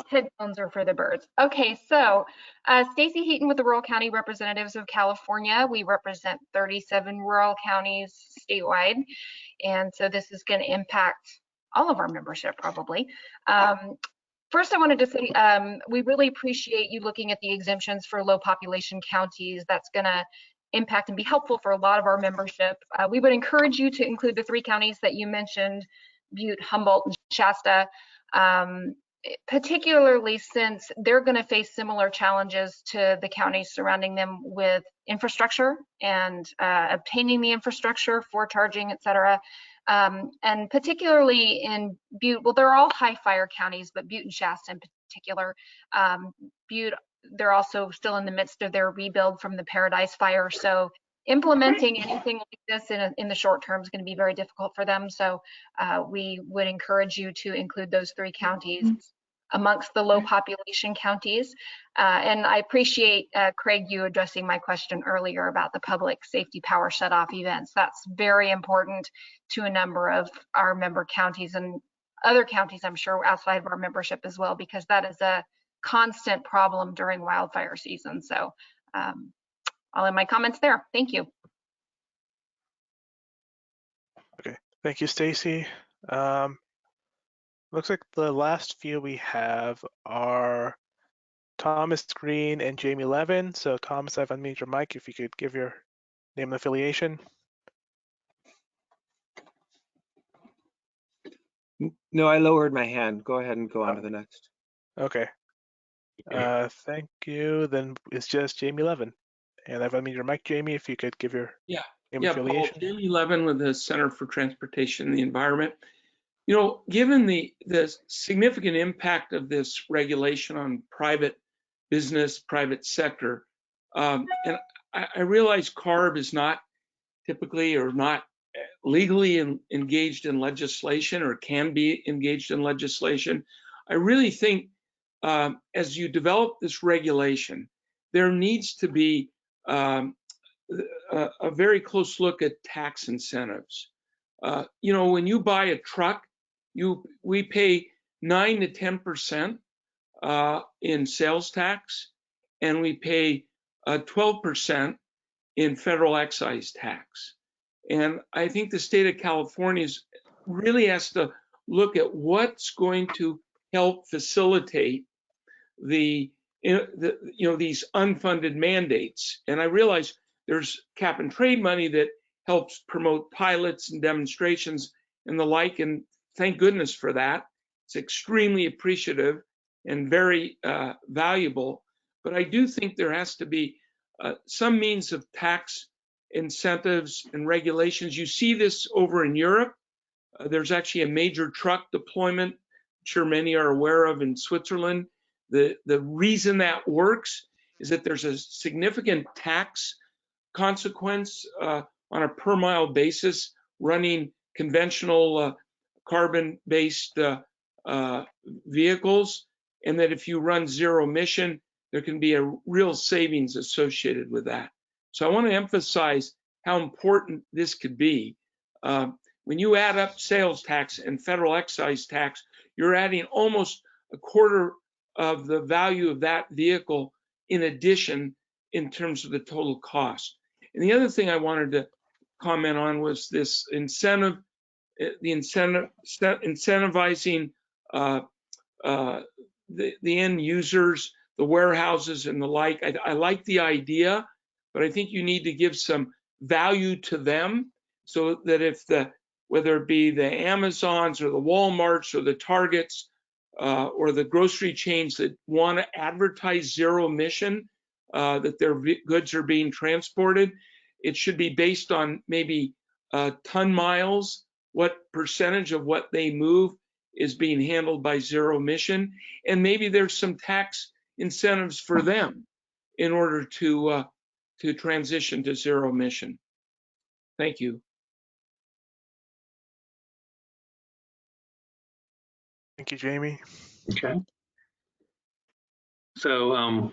Headphones are for the birds. Okay, so Stacy Heaton with the Rural County Representatives of California. We represent 37 rural counties statewide. And so this is going to impact all of our membership probably. First, I wanted to say we really appreciate you looking at the exemptions for low population counties. That's going to impact and be helpful for a lot of our membership. We would encourage you to include the 3 counties that you mentioned, Butte, Humboldt, and Shasta, particularly since they're going to face similar challenges to the counties surrounding them with infrastructure and obtaining the infrastructure for charging, et cetera. And particularly in Butte, well, they're all high fire counties, but Butte and Shasta in particular. Butte, they're also still in the midst of their rebuild from the Paradise Fire. So implementing anything like this in the short term is going to be very difficult for them. So we would encourage you to include those 3 counties amongst the low population counties. And I appreciate, Craig, you addressing my question earlier about the public safety power shutoff events. That's very important to a number of our member counties and other counties, I'm sure, outside of our membership as well, because that is a constant problem during wildfire season. So I'll end my comments there. Thank you. Okay, thank you, Stacy. Looks like the last few we have are Thomas Green and Jamie Levin. So Thomas, I've unmuted your mic. If you could give your name and affiliation. No, I lowered my hand. Go ahead and go on to the next. Okay. Thank you. Then it's just Jamie Levin. And I've unmuted your mic, Jamie, if you could give your name and Paul, affiliation. Jamie Levin with the Center for Transportation and the Environment. You know, given the significant impact of this regulation on private business, private sector, and I realize CARB is not typically or not legally engaged in legislation or can be engaged in legislation. I really think as you develop this regulation, there needs to be a very close look at tax incentives. You know, when you buy a truck, we pay 9 to 10% in sales tax, and we pay 12% in federal excise tax. And I think the state of California really has to look at what's going to help facilitate these unfunded mandates. And I realize there's cap and trade money that helps promote pilots and demonstrations and the like, and thank goodness for that. It's extremely appreciative and very valuable. But I do think there has to be some means of tax incentives and regulations. You see this over in Europe. There's actually a major truck deployment, I'm sure many are aware of, in Switzerland. The reason that works is that there's a significant tax consequence on a per mile basis running conventional carbon-based vehicles, and that if you run zero emission, there can be a real savings associated with that. So I want to emphasize how important this could be. When you add up sales tax and federal excise tax, you're adding almost a quarter of the value of that vehicle in addition in terms of the total cost. And the other thing I wanted to comment on was this incentive, incentivizing the end users, the warehouses and the like. I like the idea, but I think you need to give some value to them so that if whether it be the Amazons or the Walmarts or the Targets or the grocery chains that want to advertise zero emission, that their goods are being transported, it should be based on maybe ton miles, what percentage of what they move is being handled by zero emission, and maybe there's some tax incentives for them in order to transition to zero emission. Thank you. Thank you, Jamie. Okay. So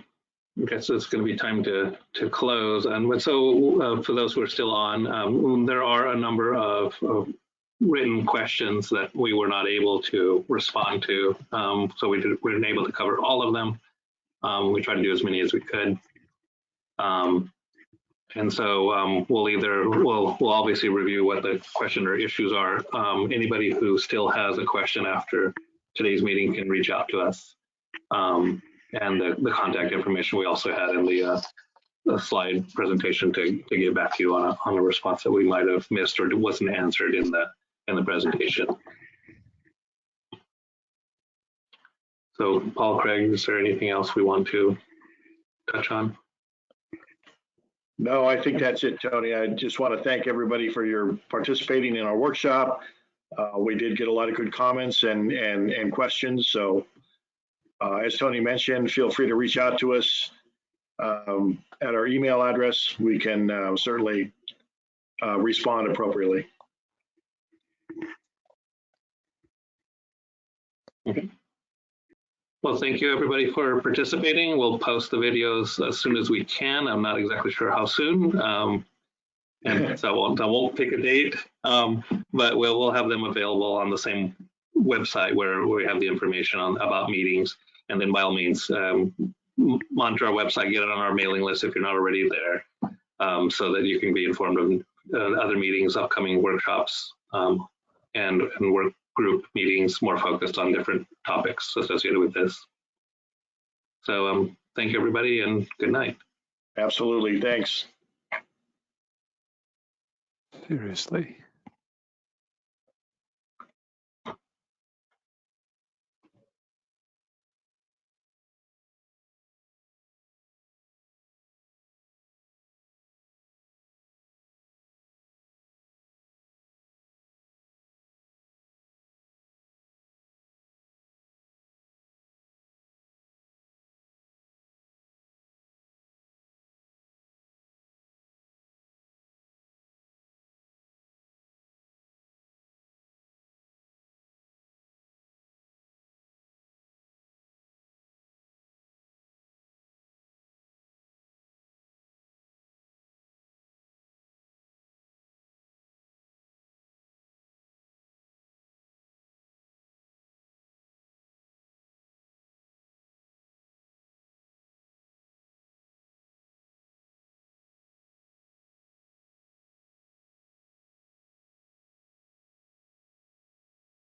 guess it's going to be time to close. And so for those who are still on, there are a number of written questions that we were not able to respond to. So we weren't able to cover all of them. We tried to do as many as we could. And so we'll obviously review what the question or issues are. Anybody who still has a question after today's meeting can reach out to us. And the contact information we also had in the slide presentation to get back to you on a response that we might have missed or wasn't answered in the presentation. So Paul, Craig, is there anything else we want to touch on? No, I think that's it, Tony. I just want to thank everybody for your participating in our workshop. We did get a lot of good comments and questions. So as Tony mentioned, feel free to reach out to us at our email address. We can certainly respond appropriately. Okay. Well, thank you everybody for participating. We'll post the videos as soon as we can. I'm not exactly sure how soon. And so I won't pick a date, but we'll have them available on the same website where we have the information about meetings. And then by all means, monitor our website, get it on our mailing list if you're not already there, so that you can be informed of other meetings, upcoming workshops, and work group meetings more focused on different topics associated with this. So thank you everybody and good night. Absolutely, thanks. Seriously.